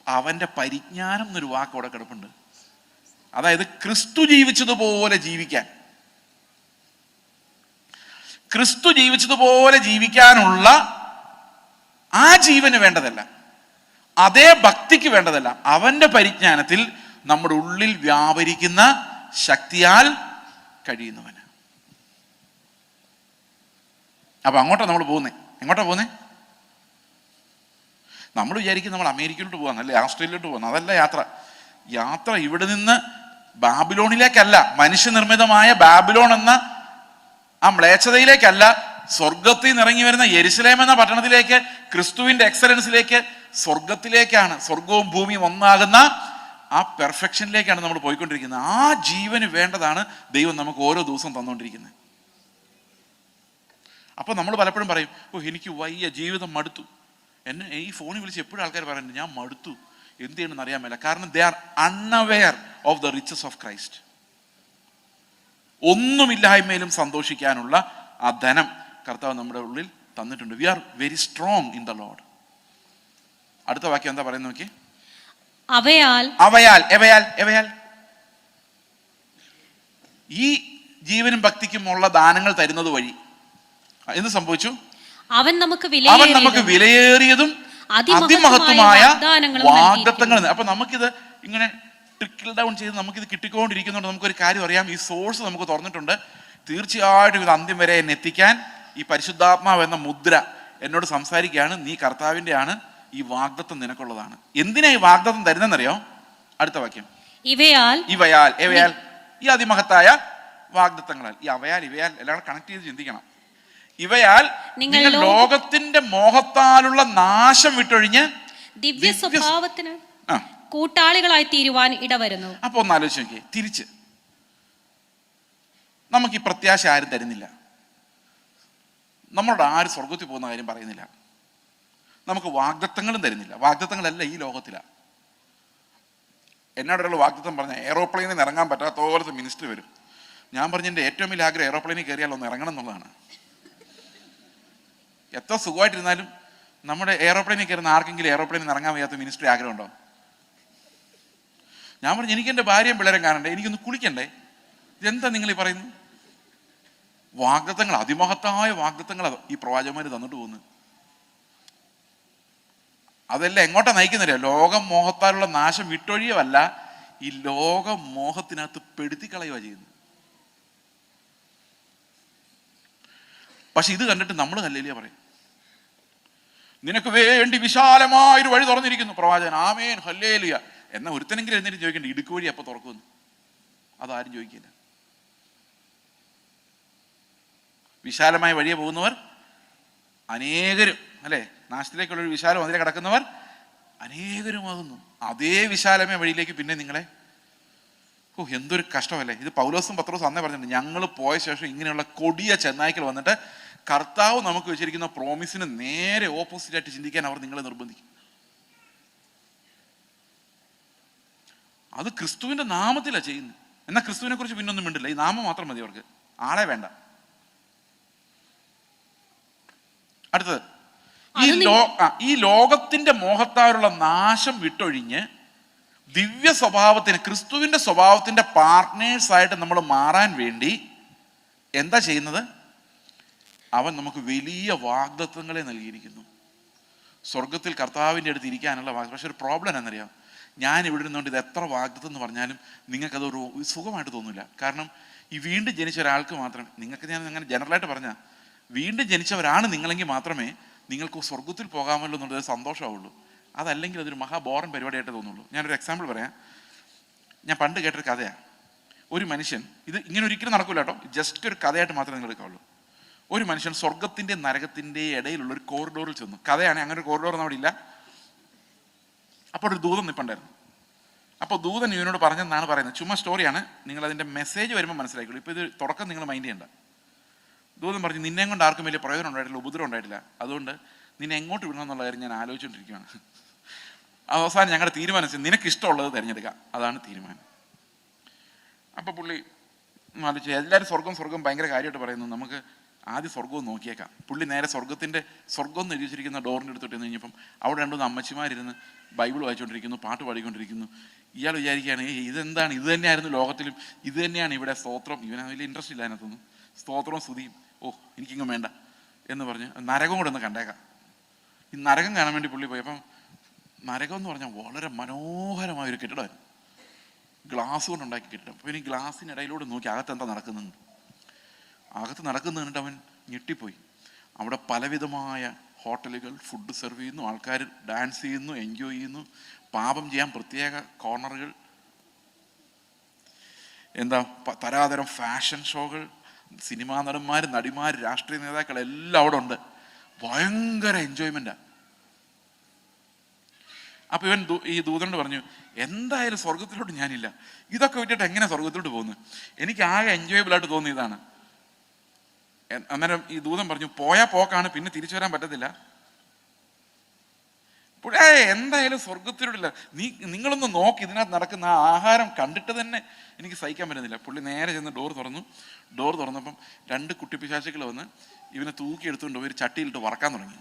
അവൻ്റെ പരിജ്ഞാനം എന്നൊരു വാക്ക് അവിടെ കിടപ്പുണ്ട്. അതായത് ക്രിസ്തു ജീവിച്ചതുപോലെ ജീവിക്കാൻ, ക്രിസ്തു ജീവിച്ചതുപോലെ ജീവിക്കാനുള്ള ആ ജീവന് വേണ്ടതല്ല, അതേ ഭക്തിക്ക് വേണ്ടതല്ല, അവന്റെ പരിജ്ഞാനത്തിൽ നമ്മുടെ ഉള്ളിൽ വ്യാപരിക്കുന്ന ശക്തിയാൽ കഴിയുന്നവന്. അപ്പൊ അങ്ങോട്ടാ നമ്മൾ പോകുന്നേ. എങ്ങോട്ടാ പോകുന്നേ? നമ്മൾ വിചാരിക്കും നമ്മൾ അമേരിക്കയിലോട്ട് പോകാൻ, അല്ലെ ഓസ്ട്രേലിയയിലോട്ട് പോകുന്ന. അതല്ല യാത്ര. യാത്ര ഇവിടെ നിന്ന് ബാബിലോണിലേക്കല്ല, മനുഷ്യനിർമ്മിതമായ ബാബിലോൺ എന്ന ആ മ്ലേച്ഛതയിലേക്കല്ല, സ്വർഗത്തിൽ നിന്ന് ഇറങ്ങി വരുന്ന യെരുശലേം എന്ന പട്ടണത്തിലേക്ക്, ക്രിസ്തുവിന്റെ എക്സലൻസിലേക്ക്, സ്വർഗത്തിലേക്കാണ്. സ്വർഗവും ഭൂമിയും ഒന്നാകുന്ന ആ പെർഫെക്ഷനിലേക്കാണ് നമ്മൾ പോയിക്കൊണ്ടിരിക്കുന്നത്. ആ ജീവന് വേണ്ടതാണ് ദൈവം നമുക്ക് ഓരോ ദിവസവും തന്നുകൊണ്ടിരിക്കുന്നത്. അപ്പൊ നമ്മൾ പലപ്പോഴും പറയും, ഓ എനിക്ക് വയ്യ, ജീവിതം മടുത്തു. എന്നെ ഈ ഫോണിൽ വിളിച്ച് എപ്പോഴും ആൾക്കാർ പറയുന്നുണ്ട്, ഞാൻ മടുത്തു, എന്ത് ചെയ്യണമെന്ന് അറിയാൻ മേല. കാരണം they are unaware of the riches of Christ. ഒന്നുമില്ലായ്മയിലും സന്തോഷിക്കാനുള്ള ആ ധനം കർത്താവ് നമ്മുടെ ഉള്ളിൽ തന്നിട്ടുണ്ട്. We are very strong in the Lord. അടുത്ത വാക്യം എന്താ പറയുന്നത് നോക്കി. അവയാൽ ഈ ജീവനും ഭക്തിക്കും ഉള്ള ദാനങ്ങൾ തരുന്നത് വഴി എന്ത് സംഭവിച്ചു? അവൻ നമുക്ക് വിലയേറിയതും അതിമഹത്വമായ വാഗ്ദത്തങ്ങൾ. അപ്പൊ നമുക്കിത് ഇങ്ങനെ ട്രിക്കിൾ ഡൗൺ ചെയ്ത് നമുക്കിത് കിട്ടിക്കൊണ്ടിരിക്കുന്നുണ്ട്. നമുക്കൊരു കാര്യം അറിയാം, ഈ സോഴ്സ് നമുക്ക് തുറന്നിട്ടുണ്ട്. തീർച്ചയായിട്ടും ഇത് അന്ത്യം വരെ എന്നെ എത്തിക്കാൻ ഈ പരിശുദ്ധാത്മാവ് എന്ന മുദ്ര എന്നോട് സംസാരിക്കുകയാണ്. നീ കർത്താവിന്റെ ആണ്, ഈ വാഗ്ദത്തം നിനക്കുള്ളതാണ്. എന്തിനാ ഈ വാഗ്ദത്തം തരുന്നറിയോ? അടുത്ത വാക്യം. ഇവയാൽ ഈ അതിമഹത്തായ വാഗ്ദത്തങ്ങളാൽ. ഈ അവയാൽ എല്ലാവരും കണക്ട് ചെയ്ത് ചിന്തിക്കണം. ഇവയാൽ നിങ്ങൾ ലോകത്തിന്റെ മോഹത്താലുള്ള നാശം വിട്ടൊഴിഞ്ഞ് ദിവ്യ സ്വഭാവത്തിന് കൂട്ടാളികളായി തീരുവാൻ ഇടവരുന്നു. അപ്പൊ ഒന്ന് ആലോചിച്ച് നോക്കിയേ, തിരിച്ച് നമുക്ക് ഈ പ്രത്യാശ ആരും തരുന്നില്ല. നമ്മളോട് ആരും സ്വർഗത്തിൽ പോകുന്ന കാര്യം പറയുന്നില്ല. നമുക്ക് വാഗ്ദത്തങ്ങളും തരുന്നില്ല. വാഗ്ദത്തങ്ങളല്ല ഈ ലോകത്തിലാണ്. എന്നോടൊരാൾ വാഗ്ദത്തം പറഞ്ഞ എയറോപ്ലെയിനിൽ നിന്ന് ഇറങ്ങാൻ പറ്റാത്ത പോലത്തെ മിനിസ്റ്റർ വരും. ഞാൻ പറഞ്ഞ എൻ്റെ ഏറ്റവും വലിയ ആഗ്രഹം എയറോപ്ലെയിനിൽ കയറിയാൽ ഒന്ന് ഇറങ്ങണം എന്നുള്ളതാണ്. എത്ര സുഖമായിട്ടിരുന്നാലും നമ്മുടെ എയറോപ്ലെയിനിൽ കയറുന്ന ആർക്കെങ്കിലും എയറോപ്ലെയിനിൽ നിന്ന് ഇറങ്ങാൻ വയ്യാത്ത മിനിസ്റ്ററി ആഗ്രഹമുണ്ടോ? ഞാൻ പറഞ്ഞു, എനിക്ക് എൻ്റെ ഭാര്യയും പിള്ളേരും കാണണ്ടേ, എനിക്കൊന്ന് കുളിക്കണ്ടേ? ഇതെന്താ നിങ്ങൾ ഈ പറയുന്നു? വാഗ്ദത്തങ്ങൾ, അതിമഹത്തായ വാഗ്ദത്തങ്ങൾ ഈ പ്രവാചകന്മാർ തന്നിട്ട് പോകുന്നു. അതെല്ലാം എങ്ങോട്ടാ നയിക്കുന്നില്ല? ലോകമോഹത്താലുള്ള നാശം വിട്ടൊഴിയവല്ല, ഈ ലോകമോഹത്തിനകത്ത് പെടുത്തിക്കളയുക ചെയ്യുന്നു. പക്ഷെ ഇത് കണ്ടിട്ട് നമ്മൾ ഹല്ലേലൂയ പറയും. നിനക്ക് വേണ്ടി വിശാലമായൊരു വഴി തുറന്നിരിക്കുന്നു. പ്രവാചകൻ ആമേൻ ഹല്ലേലൂയ. എന്നാ ഒരുത്തനെങ്കിലും എന്നിട്ട് ചോദിക്കണ്ടേ, ഇടുക്ക് വഴി അപ്പൊ തുറക്കുമെന്ന്? അതാരും ചോദിക്കില്ല. വിശാലമായ വഴിയെ പോകുന്നവർ അനേകരും, അല്ലെ? നാശത്തിലേക്കുള്ളൊരു വിശാലം അതിലെ കിടക്കുന്നവർ അനേകരുമാകുന്നു. അതേ വിശാലമായ വഴിയിലേക്ക് പിന്നെ നിങ്ങളെ, എന്തൊരു കഷ്ടമല്ലേ ഇത്. പൗലോസും പത്രോസും അന്നേ പറഞ്ഞിട്ടുണ്ട്, ഞങ്ങൾ പോയ ശേഷം ഇങ്ങനെയുള്ള കൊടിയ ചെന്നായ്ക്കൾ വന്നിട്ട് കർത്താവ് നമുക്ക് വെച്ചിരിക്കുന്ന പ്രോമിസിന് നേരെ ഓപ്പോസിറ്റ് ആയിട്ട് ചിന്തിക്കാൻ അവർ നിങ്ങളെ നിർബന്ധിക്കും. അത് ക്രിസ്തുവിന്റെ നാമത്തിലാണ് ചെയ്യുന്നത്. എന്നാൽ ക്രിസ്തുവിനെ കുറിച്ച് പിന്നൊന്നും മിണ്ടില്ല. ഈ നാമം മാത്രം മതി അവർക്ക്, ആളെ വേണ്ട. അടുത്തത്, ഈ ലോകത്തിന്റെ മോഹത്താലുള്ള നാശം വിട്ടൊഴിഞ്ഞ് ദിവ്യ സ്വഭാവത്തിന്, ക്രിസ്തുവിന്റെ സ്വഭാവത്തിന്റെ പാർട്ട്നേഴ്സ് ആയിട്ട് നമ്മൾ മാറാൻ വേണ്ടി എന്താ ചെയ്യുന്നത്? അവൻ നമുക്ക് വലിയ വാഗ്ദത്തങ്ങളെ നൽകിയിരിക്കുന്നു. സ്വർഗത്തിൽ കർത്താവിൻ്റെ അടുത്ത് ഇരിക്കാനുള്ള വാഗ്ദത്തം. പക്ഷെ ഒരു പ്രോബ്ലം എന്നറിയാം, ഞാൻ ഇവിടെ ഇരുന്നുകൊണ്ട് ഇത് എത്ര വാഗ്ദത്തം എന്ന് പറഞ്ഞാലും നിങ്ങൾക്കതൊരു സുഖമായിട്ട് തോന്നില്ല. കാരണം ഈ വീണ്ടും ജനിച്ച ഒരാൾക്ക് മാത്രമേ, നിങ്ങൾക്ക് ഞാൻ അങ്ങനെ ജനറലായിട്ട് പറഞ്ഞാൽ, വീണ്ടും ജനിച്ചവരാണ് നിങ്ങളെങ്കിൽ മാത്രമേ നിങ്ങൾക്ക് സ്വർഗത്തിൽ പോകാമല്ലോ എന്നുള്ളൊരു സന്തോഷമാവുള്ളൂ. അതല്ലെങ്കിൽ അതൊരു മഹാബോറൻ പരിപാടിയായിട്ട് തോന്നുള്ളൂ. ഞാനൊരു എക്സാമ്പിൾ പറയാം. ഞാൻ പണ്ട് കേട്ടൊരു കഥയാണ്. ഒരു മനുഷ്യൻ, ഇത് ഇങ്ങനെ ഒരിക്കലും നടക്കില്ല കേട്ടോ, ജസ്റ്റ് ഒരു കഥയായിട്ട് മാത്രമേ നിങ്ങൾ എടുക്കാവുള്ളൂ. ഒരു മനുഷ്യൻ സ്വർഗത്തിൻ്റെ നരകത്തിൻ്റെ ഇടയിലുള്ള ഒരു കോറിഡോറിൽ ചെന്നു. കഥയാണ്, അങ്ങനെ ഒരു കോറിഡോർ ഒന്നും അവിടെ ഇല്ല. അപ്പോൾ ഒരു ദൂതൻ നിൽപ്പുണ്ടായിരുന്നു. അപ്പോൾ ദൂതൻ ഇവനോട് പറഞ്ഞെന്നാണ് പറയുന്നത്, ചുമ്മാ സ്റ്റോറിയാണ്, നിങ്ങൾ അതിൻ്റെ മെസ്സേജ് വരുമ്പോൾ മനസ്സിലാക്കിയുള്ളൂ. ഇപ്പോൾ ഇത് തുടക്കം നിങ്ങൾ മൈൻഡ് ചെയ്യണ്ട. ദൂതൻ പറഞ്ഞു, നിന്നെ കൊണ്ട് ആർക്കും വലിയ പ്രയോജനം ഉണ്ടായിട്ടില്ല, ഉപദ്രവം ഉണ്ടായിട്ടില്ല, അതുകൊണ്ട് നിന്നെ എങ്ങോട്ട് വിടണം എന്നുള്ള കാര്യം ഞാൻ ആലോചിച്ചുകൊണ്ടിരിക്കുകയാണ്. അവസാനം ഞങ്ങളുടെ തീരുമാനം, നിനക്ക് ഇഷ്ടമുള്ളത് തിരഞ്ഞെടുക്കാം, അതാണ് തീരുമാനം. അപ്പോൾ പുള്ളി ആലോചിച്ചു, എല്ലാവരും സ്വർഗം ഭയങ്കര കാര്യമായിട്ട് പറയുന്നു, നമുക്ക് ആദ്യം സ്വർഗവും നോക്കിയേക്കാം. പുള്ളി നേരെ സ്വർഗം എന്ന് എഴുതി വെച്ചിരിക്കുന്ന ഡോറിൻ്റെ അടുത്തോട്ട് എന്ന് കഴിഞ്ഞപ്പം അവിടെ രണ്ടുമൂന്ന് അമ്മച്ചിമാരിരുന്ന് ബൈബിൾ വായിച്ചുകൊണ്ടിരിക്കുന്നു, പാട്ട് പാടിക്കൊണ്ടിരിക്കുന്നു. ഇയാൾ വിചാരിക്കുകയാണ്, ഇതെന്താണ്, ഇത് തന്നെയായിരുന്നു ലോകത്തിലും, ഇത് തന്നെയാണ് ഇവിടെ സ്തോത്രം. ഇവന് വലിയ ഇൻട്രസ്റ്റ് ഇല്ല അതിനകത്തൊന്നും, സ്തോത്രവും സ്തുതിയും, എനിക്കിങ്ങും വേണ്ട എന്ന് പറഞ്ഞ് നരകം കൂടെ ഒന്ന് കണ്ടേക്കാം. ഈ നരകം കാണാൻ വേണ്ടി പുള്ളി പോയി. അപ്പം നരകം എന്ന് പറഞ്ഞാൽ വളരെ മനോഹരമായൊരു കെട്ടിടമായിരുന്നു, ഗ്ലാസ് കൊണ്ടുണ്ടാക്കി കെട്ടിടം. അപ്പോൾ ഇനി ഗ്ലാസിനിടയിലൂടെ നോക്കി അകത്തെന്താ നടക്കുന്നുണ്ട്. അകത്ത് നടക്കുന്നതിട്ട് അവൻ ഞെട്ടിപ്പോയി. അവിടെ പലവിധമായ ഹോട്ടലുകൾ, ഫുഡ് സെർവ് ചെയ്യുന്നു, ആൾക്കാർ ഡാൻസ് ചെയ്യുന്നു, എൻജോയ് ചെയ്യുന്നു, പാപം ചെയ്യാൻ പ്രത്യേക കോർണറുകൾ, തരാതരം ഫാഷൻ ഷോകൾ, സിനിമാ നടന്മാർ, നടിമാർ, രാഷ്ട്രീയ നേതാക്കൾ എല്ലാം അവിടെ ഉണ്ട്. ഭയങ്കര എൻജോയ്മെന്റാ. അപ്പൊ ഇവൻ ഈ ദൂതനോട് പറഞ്ഞു, എന്തായാലും സ്വർഗത്തിലോട്ട് ഞാനില്ല, ഇതൊക്കെ വിട്ടിട്ട് എങ്ങനെ സ്വർഗത്തിലോട്ട് പോകുന്നു, എനിക്ക് ആകെ എൻജോയബിൾ ആയിട്ട് തോന്നിയതാണ്. അന്നേരം ഈ ദൂതൻ പറഞ്ഞു, പോയാ പോക്കാണ്, പിന്നെ തിരിച്ചു വരാൻ പറ്റത്തില്ല. എന്തായാലും സ്വർഗത്തിലോട്ടില്ല, നിങ്ങളൊന്ന് നോക്കി, ഇതിനകത്ത് നടക്കുന്ന ആ ആഹാരം കണ്ടിട്ട് തന്നെ എനിക്ക് സഹിക്കാൻ പറ്റുന്നില്ല. പുള്ളി നേരെ ചെന്ന് ഡോർ തുറന്നപ്പം 2 കുട്ടിപ്പിശാചുക്കൾ വന്ന് ഇവനെ തൂക്കി എടുത്തുകൊണ്ട് പോയി ഒരു ചട്ടിയിലിട്ട് വറക്കാൻ തുടങ്ങി.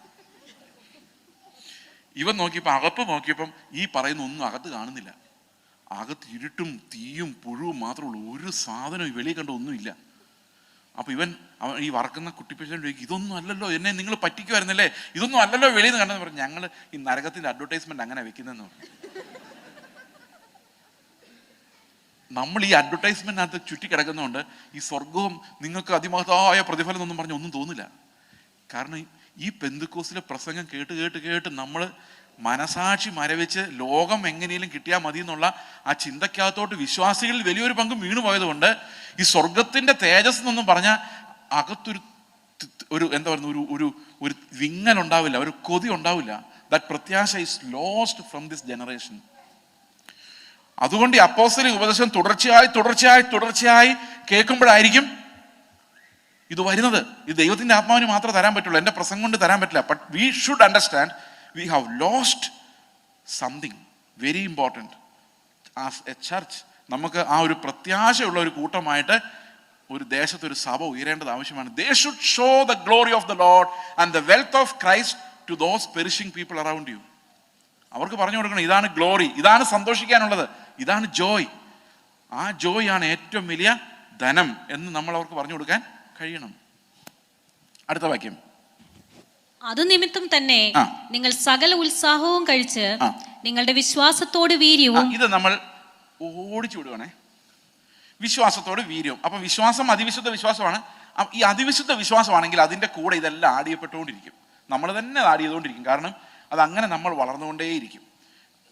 ഇവൻ അകത്ത് നോക്കിയപ്പം ഈ പറയുന്ന ഒന്നും അകത്ത് കാണുന്നില്ല. അകത്ത് ഇരുട്ടും തീയും പുഴുവും മാത്രമേ ഉള്ളൂ, ഒരു സാധനവും വെളിയിൽ കണ്ട ഒന്നുമില്ല. അപ്പൊ അവൻ ഈ വറക്കുന്ന കുട്ടിപ്പിശാചോട് ചോദിക്കും, ഇതൊന്നും അല്ലല്ലോ, എന്നെ നിങ്ങൾ പറ്റിക്കുമായിരുന്നല്ലേ, ഇതൊന്നും അല്ലല്ലോ വെളിയിൽ നിന്ന് കണ്ടെന്ന് പറഞ്ഞു. ഞങ്ങൾ ഈ നരകത്തിന്റെ അഡ്വർടൈസ്മെന്റ് അങ്ങനെ വെക്കുന്നതെന്ന് പറഞ്ഞു. നമ്മൾ ഈ അഡ്വർടൈസ്മെന്റിനകത്ത് ചുറ്റിക്കിടക്കുന്നതുകൊണ്ട് ഈ സ്വർഗവും നിങ്ങൾക്ക് അതിമഹത്തായ പ്രതിഫലം എന്നൊന്നും പറഞ്ഞ് ഒന്നും തോന്നില്ല. കാരണം ഈ പെന്തക്കോസ്തിലെ പ്രസംഗം കേട്ട് നമ്മൾ മനസാക്ഷി മരവിച്ച് ലോകം എങ്ങനെയും കിട്ടിയാൽ മതി എന്നുള്ള ആ ചിന്തക്കകത്തോട്ട് വിശ്വാസികളിൽ വലിയൊരു പങ്കും വീണുപോയത് കൊണ്ട് ഈ സ്വർഗത്തിന്റെ തേജസ് എന്നൊന്നും പറഞ്ഞാൽ അകത്തൊരു ഒരു വിങ്ങലുണ്ടാവില്ല, ഒരു കൊതി ഉണ്ടാവില്ല. ദാറ്റ് പ്രത്യാശ is lost from this generation. അതുകൊണ്ട് ഈ അപ്പോസ്തലിക ഉപദേശം തുടർച്ചയായി കേൾക്കുമ്പോഴായിരിക്കും ഇത് വരുന്നത്. ഇത് ദൈവത്തിന്റെ ആത്മാവിന് മാത്രമേ തരാൻ പറ്റുള്ളൂ, എൻ്റെ പ്രസംഗം കൊണ്ട് തരാൻ പറ്റില്ല. But we should understand we have lost something very important as a church. നമുക്ക് ആ ഒരു പ്രത്യാശയുള്ള ഒരു കൂട്ടമായിട്ട് ഒരു ദേശത്തൊരു സഭ ഉയരേണ്ടത് ആവശ്യമാണ്. They should show the glory of the Lord and the wealth of Christ to those perishing people around you. അവർക്ക് പറഞ്ഞു കൊടുക്കണം, ഇതാണ് ഗ്ലോറി, ഇതാണ് സന്തോഷിക്കാനുള്ളത്, ഇതാണ് ജോയ്. ആ ജോയ് ആണ് ഏറ്റവും വലിയ ധനം എന്ന് നമ്മൾ അവർക്ക് പറഞ്ഞു കൊടുക്കാൻ കഴിയണം. അടുത്ത വാക്യം. അത് നിമിത്തം തന്നെ നിങ്ങൾ സകല ഉത്സാഹവും കഴിച്ച് നിങ്ങളുടെ വിശ്വാസത്തോട് വീര്യവും. ഇത് നമ്മൾ ഓടിച്ചു വിടുവാണേ, വിശ്വാസത്തോട് വീര്യവും. അപ്പൊ വിശ്വാസം അതിവിശുദ്ധ വിശ്വാസമാണ്. ഈ അതിവിശുദ്ധ വിശ്വാസമാണെങ്കിൽ അതിന്റെ കൂടെ ഇതെല്ലാം ആഡ് ചെയ്യപ്പെട്ടുകൊണ്ടിരിക്കും, നമ്മൾ തന്നെ ആഡ് ചെയ്തുകൊണ്ടിരിക്കും. കാരണം അത് അങ്ങനെ നമ്മൾ വളർന്നുകൊണ്ടേയിരിക്കും.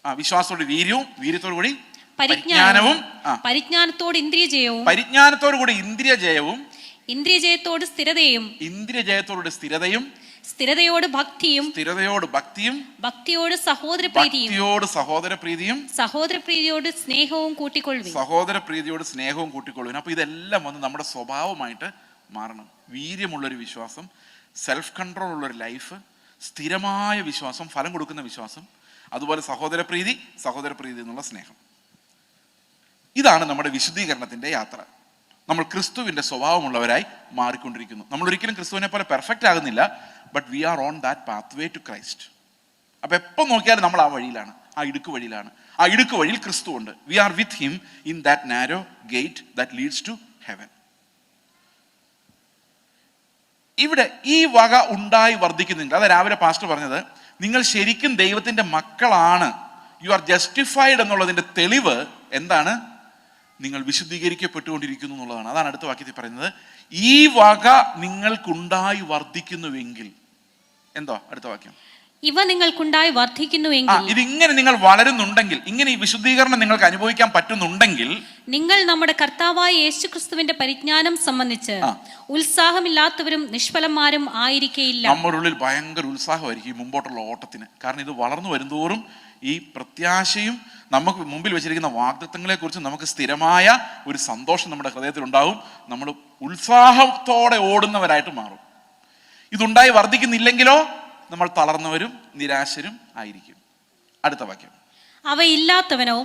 വിശ്വാസത്തോട് വീര്യവും, വീര്യത്തോടു കൂടി പരിജ്ഞാനവും, പരിജ്ഞാനത്തോട് ഇന്ദ്രിയജയവും, പരിജ്ഞാനത്തോടു കൂടി ഇന്ദ്രിയജയവും, ഇന്ദ്രിയജയത്തോട് സ്ഥിരതയും, ഇന്ദ്രിയജയത്തോട് സ്ഥിരതയും, സ്ഥിരതയോട് ഭക്തിയും, സ്ഥിരതയോട് ഭക്തിയും, ഭക്തിയോട് സഹോദരപ്രീതിയും, സഹോദരപ്രീതിയും, സഹോദരപ്രീതിയോട് സ്നേഹവും കൂട്ടിക്കൊള്ളുവിൻ, സഹോദരപ്രീതിയോട് സ്നേഹവും കൂട്ടിക്കൊള്ളുവിൻ. അപ്പൊ ഇതെല്ലാം വന്ന് നമ്മുടെ സ്വഭാവമായിട്ട് മാറണം. വീര്യമുള്ളൊരു വിശ്വാസം, സെൽഫ് കൺട്രോൾ ഉള്ളൊരു ലൈഫ്, സ്ഥിരമായ വിശ്വാസം, ഫലം കൊടുക്കുന്ന വിശ്വാസം, അതുപോലെ സഹോദരപ്രീതി എന്നുള്ള സ്നേഹം. ഇതാണ് നമ്മുടെ വിശുദ്ധീകരണത്തിന്റെ യാത്ര. നമ്മൾ ക്രിസ്തുവിന്റെ സ്വഭാവമുള്ളവരായി മാറിക്കൊണ്ടിരിക്കുന്നു. നമ്മൾ ഒരിക്കലും ക്രിസ്തുവിനെ പോലെ പെർഫെക്റ്റ് ആകുന്നില്ല, but we are on that path way to Christ. അപ്പൊ എപ്പോൾ നോക്കിയാലും നമ്മൾ ആ വഴിയിലാണ്, ആ ഇടുക്ക് വഴിയിലാണ്. ആ ഇടുക്ക് വഴിയിൽ ക്രിസ്തു ഉണ്ട്. We are with him in that narrow gate that leads to heaven. ഇവിടെ ഈ വക ഉണ്ടായി വർദ്ധിക്കുന്നുണ്ട്. അത് രാവിലെ പാസ്റ്റർ പറഞ്ഞത്, നിങ്ങൾ ശരിക്കും ദൈവത്തിന്റെ മക്കളാണ്, യു ആർ ജസ്റ്റിഫൈഡ് എന്നുള്ളതിന്റെ തെളിവ് എന്താണ്? നിങ്ങൾ വിശുദ്ധീകരിക്കപ്പെട്ടുകൊണ്ടിരിക്കുന്നു എന്നുള്ളതാണ്. അതാണ് അടുത്ത വാക്യത്തിൽ പറയുന്നത്. ഈ വക നിങ്ങൾക്കുണ്ടായി വർദ്ധിക്കുന്നുവെങ്കിൽ. എന്തോ അടുത്ത വാക്യം? ഇവ നിങ്ങൾക്കുണ്ടായി വർദ്ധിക്കുന്നുവെങ്കിൽ. ഇതിങ്ങനെ നിങ്ങൾ വളരുന്നുണ്ടെങ്കിൽ, ഇങ്ങനെ ഈ വിശുദ്ധീകരണം നിങ്ങൾക്ക് അനുഭവിക്കാൻ പറ്റുന്നുണ്ടെങ്കിൽ, നിങ്ങൾ നമ്മുടെ കർത്താവായ യേശുക്രിസ്തുവിന്റെ പരിജ്ഞാനം സംബന്ധിച്ച് ഉത്സാഹമില്ലാത്തവരും നിഷ്ഫലന്മാരും ആയിരിക്കയില്ല. നമ്മുടെ ഉള്ളിൽ ഭയങ്കര ഉത്സാഹമായിരിക്കും ഈ മുമ്പോട്ടുള്ള ഓട്ടത്തിന്. കാരണം ഇത് വളർന്നു വരുന്തോറും ഈ പ്രത്യാശയും നമുക്ക് മുമ്പിൽ വെച്ചിരിക്കുന്ന വാഗ്ദത്തങ്ങളെ കുറിച്ച് നമുക്ക് സ്ഥിരമായ ഒരു സന്തോഷം നമ്മുടെ ഹൃദയത്തിൽ ഉണ്ടാവും. നമ്മൾ ഉത്സാഹത്തോടെ ഓടുന്നവരായിട്ട് മാറും. ഇതുണ്ടായി വർദ്ധിക്കുന്നില്ലെങ്കിലോ നമ്മൾ തളർന്നവരും നിരാശരും ആയിരിക്കും. അടുത്ത വാക്യം. അവയില്ലാത്തവനോ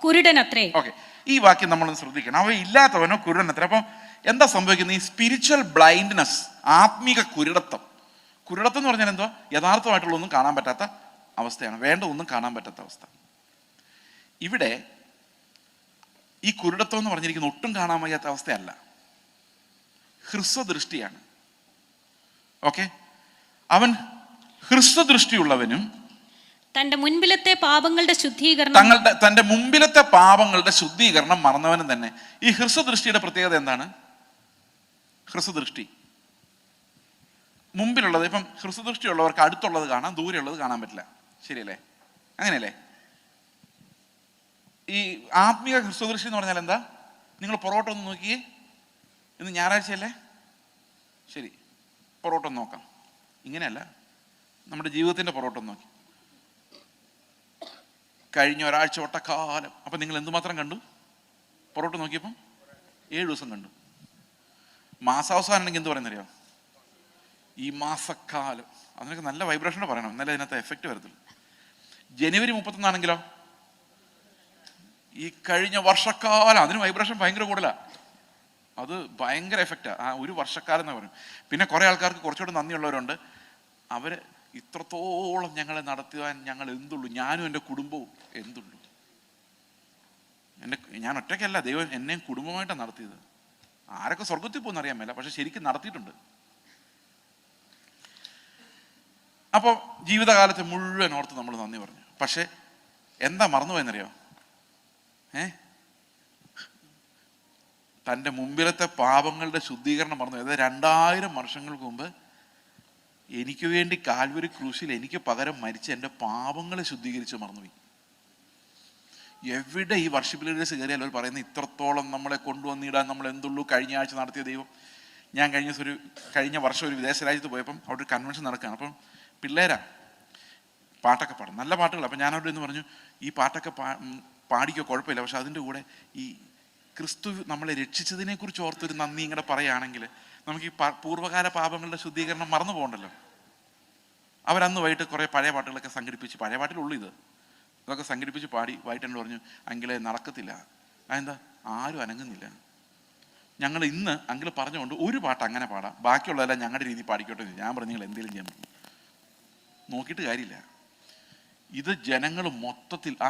കുരുടനത്രേ. ഓക്കെ, ഈ വാക്യം നമ്മളൊന്ന് ശ്രദ്ധിക്കണം. അവയില്ലാത്തവനോ കുരുടനത്രേ. അപ്പം എന്താ സംഭവിക്കുന്നത്? ഈ സ്പിരിച്വൽ ബ്ലൈൻഡ്നെസ്, ആത്മീക കുരുടത്വം. കുരുടത്വം എന്ന് പറഞ്ഞാൽ എന്തോ? യഥാർത്ഥമായിട്ടുള്ള ഒന്നും കാണാൻ പറ്റാത്ത അവസ്ഥയാണ്, വേണ്ട ഒന്നും കാണാൻ പറ്റാത്ത അവസ്ഥ. ഇവിടെ ഈ കുരുടത്വം എന്ന് പറഞ്ഞിരിക്കുന്ന ഒട്ടും കാണാൻ വയ്യാത്ത അവസ്ഥയല്ല, ഹ്രസ്വദൃഷ്ടിയാണ്. ഓക്കെ, അവൻ ഹ്രസ്വദൃഷ്ടിയുള്ളവനും തന്റെ മുൻപിലത്തെ പാപങ്ങളുടെ ശുദ്ധീകരണം തന്റെ മുമ്പിലത്തെ പാപങ്ങളുടെ ശുദ്ധീകരണം മറന്നവനും തന്നെ. ഈ ഹ്രസ്വദൃഷ്ടിയുടെ പ്രത്യേകത എന്താണ്? ഹ്രസ്വദൃഷ്ടി മുമ്പിലുള്ളത്, ഇപ്പം ഹ്രസ്വദൃഷ്ടിയുള്ളവർക്ക് അടുത്തുള്ളത് കാണാം, ദൂരെയുള്ളത് കാണാൻ പറ്റില്ല, ശരിയല്ലേ? അങ്ങനെയല്ലേ? ഈ ആത്മീയ ഹ്രസ്വദൃഷ്ടി എന്ന് പറഞ്ഞാൽ എന്താ? നിങ്ങൾ പൊറോട്ട ഒന്ന് നോക്കിയേ, ഇന്ന് ഞായറാഴ്ചയല്ലേ, ശരി, പൊറോട്ട ഒന്ന് നോക്കാം. ഇങ്ങനെയല്ല, നമ്മുടെ ജീവിതത്തിന്റെ പൊറോട്ട ഒന്ന് നോക്കി. കഴിഞ്ഞ ഒരാഴ്ച ഒട്ടക്കാലം അപ്പം നിങ്ങൾ എന്തുമാത്രം കണ്ടു? പൊറോട്ട നോക്കിയപ്പം 7 ദിവസം കണ്ടു. മാസാവസാനം ഉണ്ടെങ്കിൽ എന്ത് പറയുന്നറിയോ? ഈ മാസക്കാലം, അതിനൊക്കെ നല്ല വൈബ്രേഷൻ പറയണം, എന്നാലേ അതിനകത്ത് എഫക്റ്റ് വരത്തില്ല. ജനുവരി 31 ഈ കഴിഞ്ഞ വർഷക്കാലം, അതിന് വൈബ്രേഷൻ ഭയങ്കര കൂടുതലാണ്, അത് ഭയങ്കര എഫക്റ്റാണ്. ആ ഒരു വർഷക്കാലം എന്ന് പറയും. പിന്നെ കുറേ ആൾക്കാർക്ക് കുറച്ചുകൂടെ നന്ദിയുള്ളവരുണ്ട്, അവർ ഇത്രത്തോളം ഞങ്ങളെ നടത്തുവാൻ ഞങ്ങൾ എന്തുള്ളൂ, ഞാനും എൻ്റെ കുടുംബവും എന്തുള്ളൂ. ഞാൻ ഒറ്റയ്ക്കല്ല, ദൈവം എന്നെയും കുടുംബമായിട്ടാണ് നടത്തിയത്. ആരൊക്കെ സ്വർഗത്തിൽ പോകുന്ന അറിയാൻ മേല, പക്ഷെ ശരിക്കും നടത്തിയിട്ടുണ്ട്. അപ്പോൾ ജീവിതകാലത്ത് മുഴുവൻ ഓർത്ത് നമ്മൾ നന്ദി പറഞ്ഞു. പക്ഷെ എന്താ മറന്നുപോയെന്നറിയോ? തൻ്റെ മുമ്പിലത്തെ പാപങ്ങളുടെ ശുദ്ധീകരണം മറന്നു. അതായത് 2000 വർഷങ്ങൾക്ക് മുമ്പ് എനിക്ക് വേണ്ടി കാൽവരി ക്രൂശിൽ എനിക്ക് പകരം മരിച്ച് എൻ്റെ പാപങ്ങളെ ശുദ്ധീകരിച്ച് മറന്നുപോയി. എവിടെ ഈ വർഷിപ്പ് ലീഡേഴ്സ് കയറിയാൽ അവർ പറയുന്നത് ഇത്രത്തോളം നമ്മളെ കൊണ്ടുവന്നിടാൻ നമ്മൾ എന്തുള്ളൂ. കഴിഞ്ഞ ആഴ്ച നടത്തിയ ദൈവം, ഞാൻ കഴിഞ്ഞ വർഷം ഒരു വിദേശ രാജ്യത്ത് പോയപ്പം അവിടെ ഒരു കൺവെൻഷൻ നടക്കുകയാണ്. അപ്പം പിള്ളേരാ പാട്ടൊക്കെ പാടും, നല്ല പാട്ടുകൾ. അപ്പം ഞാനവിടെ എന്ന് പറഞ്ഞു, ഈ പാട്ടൊക്കെ പാടിക്കോ, കുഴപ്പമില്ല, പക്ഷെ അതിൻ്റെ കൂടെ ഈ ക്രിസ്തു നമ്മളെ രക്ഷിച്ചതിനെ കുറിച്ച് ഓർത്തൊരു നന്ദി ഇങ്ങനെ പറയുകയാണെങ്കിൽ നമുക്ക് ഈ പൂർവ്വകാല പാപങ്ങളുടെ ശുദ്ധീകരണം മറന്നു പോകണ്ടല്ലോ. അവരന്ന് വൈകിട്ട് കുറേ പഴയ പാട്ടുകളൊക്കെ സംഘടിപ്പിച്ച്, പഴയ പാട്ടിലുള്ളൂ ഇതൊക്കെ സംഘടിപ്പിച്ച് പാടി. വൈകിട്ട് എന്നോട് പറഞ്ഞു, അങ്കിളെ നടക്കത്തില്ല. അതെന്താ? ആരും അനങ്ങുന്നില്ല. ഞങ്ങൾ ഇന്ന് അങ്കിൾ പറഞ്ഞുകൊണ്ട് ഒരു പാട്ട് അങ്ങനെ പാടാം, ബാക്കിയുള്ളതെല്ലാം ഞങ്ങളുടെ രീതി പാടിക്കോട്ടെ. ഞാൻ പറഞ്ഞു, നിങ്ങൾ എന്തെങ്കിലും ചെയ്യാൻ പറ്റും, നോക്കിയിട്ട് കാര്യമില്ല. ഇത് ജനങ്ങൾ മൊത്തത്തിൽ ആ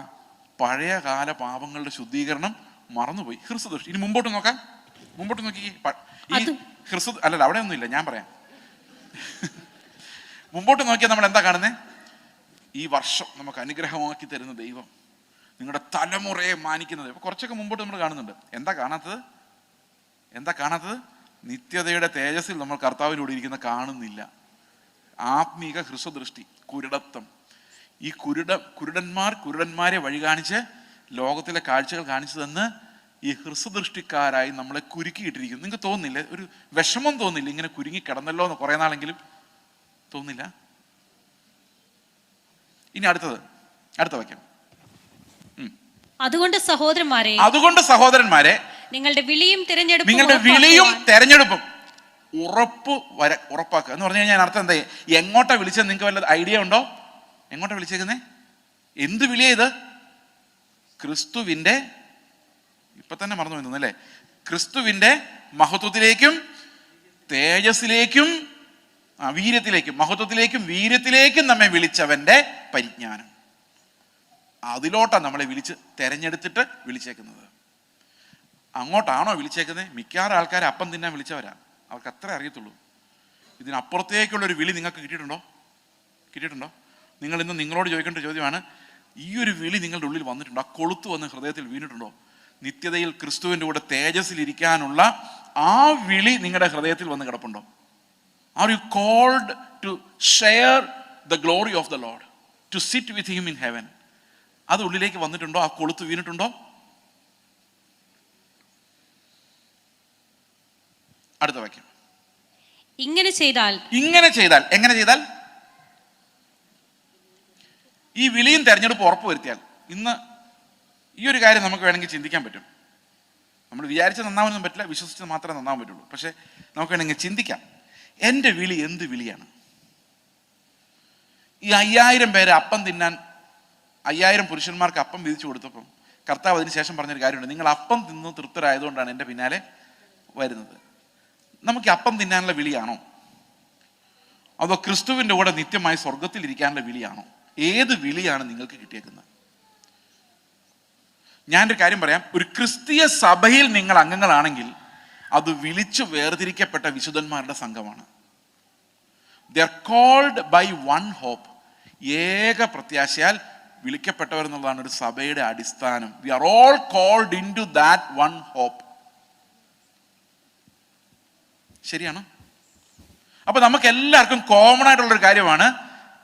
പഴയ കാല പാപങ്ങളുടെ ശുദ്ധീകരണം മറന്നുപോയി. ഹ്രസ്വദൃഷ്ടി. ഇനി മുമ്പോട്ട് നോക്കാം, മുമ്പോട്ട് നോക്കി. ഈ അല്ലല്ല, അവിടെ ഒന്നുമില്ല, ഞാൻ പറയാം. മുമ്പോട്ട് നോക്കിയാൽ നമ്മൾ എന്താ കാണുന്നത്? ഈ വർഷം നമുക്ക് അനുഗ്രഹമാക്കി തരുന്ന ദൈവം, നിങ്ങളുടെ തലമുറയെ മാനിക്കുന്നത്. ഇപ്പൊ കുറച്ചൊക്കെ മുമ്പോട്ട് നമ്മൾ കാണുന്നുണ്ട്. എന്താ കാണാത്തത്? നിത്യതയുടെ തേജസ്സിൽ നമ്മൾ കർത്താവിലൂടെ ഇരിക്കുന്ന കാണുന്നില്ല. ആത്മീക ഹ്രസ്വദൃഷ്ടി, കുരുടത്വം. ഈ കുരുടന്മാരെ വഴി കാണിച്ച് ലോകത്തിലെ കാഴ്ചകൾ കാണിച്ചു തന്ന് ഈ ഹ്രസ്വദൃഷ്ടിക്കാരായി നമ്മളെ കുരുക്കിയിട്ടിരിക്കുന്നു. നിങ്ങൾക്ക് തോന്നുന്നില്ല? ഒരു വിഷമം തോന്നില്ല ഇങ്ങനെ കുരുങ്ങി കിടന്നല്ലോ എന്ന് കുറേ നാളെങ്കിലും തോന്നില്ല? ഇനി അടുത്ത വാക്യം. അതുകൊണ്ട് സഹോദരന്മാരെ നിങ്ങളുടെ വിളിയും തെരഞ്ഞെടുപ്പും ഉറപ്പാക്കുക എന്ന് പറഞ്ഞു കഴിഞ്ഞാൽ അർത്ഥം എന്താ? എങ്ങോട്ടാ വിളിച്ചത്? നിങ്ങൾക്ക് വല്ല ഐഡിയ ഉണ്ടോ? എങ്ങോട്ടാ വിളിച്ചേക്കുന്നേ? എന്ത് വിളിയാ ഇത്? ക്രിസ്തുവിന്റെ, ഇപ്പൊ തന്നെ മറന്നു പോയി അല്ലേ, ക്രിസ്തുവിന്റെ മഹത്വത്തിലേക്കും തേജസ്സിലേക്കും വീര്യത്തിലേക്കും നമ്മെ വിളിച്ചവന്റെ പരിജ്ഞാനം. അതിലോട്ടാണ് നമ്മളെ തെരഞ്ഞെടുത്തിട്ട് വിളിച്ചേക്കുന്നത്. അങ്ങോട്ടാണോ വിളിച്ചേക്കുന്നത്? മിക്കവാറും ആൾക്കാരെ അപ്പം തിന്നാൻ വിളിച്ചവരാ, അവർക്ക് അത്ര അറിയത്തുള്ളൂ. ഇതിനപ്പുറത്തേക്കുള്ളൊരു വിളി നിങ്ങൾക്ക് കിട്ടിയിട്ടുണ്ടോ? നിങ്ങൾ ഇന്ന് നിങ്ങളോട് ചോദിക്കേണ്ട ചോദ്യമാണ്, ഈ ഒരു വിളി നിങ്ങളുടെ ഉള്ളിൽ വന്നിട്ടുണ്ടോ? ആ കൊളുത്ത് വന്ന് ഹൃദയത്തിൽ വീണിട്ടുണ്ടോ? നിത്യതയിൽ ക്രിസ്തുവിൻ്റെ കൂടെ തേജസ്സിലിരിക്കാനുള്ള ആ വിളി നിങ്ങളുടെ ഹൃദയത്തിൽ വന്ന് കിടപ്പുണ്ടോ? Are you called to share the glory of the Lord, to sit with him in heaven? അത് ഉള്ളിലേക്ക് വന്നിട്ടുണ്ടോ? ആ കൊളുത്ത് വീണിട്ടുണ്ടോ? അടുത്ത വാക്യം. ഇങ്ങനെ ചെയ്താൽ എങ്ങനെ ചെയ്താൽ? ഈ വിളിയും തെരഞ്ഞെടുപ്പ് ഉറപ്പുവരുത്തിയാൽ. ഇന്ന് ഈ ഒരു കാര്യം നമുക്ക് വേണമെങ്കിൽ ചിന്തിക്കാൻ പറ്റും. നമ്മൾ വിചാരിച്ച് നന്നാവാനൊന്നും പറ്റില്ല, വിശ്വസിച്ച് മാത്രമേ നന്നാവാൻ പറ്റുള്ളൂ. പക്ഷെ നമുക്ക് വേണമെങ്കിൽ ചിന്തിക്കാം, എൻ്റെ വിളി എന്ത് വിളിയാണ്? ഈ 5000 പേരെ അപ്പം തിന്നാൻ 5000 പുരുഷന്മാർക്ക് അപ്പം വീതിച്ചു കൊടുത്തപ്പം കർത്താവ് അതിന് ശേഷം പറഞ്ഞൊരു കാര്യമുണ്ട്, നിങ്ങൾ അപ്പം തിന്ന് തൃപ്തരായതുകൊണ്ടാണ് എൻ്റെ പിന്നാലെ വരുന്നത്. നമുക്ക് അപ്പം തിന്നാനുള്ള വിളിയാണോ, അതോ ക്രിസ്തുവിൻ്റെ കൂടെ നിത്യമായി സ്വർഗത്തിലിരിക്കാനുള്ള വിളിയാണോ? ഏത് വിളിയാണ് നിങ്ങൾക്ക് കിട്ടിയേക്കുന്നത്? ഞാനൊരു കാര്യം പറയാം, ഒരു ക്രിസ്തീയ സഭയിൽ നിങ്ങൾ അംഗങ്ങളാണെങ്കിൽ അത് വിളിച്ചു വേർതിരിക്കപ്പെട്ട വിശുദ്ധന്മാരുടെ സംഘമാണ്. They are called by one hope. ഏക പ്രത്യാശയാൽ വിളിക്കപ്പെട്ടവർ എന്നുള്ളതാണ് ഒരു സഭയുടെ അടിസ്ഥാനം. We are all called into that one hope. ശരിയാണ്. അപ്പൊ നമുക്ക് എല്ലാവർക്കും കോമൺ ആയിട്ടുള്ളൊരു കാര്യമാണ്,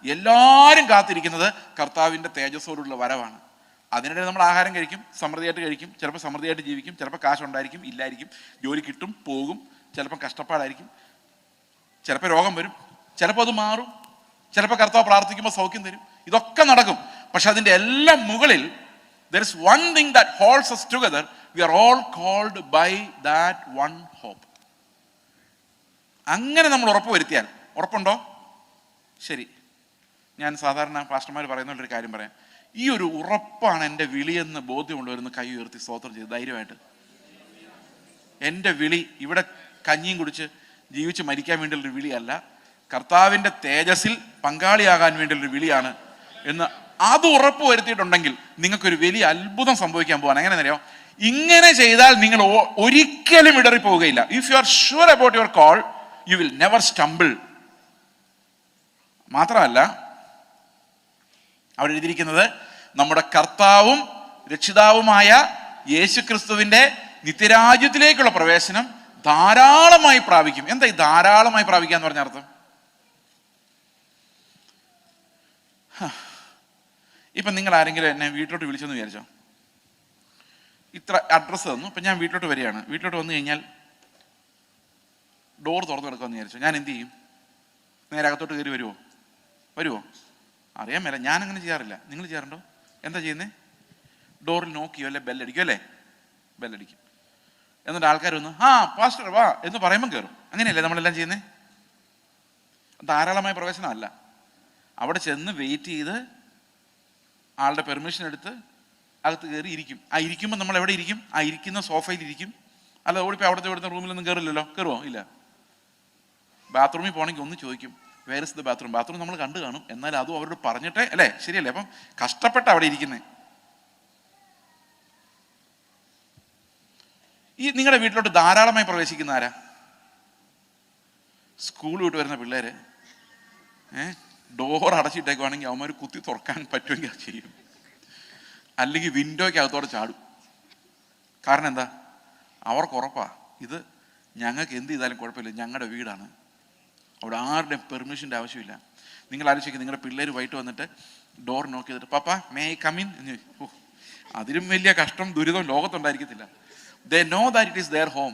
എല്ലാവരും കാത്തിരിക്കുന്നത് കർത്താവിൻ്റെ തേജസ്സോടുള്ള വരവാണ്. അതിനിടെ നമ്മൾ ആഹാരം കഴിക്കും, സമൃദ്ധിയായിട്ട് കഴിക്കും, ചിലപ്പോൾ സമൃദ്ധിയായിട്ട് ജീവിക്കും, ചിലപ്പോൾ കാശുണ്ടായിരിക്കും, ഇല്ലായിരിക്കും, ജോലി കിട്ടും, പോകും, ചിലപ്പോൾ കഷ്ടപ്പാടായിരിക്കും, ചിലപ്പോൾ രോഗം വരും, ചിലപ്പോൾ അത് മാറും, ചിലപ്പോൾ കർത്താവ് പ്രാർത്ഥിക്കുമ്പോൾ സൗഖ്യം തരും. ഇതൊക്കെ നടക്കും. പക്ഷെ അതിൻ്റെ എല്ലാം മുകളിൽ there is one thing that holds us together. We are all called by that one hope. അങ്ങനെ നമ്മൾ ഉറപ്പ് വരുത്തിയാൽ, ഉറപ്പുണ്ടോ? ശരി, ഞാൻ സാധാരണ പാസ്റ്റർമാർ പറയുന്നൊരു കാര്യം പറയാം. ഈ ഒരു ഉറപ്പാണ് എൻ്റെ വിളിയെന്ന് ബോധ്യമുള്ളവരെന്ന് കൈ ഉയർത്തി സ്തോത്രം ചെയ്ത് ധൈര്യമായിട്ട്. എൻ്റെ വിളി ഇവിടെ കഞ്ഞിയും കുടിച്ച് ജീവിച്ച് മരിക്കാൻ വേണ്ടിയുള്ളൊരു വിളിയല്ല, കർത്താവിൻ്റെ തേജസ്സിൽ പങ്കാളിയാകാൻ വേണ്ടിയുള്ളൊരു വിളിയാണ് എന്ന് അത് ഉറപ്പ് വരുത്തിയിട്ടുണ്ടെങ്കിൽ നിങ്ങൾക്കൊരു വലിയ അത്ഭുതം സംഭവിക്കാൻ പോവാണ്. എങ്ങനെ അറിയാം? ഇങ്ങനെ ചെയ്താൽ നിങ്ങൾ ഒരിക്കലും ഇടറിപ്പോവുകയില്ല. If you are sure about your call, you will never stumble. മാത്രമല്ല, അവിടെ എഴുതിയിരിക്കുന്നത് നമ്മുടെ കർത്താവും രക്ഷിതാവുമായ യേശു ക്രിസ്തുവിൻ്റെ നിത്യരാജ്യത്തിലേക്കുള്ള പ്രവേശനം ധാരാളമായി പ്രാപിക്കും. എന്താ ഈ ധാരാളമായി പ്രാപിക്കുക എന്ന് പറഞ്ഞ അർത്ഥം? ഇപ്പം നിങ്ങൾ ആരെങ്കിലും എന്നെ വീട്ടിലോട്ട് വിളിച്ചെന്ന് വിചാരിച്ചോ, ഇത്ര അഡ്രസ്സ് തന്നു, ഇപ്പം ഞാൻ വീട്ടിലോട്ട് വരികയാണ്. വീട്ടിലോട്ട് വന്നു കഴിഞ്ഞാൽ ഡോർ തുറന്നു കിടക്കുമെന്ന് വിചാരിച്ചോ, ഞാൻ എന്ത് ചെയ്യും? നേരെ അകത്തോട്ട് കയറി വരുമോ? അറിയാൻ മേല. ഞാൻ അങ്ങനെ ചെയ്യാറില്ല. നിങ്ങൾ ചെയ്യാറുണ്ടോ? എന്താ ചെയ്യുന്നത്? ഡോറിൽ നോക്കിയോ അല്ലെ ബെല്ലടിക്കും അല്ലേ? ബെല്ലടിക്കും. എന്നിട്ട് ആൾക്കാർ വന്ന് പാസ്റ്റർ വാ എന്ന് പറയുമ്പോൾ കയറും. അങ്ങനെയല്ലേ നമ്മളെല്ലാം ചെയ്യുന്നത്? ധാരാളമായ പ്രവേശനമല്ല. അവിടെ ചെന്ന് വെയിറ്റ് ചെയ്ത് ആളുടെ പെർമിഷൻ എടുത്ത് അകത്ത് കയറി ഇരിക്കും. ഇരിക്കുമ്പോൾ നമ്മൾ എവിടെ ഇരിക്കും? ഇരിക്കുന്ന സോഫയിൽ ഇരിക്കും. അല്ല ഓടിപ്പോൾ അവിടുത്തെ റൂമിലൊന്നും കയറില്ലല്ലോ. കയറുമോ? ഇല്ല. ബാത്റൂമിൽ പോകണമെങ്കിൽ ഒന്ന് ചോദിക്കും, where is the bathroom? Bathroom നമ്മൾ കണ്ടു കാണും, എന്നാൽ അതും അവരോട് പറഞ്ഞിട്ടേ അല്ലേ? ശരിയല്ലേ? അപ്പം കഷ്ടപ്പെട്ട അവിടെ ഇരിക്കുന്നത്. ഈ നിങ്ങളുടെ വീട്ടിലോട്ട് ധാരാളമായി പ്രവേശിക്കുന്ന ആരാ? സ്കൂൾ വിട്ട് വരുന്ന പിള്ളേര് ഡോർ അടച്ചിട്ടേക്കുവാണെങ്കിൽ അവന്മാർ കുത്തി തുറക്കാൻ പറ്റുമെങ്കിൽ അത് ചെയ്യും, അല്ലെങ്കിൽ വിൻഡോയ്ക്ക് അകത്തോടെ ചാടും. കാരണം എന്താ? അവർക്ക് ഉറപ്പാ ഇത് ഞങ്ങൾക്ക് എന്ത് ചെയ്താലും കുഴപ്പമില്ല, ഞങ്ങളുടെ വീടാണ്, അവിടെ ആരുടെയും പെർമിഷൻ്റെ ആവശ്യമില്ല. നിങ്ങൾ ആലോചിക്കുക, നിങ്ങളുടെ പിള്ളേർ വൈകിട്ട് വന്നിട്ട് ഡോർ നോക്കി ചെയ്തിട്ട് പാപ്പ മേ ഐ കം ഇൻ എന്ന് ചോദിക്കും. അതിലും വലിയ കഷ്ടം ദുരിതം ലോകത്തുണ്ടായിരിക്കത്തില്ല. They know that it is their home.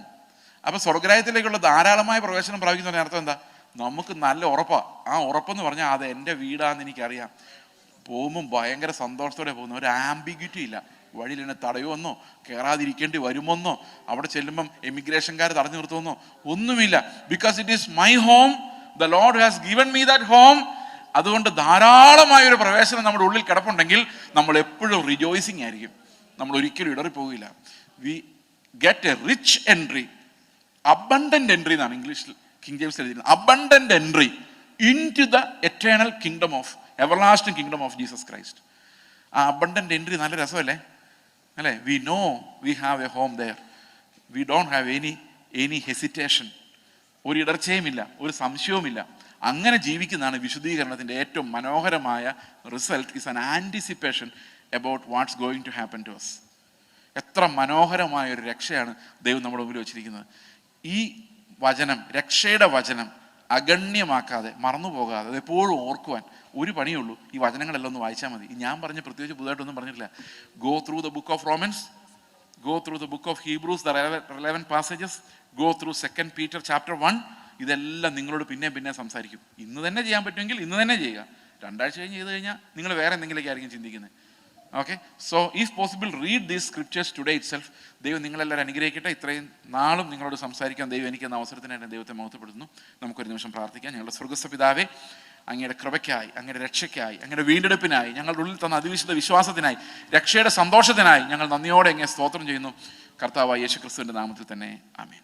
അപ്പോൾ സ്വർഗ്ഗരാജ്യത്തിലേക്കുള്ള ധാരാളമായ പ്രവേശനം പ്രാപിക്കുന്ന അർത്ഥം എന്താ? നമുക്ക് നല്ല ഉറപ്പാണ്. ആ ഉറപ്പെന്ന് പറഞ്ഞാൽ അത് എൻ്റെ വീടാന്ന് എനിക്കറിയാം. പോകുമ്പം ഭയങ്കര സന്തോഷത്തോടെ പോകുന്നു, ഒരു ആംബിഗ്യൂറ്റി ഇല്ല. വഴിയിൽ എന്നെ തടയുമെന്നോ കയറാതിരിക്കേണ്ടി വരുമെന്നോ അവിടെ ചെല്ലുമ്പം എമിഗ്രേഷൻകാർ തടഞ്ഞു നിർത്തുമെന്നോ ഒന്നുമില്ല. Because it is my home, the Lord has given me that home. അതുകൊണ്ട് ധാരാളമായൊരു പ്രവേശനം നമ്മുടെ ഉള്ളിൽ കിടപ്പുണ്ടെങ്കിൽ നമ്മൾ എപ്പോഴും റിജോയ്സിങ് ആയിരിക്കും, നമ്മൾ ഒരിക്കലും ഇടറിപ്പോകില്ല. We get a rich entry, abundant entry എന്നാണ് ഇംഗ്ലീഷിൽ കിങ് ജെയിംസ് എഴുതിയിരുന്നത്. Abundant entry into the eternal kingdom of everlasting kingdom of Jesus Christ. ആ അബണ്ടന്റ് എൻട്രി നല്ല രസമല്ലേ? അല്ലേ? We know we have a home there. We don't have any hesitation. ഒരു ഇടർച്ചയുമില്ല, ഒരു സംശയവുമില്ല. അങ്ങനെ ജീവിക്കുന്നതാണ് വിശുദ്ധീകരണത്തിൻ്റെ ഏറ്റവും മനോഹരമായ result. Is an anticipation about what's going to happen to us. എത്ര മനോഹരമായ ഒരു രക്ഷയാണ് ദൈവം നമ്മുടെ മുമ്പിൽ വെച്ചിരിക്കുന്നത്. ഈ വചനം, രക്ഷയുടെ വചനം അഗണ്യമാക്കാതെ മറന്നു പോകാതെ അത് എപ്പോഴും ഓർക്കുവാൻ ഒരു പണിയുള്ളൂ. ഈ വചനങ്ങളെല്ലാം ഒന്ന് വായിച്ചാൽ മതി. ഞാൻ പറഞ്ഞ പ്രത്യേകിച്ച് പുതുതായിട്ടൊന്നും പറഞ്ഞിട്ടില്ല. Go through the book of romance, go through the book of Hebrews, the relevant passages, go through 2 Peter chapter 1. ഇതെല്ലാം നിങ്ങളോട് പിന്നെ സംസാരിക്കും. ഇന്ന് തന്നെ ചെയ്യാൻ പറ്റുമെങ്കിൽ ഇന്ന് തന്നെ ചെയ്യുക. 2 ആഴ്ച കഴിഞ്ഞ് ചെയ്ത് കഴിഞ്ഞാൽ നിങ്ങൾ വേറെ എന്തെങ്കിലുമൊക്കെ ആയിരിക്കും ചിന്തിക്കുന്നത്. Okay, so if possible read these scriptures today it self. ദൈവം നിങ്ങളെല്ലാവരും അനുഗ്രഹിക്കട്ടെ. ഇത്രയും നാളും നിങ്ങളോട് സംസാരിക്കാൻ ദൈവം എനിക്ക് എന്ന അവസരത്തിനായിട്ട് ദൈവത്തെ മഹത്വപ്പെടുത്തുന്നു. നമുക്കൊരു നിമിഷം പ്രാർത്ഥിക്കാം. ഞങ്ങളുടെ സ്വർഗ്ഗസ്ഥ പിതാവേ, അങ്ങയുടെ കൃപയ്ക്കായി, അങ്ങയുടെ രക്ഷയ്ക്കായി, അങ്ങയുടെ വീണ്ടെടുപ്പിനായി, ഞങ്ങളുടെ ഉള്ളിൽ തന്ന അതിവിശുദ്ധ വിശ്വാസത്തിനായി, രക്ഷയുടെ സന്തോഷത്തിനായി ഞങ്ങൾ നന്ദിയോടെ അങ്ങേ സ്തോത്രം ചെയ്യുന്നു. കർത്താവായ യേശു ക്രിസ്തുവിൻ്റെ നാമത്തിൽ തന്നെ ആമേൻ.